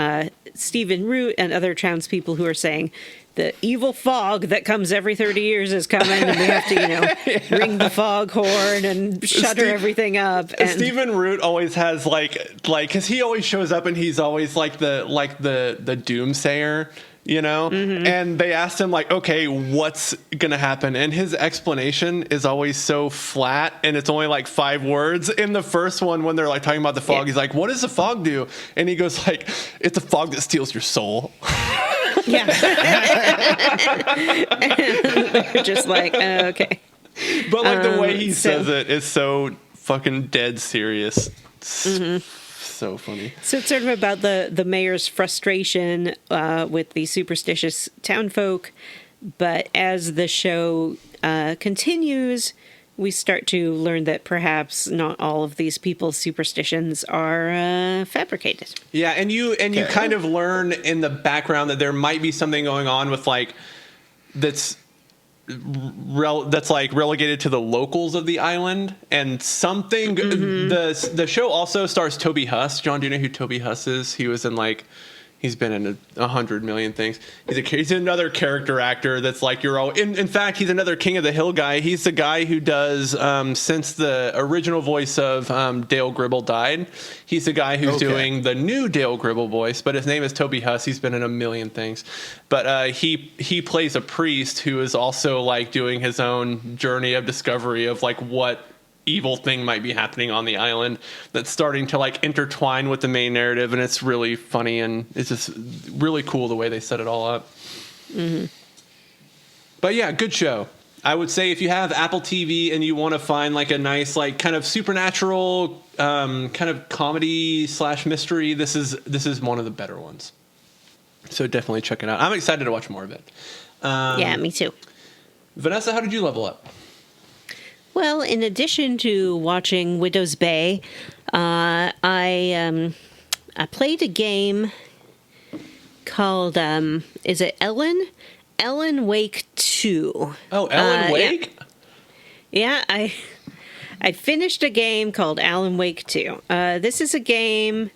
Stephen Root and other townspeople who are saying the evil fog that comes every 30 years is coming, and we have to, ring the fog horn and shutter everything up. And Stephen Root always has because he always shows up and he's always like the doomsayer. And they asked him okay, what's gonna happen, and his explanation is always so flat, and it's only 5 words. In the first one, when they're talking about the fog, he's like, what does the fog do? And he goes it's a fog that steals your soul. Yeah. They're just okay. But the way he says it is so fucking dead serious. So funny. So it's sort of about the mayor's frustration with the superstitious townfolk, but as the show continues, we start to learn that perhaps not all of these people's superstitions are fabricated. Yeah, and you kind of learn in the background that there might be something going on with that's relegated to the locals of the island, and something. The show also stars Toby Huss. John, do you know who Toby Huss is? He was in he's been in 100 million things. He's another character actor that's in fact, he's another King of the Hill guy. He's the guy who does since the original voice of Dale Gribble died. He's the guy who's doing the new Dale Gribble voice, but his name is Toby Huss. He's been in a million things, but he plays a priest who is also doing his own journey of discovery of what evil thing might be happening on the island that's starting to intertwine with the main narrative, and it's really funny, and it's just really cool the way they set it all up. But yeah, good show. I would say if you have Apple TV and you want to find a nice kind of supernatural kind of comedy / mystery, this is one of the better ones. So definitely check it out. I'm excited to watch more of it. Yeah, me too. Vanessa, how did you level up? Well, in addition to watching Widow's Bay, I played a game called is it Ellen? Ellen Wake 2. Oh, Ellen Wake? Yeah, I finished a game called Alan Wake 2. This is a game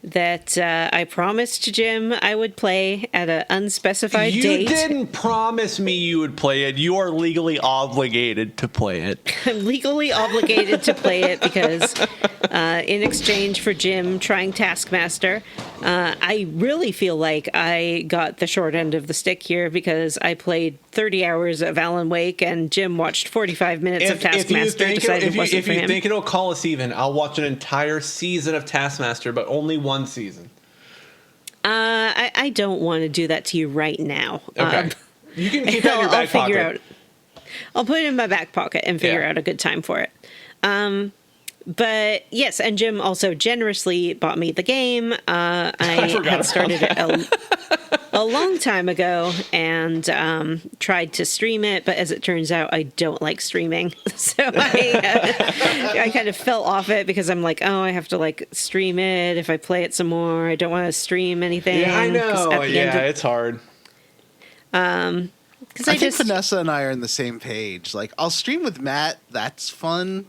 that I promised Jim I would play at an unspecified date. You didn't promise me you would play it. You are legally obligated to play it. I'm legally obligated to play it because in exchange for Jim trying Taskmaster, I really feel like I got the short end of the stick here because I played 30 hours of Alan Wake and Jim watched 45 minutes of Taskmaster. If you think it'll call us even, I'll watch an entire season of Taskmaster, but only one season. I don't want to do that to you right now. Okay. You can keep that in your back pocket. I'll put it in my back pocket and figure out a good time for it. But yes, and Jim also generously bought me the game. I had started it a long time ago and tried to stream it, but as it turns out, I don't like streaming. So I kind of fell off it because I'm like, oh, I have to stream it. If I play it some more, I don't want to stream anything. Yeah, I know. It's hard. I think Vanessa and I are on the same page. I'll stream with Matt. That's fun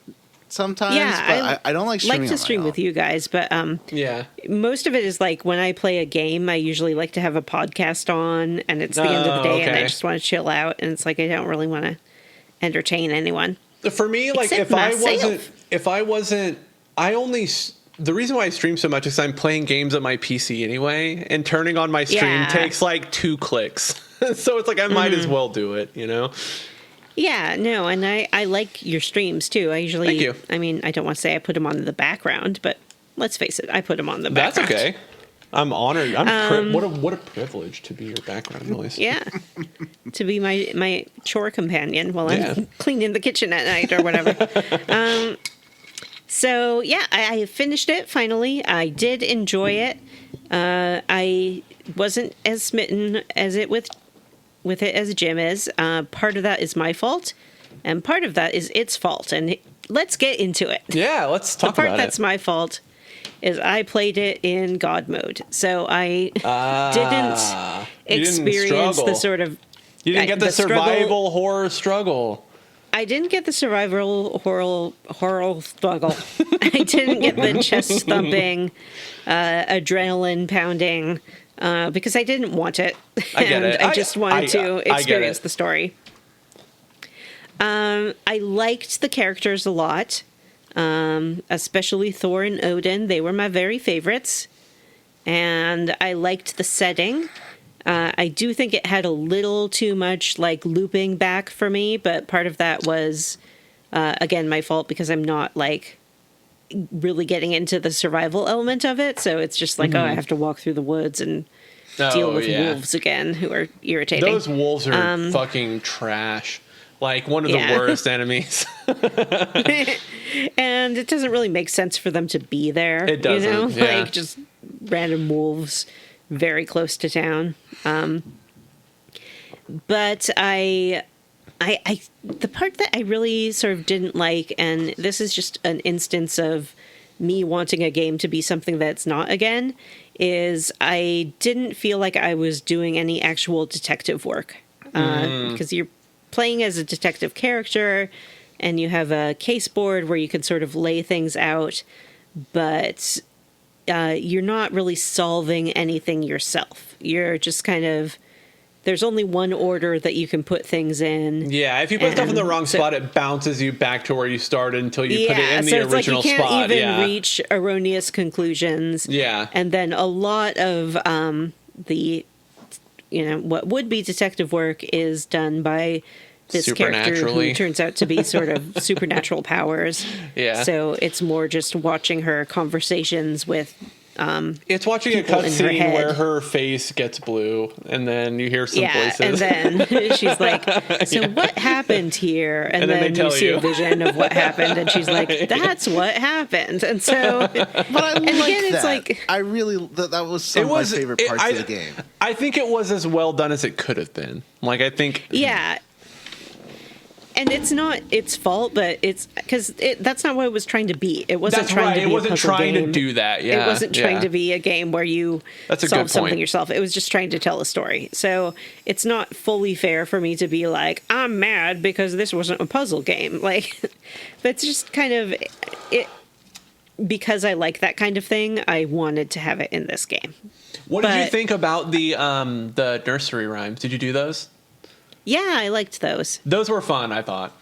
sometimes. Yeah, but I don't like streaming. Like to stream with you guys, but most of it is when I play a game, I usually like to have a podcast on, and it's the end of the day, and I just want to chill out, and it's I don't really want to entertain anyone. For me, the reason why I stream so much is I'm playing games on my PC anyway, and turning on my stream takes 2 clicks. So it's I might as well do it, Yeah, no, and I like your streams too. I usually, Thank you. I mean, I don't want to say I put them on in the background, but let's face it, I put them on the background. That's okay. I'm honored. What a privilege to be your background noise. Yeah, to be my chore companion while I'm cleaning the kitchen at night or whatever. So yeah, I finished it finally. I did enjoy it. I wasn't as smitten as it with it as Jim is. Part of that is my fault, and part of that is its fault. And let's get into it. Yeah, let's talk about it. The part that's my fault is I played it in God mode, so I didn't experience the sort of you didn't get the survival horror struggle. I didn't get the survival horror struggle. I didn't get the chest thumping, adrenaline pounding, because I didn't want it. I get it. I just wanted to experience it. the story. I liked the characters a lot, especially Thor and Odin. They were my very favorites. And I liked the setting. I do think it had a little too much like looping back for me, but part of that was, again, my fault because I'm not like really getting into the survival element of it. So it's just like, oh, I have to walk through the woods and deal with wolves again who are irritating. Those wolves are fucking trash. Like one of the worst enemies. And it doesn't really make sense for them to be there. It doesn't. You know? Yeah. Like just random wolves very close to town. But I the part that I really sort of didn't like, and this is just an instance of me wanting a game to be something that's not again, is I didn't feel like I was doing any actual detective work. Because you're playing as a detective character and you have a case board where you can sort of lay things out, but you're not really solving anything yourself. You're just kind of, there's only one order that you can put things in. Yeah, if you put stuff in the wrong spot, it bounces you back to where you started until you put it in the original spot. You can't even reach erroneous conclusions. Yeah. And then a lot of the, what would be detective work is done by this character who turns out to be sort of supernatural powers. Yeah. So it's more just watching her conversations with it's watching a cutscene where her face gets blue and then you hear some voices. And then she's like, so what happened here? And then you see a vision of what happened and she's like, that's what happened. And so, but I it's like, I really, that was some of my favorite parts of the game. I think it was as well done as it could have been. Like, I think. Yeah. And it's not its fault, but it's because that's not what it was trying to be. It wasn't trying to be a puzzle game. It wasn't trying to do that. Yeah, it wasn't trying to be a game where you solve something yourself. It was just trying to tell a story. So it's not fully fair for me to be like, I'm mad because this wasn't a puzzle game. Like, but it's just kind of it. Because I like that kind of thing, I wanted to have it in this game. What did you think about the nursery rhymes? Did you do those? Yeah, I liked those. Those were fun, I thought.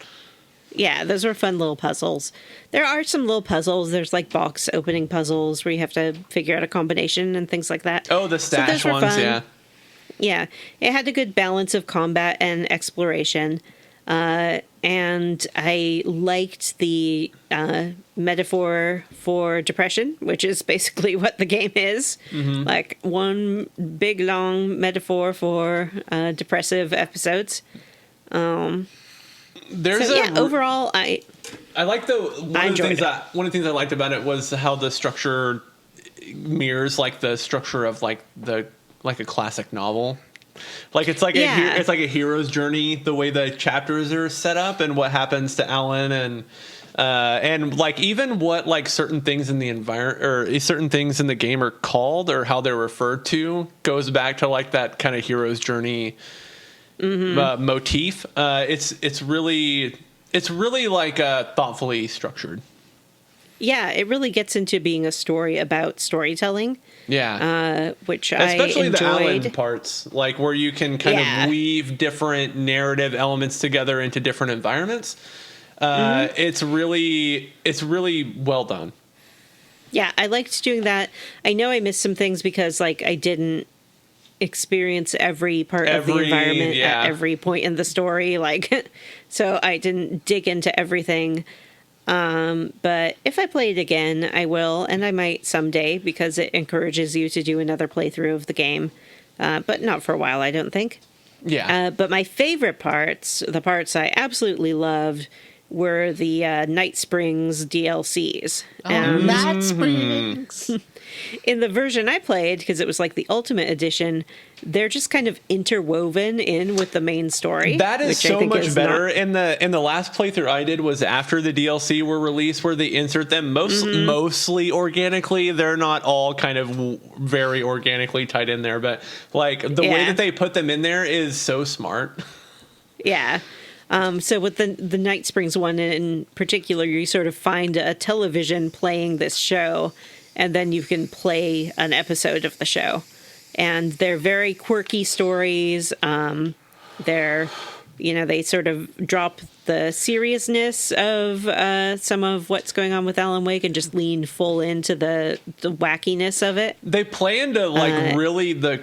Yeah, those were fun little puzzles. There are some little puzzles. There's like box opening puzzles where you have to figure out a combination and things like that. Oh, the stash ones, yeah. Yeah, it had a good balance of combat and exploration. And I liked the metaphor for depression, which is basically what the game is. Mm-hmm. Like one big, long metaphor for depressive episodes. Overall, I like one of the things I liked about it was how the structure mirrors like the structure of like a classic novel. Like it's like a hero's journey, the way the chapters are set up and what happens to Alan and like even what like certain things in the environment or certain things in the game are called or how they're referred to goes back to like that kind of hero's journey motif. It's really like thoughtfully structured. Yeah, it really gets into being a story about storytelling. Yeah. Which especially I enjoyed. The Alan parts, like where you can kind of weave different narrative elements together into different environments. It's really well done. Yeah, I liked doing that. I know I missed some things because like I didn't experience every part of the environment at every point in the story. Like, so I didn't dig into everything. But if I play it again, I will, and I might someday because it encourages you to do another playthrough of the game. But not for a while, I don't think. Yeah. But my favorite parts, the parts I absolutely loved, were the Night Springs DLCs. Night Springs! In the version I played, because it was like the Ultimate Edition, they're just kind of interwoven in with the main story. That is so much better. In the last playthrough I did was after the DLC were released, where they insert them mostly organically. They're not all kind of very organically tied in there, but like the way that they put them in there is so smart. Yeah. So with the Night Springs one in particular, you sort of find a television playing this show, and then you can play an episode of the show. And they're very quirky stories. They sort of drop the seriousness of some of what's going on with Alan Wake and just lean full into the wackiness of it. They play into really the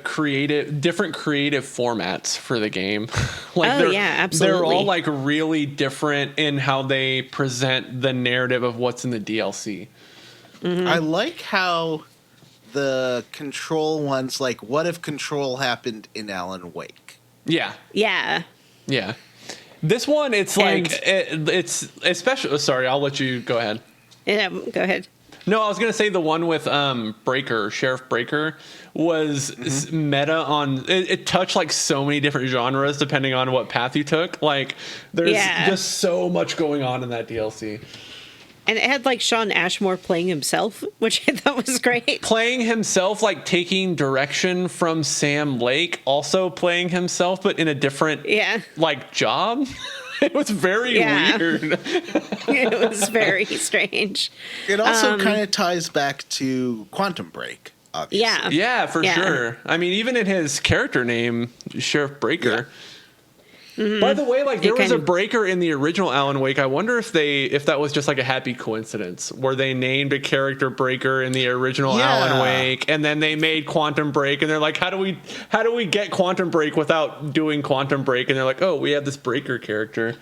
different creative formats for the game. Absolutely. They're all like really different in how they present the narrative of what's in the DLC. Mm-hmm. I like how the Control ones, like, what if Control happened in Alan Wake? Yeah. Yeah. Yeah. This one, it's it's especially. Sorry, I'll let you go ahead. Yeah, go ahead. No, I was gonna say the one with Sheriff Breaker was meta on. It touched like so many different genres depending on what path you took. Like, there's just so much going on in that DLC. And it had like Sean Ashmore playing himself, which I thought was great. Playing himself, like taking direction from Sam Lake, also playing himself, but in a different like job. It was very weird. It was very strange. It also kind of ties back to Quantum Break, obviously. Yeah, for sure. I mean, even in his character name, Sheriff Breaker. Yeah. Mm-hmm. By the way, like there was a breaker in the original Alan Wake. I wonder if that was just like a happy coincidence where they named a character Breaker in the original Alan Wake, and then they made Quantum Break, and they're like, how do we get Quantum Break without doing Quantum Break? And they're like, oh, we have this Breaker character.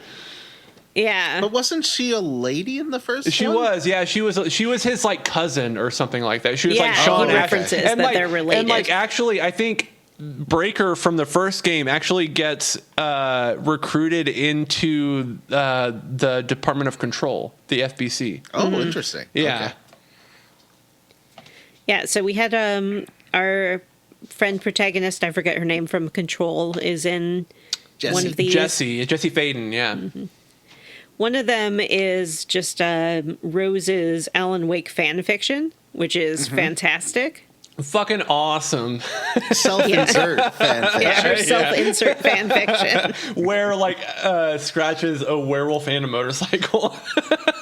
Yeah, but wasn't she a lady in the first? She one? was. Yeah, she was his like cousin or something like that. She was like Sean references that they're related. And like actually, I think Breaker from the first game actually gets recruited into the Department of Control, the FBC. Oh, interesting. Yeah. Okay. Yeah, so we had our friend protagonist, I forget her name from Control, is in one of these. Jesse Faden, yeah. Mm-hmm. One of them is just Rose's Alan Wake fan fiction, which is fantastic. Fucking awesome. Self-insert fan fiction. Yeah, her self-insert fan fiction. Where, like, Scratch is a werewolf and a motorcycle.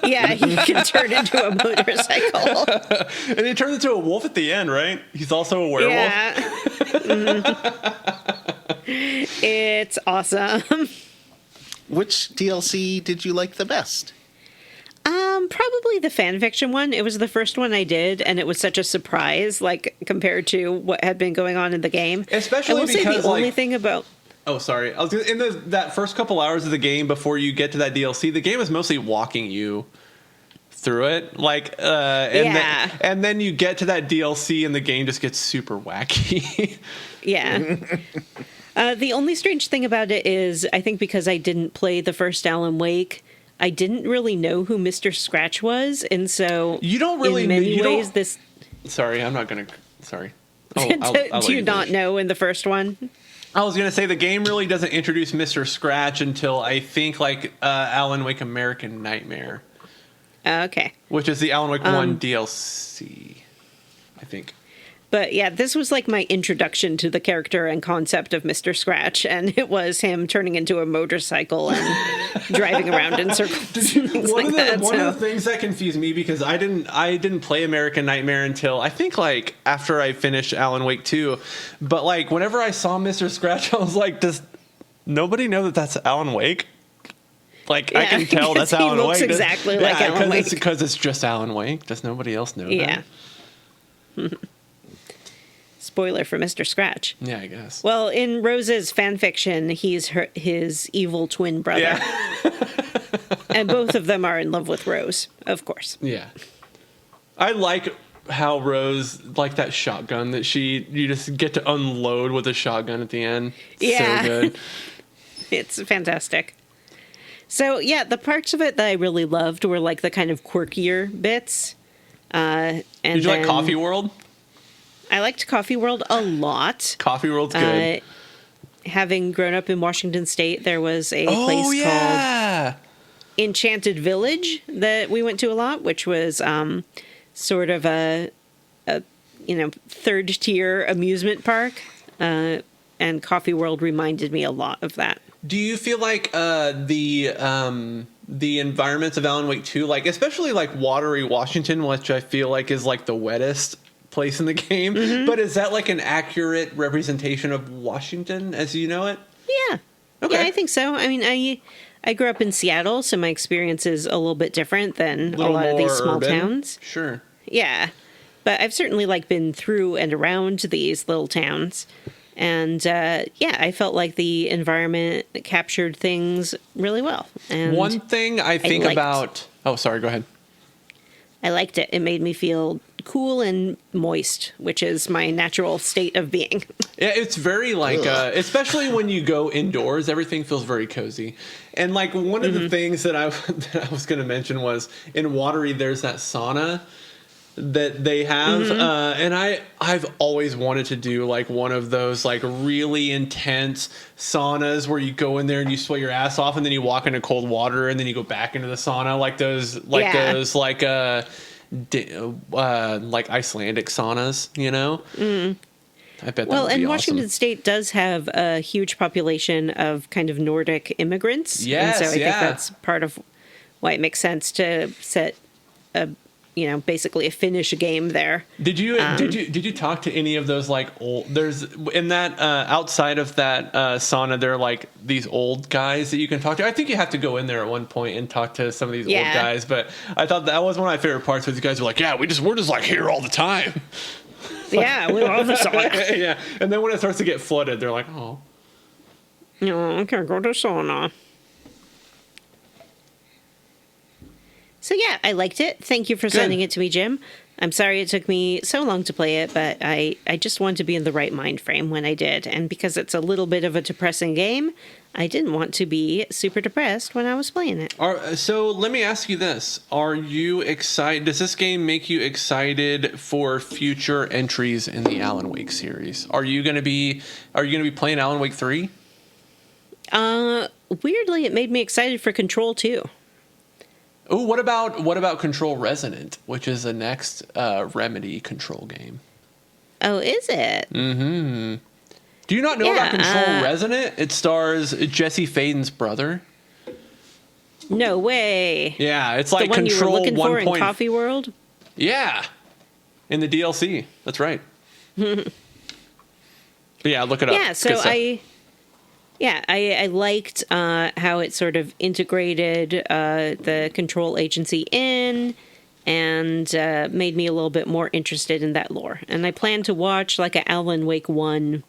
Yeah, he can turn into a motorcycle. And he turns into a wolf at the end, right? He's also a werewolf. Yeah. It's awesome. Which DLC did you like the best? Probably the fan fiction one. It was the first one I did, and it was such a surprise, like compared to what had been going on in the game. Especially I will because say the only thing about. Oh, sorry. I was in that first couple hours of the game before you get to that DLC. The game is mostly walking you through it, like, and then you get to that DLC, and the game just gets super wacky. Yeah. The only strange thing about it is, I think because I didn't play the first Alan Wake, I didn't really know who Mr. Scratch was, and so you don't really in many ways this. Sorry, I'm not gonna. Sorry. Do you not know in the first one? I was gonna say the game really doesn't introduce Mr. Scratch until I think like Alan Wake American Nightmare. Okay. Which is the Alan Wake 1 DLC, I think. But yeah, this was like my introduction to the character and concept of Mr. Scratch, and it was him turning into a motorcycle and driving around in circles. One of the things that confused me, because I didn't play American Nightmare until I think like after I finished Alan Wake 2. But like whenever I saw Mr. Scratch, I was like, does nobody know that that's Alan Wake? Like, I can tell that's Alan Wake. He looks exactly like Alan Wake. Because it's just Alan Wake. Does nobody else know that? Yeah. Spoiler for Mr. Scratch. Yeah, I guess. Well, in Rose's fanfiction, he's his evil twin brother. Yeah. And both of them are in love with Rose, of course. Yeah. I like how Rose, like that shotgun that you just get to unload with a shotgun at the end. Yeah. So good. It's fantastic. So, yeah, the parts of it that I really loved were like the kind of quirkier bits. Did you like Coffee World? I liked Coffee World a lot. Coffee World's good. Having grown up in Washington State, there was a place called Enchanted Village that we went to a lot, which was sort of a third tier amusement park. And Coffee World reminded me a lot of that. Do you feel like the environments of Alan Wake 2, like especially like watery Washington, which I feel like is like the wettest place in the game, but is that like an accurate representation of Washington as you know it? Yeah. Okay. Yeah, I think so. I mean, I grew up in Seattle, so my experience is a little bit different than a lot of these small urban? towns. Sure. Yeah. But I've certainly like been through and around these little towns. And yeah, I felt like the environment captured things really well. And One thing I think about... Oh, sorry, go ahead. I liked it. It made me feel cool and moist, which is my natural state of being. Yeah, it's very like, especially when you go indoors, everything feels very cozy. And like one of the things that I was going to mention was in Watery, there's that sauna that they have, and I've always wanted to do like one of those like really intense saunas where you go in there and you sweat your ass off, and then you walk into cold water, and then you go back into the sauna, like those like Icelandic saunas, you know. I bet that Well, would be and awesome. Washington State does have a huge population of kind of Nordic immigrants. Yes, and so I yeah. think that's part of why it makes sense to set a, basically a Finnish game there. Did you talk to any of those like old? There's in that outside of that sauna, there are like these old guys that you can talk to. I think you have to go in there at one point and talk to some of these old guys. But I thought that was one of my favorite parts. Where these guys were like, "Yeah, we're just like here all the time." Yeah, we love the sauna. Yeah, and then when it starts to get flooded, they're like, "Oh, No, I can't go to sauna." So yeah, I liked it. Thank you for sending it to me, Jim. I'm sorry it took me so long to play it, but I just wanted to be in the right mind frame when I did. And because it's a little bit of a depressing game, I didn't want to be super depressed when I was playing it. So let me ask you this: are you excited? Does this game make you excited for future entries in the Alan Wake series? Are you going to be playing Alan Wake 3? Weirdly, it made me excited for Control 2. Oh, what about Control Resonant, which is the next Remedy Control game? Oh, is it? Mm-hmm. Do you not know about Control Resonant? It stars Jesse Faden's brother. No way. Yeah, it's like the one Control you were looking 1. for in Coffee World? Yeah, in the DLC. That's right. Yeah, look it up. Yeah, so I liked how it sort of integrated the Control Agency in and made me a little bit more interested in that lore. And I plan to watch like a Alan Wake 1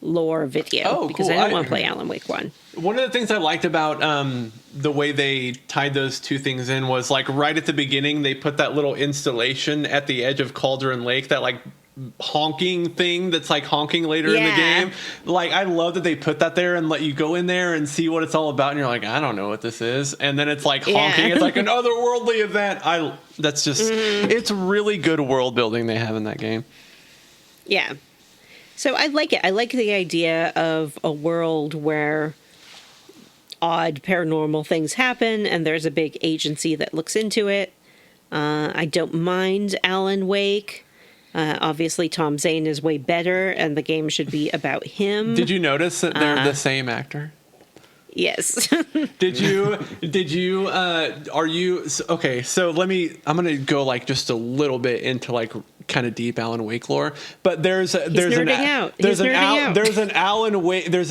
lore video because cool. I don't want to play Alan Wake 1. One of the things I liked about the way they tied those two things in was like right at the beginning, they put that little installation at the edge of Cauldron Lake, that like honking thing that's like honking later in the game. Like I love that they put that there and let you go in there and see what it's all about, and you're like, I don't know what this is, and then it's like honking. It's like an otherworldly event. That's just it's really good world building they have in that game. Yeah. So I like it. I like the idea of a world where odd paranormal things happen and there's a big agency that looks into it. I don't mind Alan Wake. Obviously, Tom Zane is way better, and the game should be about him. Did you notice that they're the same actor? Yes. Are you, okay, so I'm going to go like just a little bit into like kind of deep Alan Wake lore, but there's a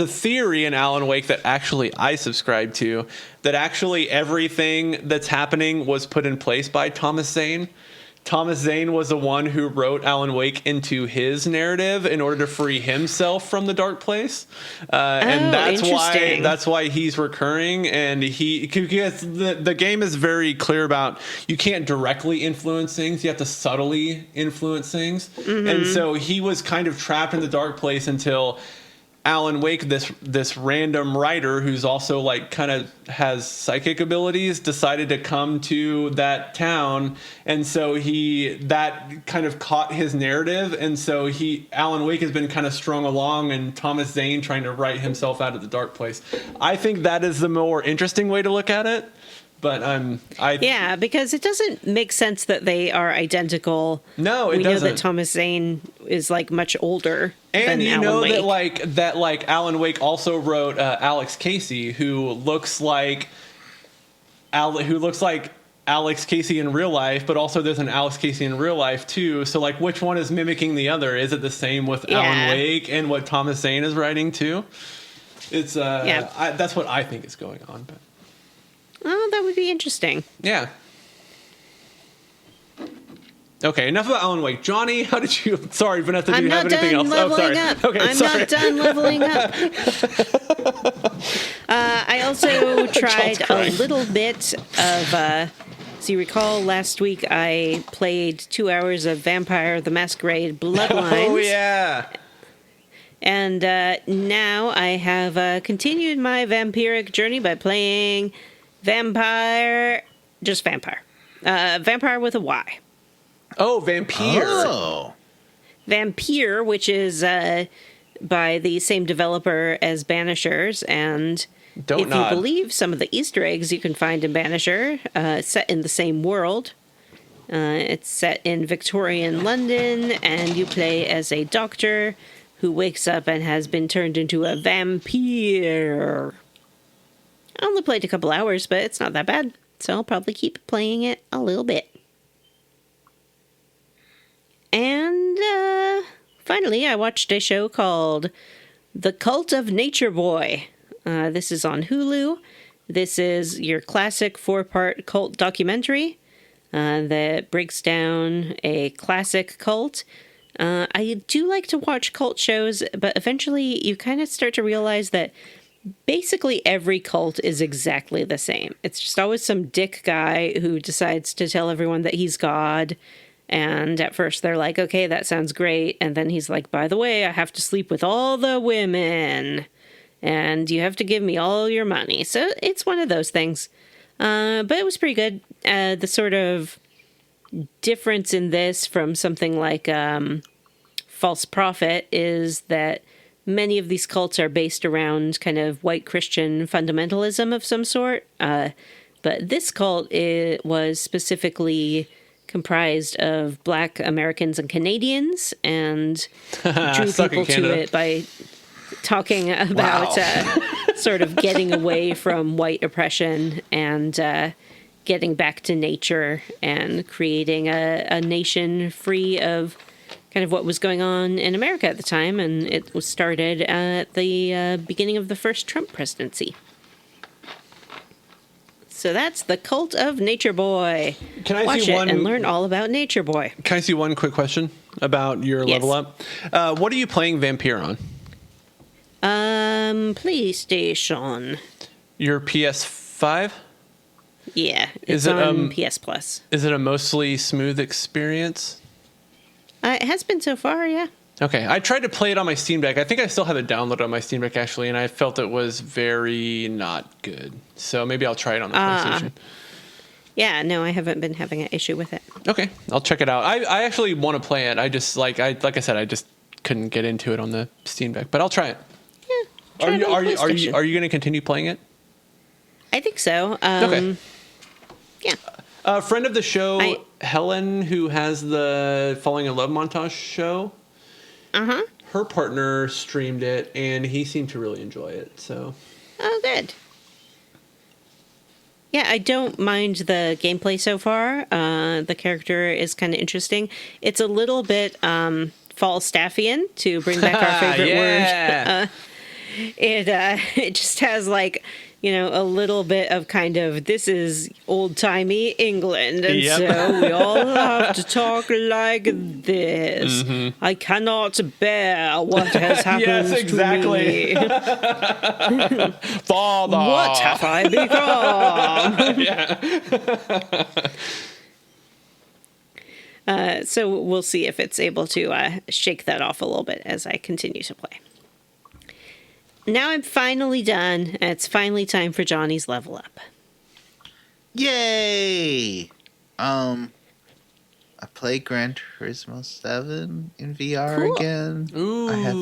theory in Alan Wake that actually I subscribe to, that actually everything that's happening was put in place by Thomas Zane. Thomas Zane was the one who wrote Alan Wake into his narrative in order to free himself from the dark place, and that's why he's recurring. And because the game is very clear about you can't directly influence things, you have to subtly influence things, and so he was kind of trapped in the dark place until Alan Wake, this random writer who's also like kind of has psychic abilities, decided to come to that town, and so that kind of caught his narrative, and so Alan Wake has been kind of strung along, and Thomas Zane trying to write himself out of the dark place. I think that is the more interesting way to look at it. But Yeah, because it doesn't make sense that they are identical. No, it we doesn't. know that Thomas Zane is like much older And than you Alan know Wake. that Alan Wake also wrote Alex Casey, who looks like Alex Casey in real life, but also there's an Alex Casey in real life too. So like, which one is mimicking the other? Is it the same with Alan Wake and what Thomas Zane is writing too? It's that's what I think is going on. But Oh, that would be interesting. yeah. Okay, enough about Alan Wake. Johnny, how did you... Sorry, Vanessa, do you have anything else? Leveling up. Okay, I'm not done leveling up. I also tried a little bit of... so you recall last week I played 2 hours of Vampire the Masquerade Bloodlines. Oh, yeah. And now I have continued my vampiric journey by playing Vampire... Just Vampire. Vampire with a Y. Oh, Vampire. Oh. Vampire, which is by the same developer as Banishers, and you believe some of the Easter eggs you can find in Banisher, set in the same world. It's set in Victorian London, and you play as a doctor who wakes up and has been turned into a vampire. I only played a couple hours, but it's not that bad, so I'll probably keep playing it a little bit. And finally, I watched a show called The Cult of Nature Boy. This is on Hulu. This is your classic 4-part cult documentary that breaks down a classic cult. I do like to watch cult shows, but eventually you kind of start to realize that basically every cult is exactly the same. It's just always some dick guy who decides to tell everyone that he's God. And at first they're like, okay, that sounds great. And then he's like, by the way, I have to sleep with all the women. And you have to give me all your money. So it's one of those things. But it was pretty good. The sort of difference in this from something like False Prophet is that many of these cults are based around kind of white Christian fundamentalism of some sort. But this cult was specifically comprised of Black Americans and Canadians, and drew people to it by talking about sort of getting away from white oppression and getting back to nature and creating a nation free of kind of what was going on in America at the time. And it was started at the beginning of the first Trump presidency. So that's The Cult of Nature Boy. Can I watch see it one and learn all about Nature Boy? Can I see one quick question about your level up? What are you playing Vampire on? PlayStation. Your PS5? Yeah, it's on PS Plus. Is it a mostly smooth experience? It has been so far, yeah. Okay, I tried to play it on my Steam Deck. I think I still have it downloaded on my Steam Deck, actually, and I felt it was very not good. So maybe I'll try it on the PlayStation. Yeah, no, I haven't been having an issue with it. Okay, I'll check it out. I actually want to play it. I just, like I said, I just couldn't get into it on the Steam Deck, but I'll try it. Yeah. Are you going to continue playing it? I think so. Okay. Yeah. A friend of the show, Helen, who has the Falling in Love montage show, her partner streamed it, and he seemed to really enjoy it. So. Oh, good. Yeah, I don't mind the gameplay so far. The character is kind of interesting. It's a little bit Falstaffian, to bring back our favorite word. It just has like, a little bit of kind of, this is old-timey England, and so we all have to talk like this. Mm-hmm. I cannot bear what has happened to me. Father! What have I become? So we'll see if it's able to shake that off a little bit as I continue to play. Now I'm finally done. It's finally time for Johnny's level up. Yay! I played Gran Turismo 7 in VR again. Ooh. I had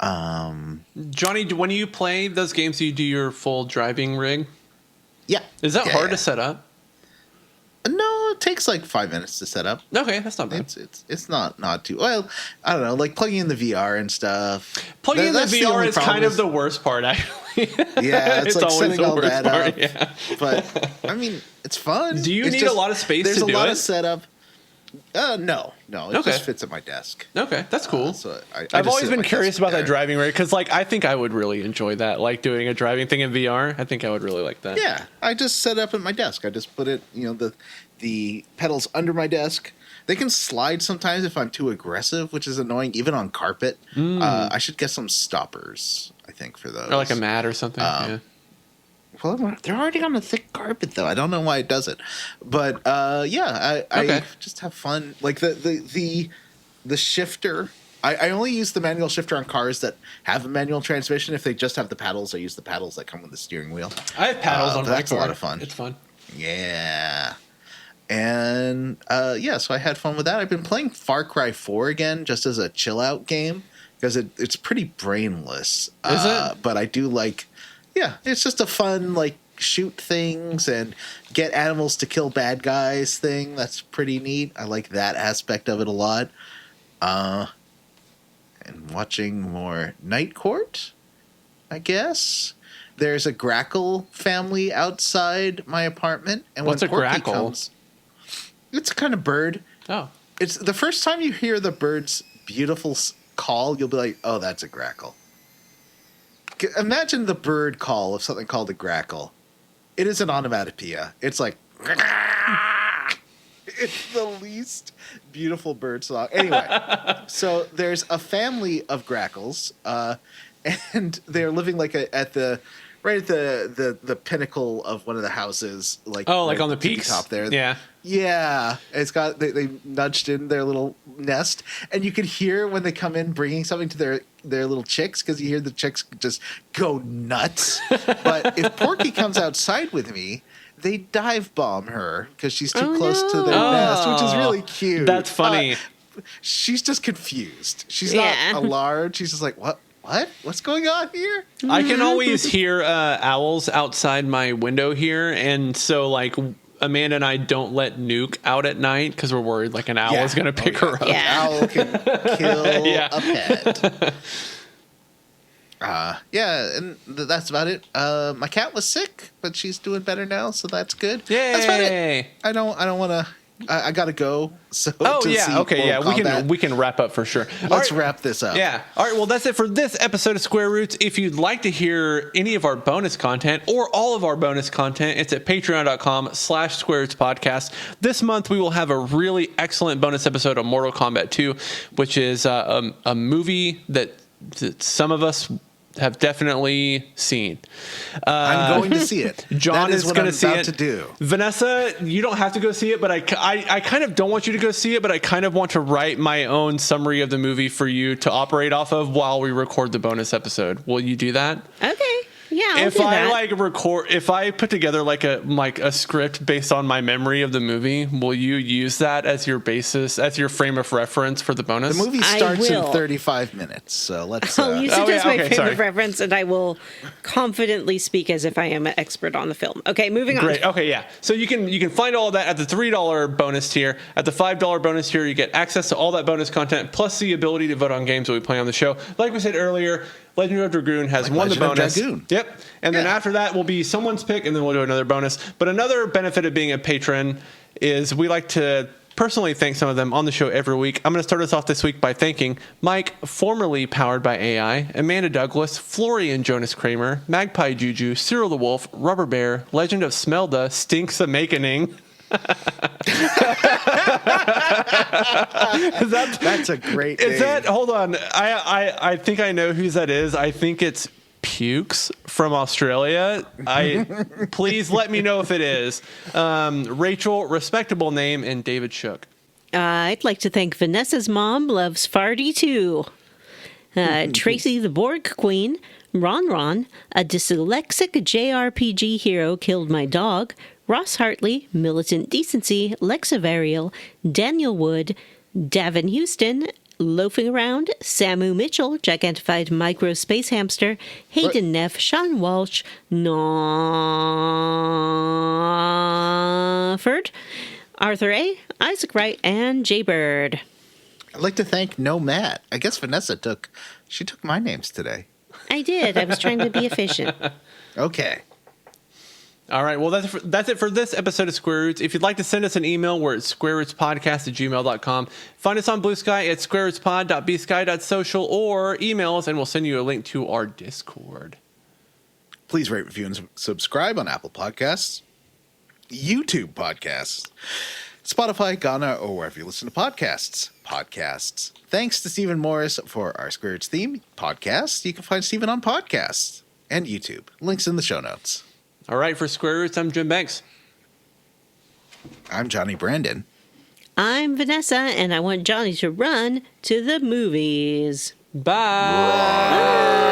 fun. Johnny, when you play those games, do you do your full driving rig? Yeah. Is that Yeah, hard yeah. to set up? No, it takes like 5 minutes to set up. Okay, that's not bad. It's not too well. I don't know, like plugging in the VR and stuff. Plugging in the That's VR only is problem kind of the worst part, actually. Yeah, it's like always setting the all worst that part, up. yeah. But I mean, it's fun. Do you It's need a lot of space There's to a do lot it? of setup. No, it Okay. just fits at my desk. Okay, that's cool. So I I've just always sit at been my curious desk about that there. driving rig because, like, I think I would really enjoy that, like doing a driving thing in VR. I think I would really like that. Yeah, I just set up at my desk. I just put it, the pedals under my desk. They can slide sometimes if I'm too aggressive, which is annoying, even on carpet. I should get some stoppers, I think, for those. Or like a mat or something. Yeah. Well, they're already on a thick carpet, though. I don't know why it does it, but I Okay. just have fun. Like the shifter. I only use the manual shifter on cars that have a manual transmission. If they just have the paddles, I use the paddles that come with the steering wheel. I have paddles on my that's a car. lot of fun. It's fun. Yeah. And so I had fun with that. I've been playing Far Cry 4 again just as a chill out game because it's pretty brainless. Is it? But I do like, it's just a fun, like, shoot things and get animals to kill bad guys thing. That's pretty neat. I like that aspect of it a lot. And watching more Night Court, I guess. There's a grackle family outside my apartment, and What's when a Porky grackle? comes, it's a kind of bird. Oh. It's the first time you hear the bird's beautiful call, you'll be like, "Oh, that's a grackle." Imagine the bird call of something called a grackle. It is an onomatopoeia. It's like it's the least beautiful bird song. Anyway, so there's a family of grackles, and they're living like at the pinnacle of one of the houses, like Like right on the at tippy peaks? top there. Yeah. Yeah, it's got they nudged in their little nest, and you could hear when they come in bringing something to their little chicks because you hear the chicks just go nuts. But if Porky comes outside with me, they dive bomb her because she's too close to their nest, which is really cute. That's funny. She's just confused. She's Yeah. not alarmed. She's just like, what? What's going on here? I can always hear owls outside my window here, and so like Amanda and I don't let Nuke out at night because we're worried like an owl is going to pick her up. Yeah. Owl can kill Yeah. a pet. And that's about it. My cat was sick, but she's doing better now, so that's good. Yay! That's about it. I don't want to. I gotta go. So Oh to yeah, see okay, yeah. Mortal Kombat. We can wrap up for sure. Let's All right. wrap this up. Yeah. All right. Well, that's it for this episode of Square Roots. If you'd like to hear any of our bonus content or all of our bonus content, it's at patreon.com/Square Roots Podcast. This month, we will have a really excellent bonus episode of Mortal Kombat 2, which is a movie that some of us have definitely seen. I'm going to see it. John That is what going I'm to see about it. to do. Vanessa, you don't have to go see it, but I kind of don't want you to go see it, but I kind of want to write my own summary of the movie for you to operate off of while we record the bonus episode. Will you do that? Okay. Yeah, I'll If do I that. if I put together like a script based on my memory of the movie, will you use that as your basis, as your frame of reference for the bonus? The movie I starts in will. 35 minutes, so let's. I'll use it Oh, yeah, as my okay, frame sorry. of reference, and I will confidently speak as if I am an expert on the film. Okay, moving on. Great. Okay, yeah. So you can find all of that at the $3 bonus tier. At the $5 bonus tier, you get access to all that bonus content plus the ability to vote on games that we play on the show. Like we said earlier, Legend of Dragoon has won the Legend of bonus. Dragoon. Yep. And then Yeah. after that will be someone's pick, and then we'll do another bonus. But another benefit of being a patron is we like to personally thank some of them on the show every week. I'm going to start us off this week by thanking Mike, formerly powered by AI, Amanda Douglas, Florian Jonas Kramer, Magpie Juju, Cyril the Wolf, Rubber Bear, Legend of Smelda, Stinks a Makening. That's a great. Is name. that? Hold on. I think I know whose that is. I think it's Pukes from Australia. Please let me know if it is. Rachel, respectable name, and David Shook. I'd like to thank Vanessa's mom loves Farty too. Tracy the Borg Queen, Ron, a dyslexic JRPG hero killed my dog, Ross Hartley, Militant Decency, Lexa Varial, Daniel Wood, Davin Houston, Loafing Around, Samu Mitchell, Gigantified Micro Space Hamster, Hayden Neff, Sean Walsh, Nawford, Arthur A., Isaac Wright, and Jay Bird. I'd like to thank No Matt. I guess Vanessa took my names today. I did. I was trying to be efficient. Okay. All right. Well, that's it for this episode of Square Roots. If you'd like to send us an email, we're at squarerootspodcast@gmail.com. Find us on Blue Sky at squarerootspod.bsky.social or email us and we'll send you a link to our Discord. Please rate, review, and subscribe on Apple Podcasts, YouTube Podcasts, Spotify, Ghana, or wherever you listen to podcasts. Thanks to Stephen Morris for our Square Roots theme podcast. You can find Stephen on podcasts and YouTube. Links in the show notes. All right. For Square Roots, I'm Jim Banks. I'm Johnny Brandon. I'm Vanessa, and I want Johnny to run to the movies. Bye.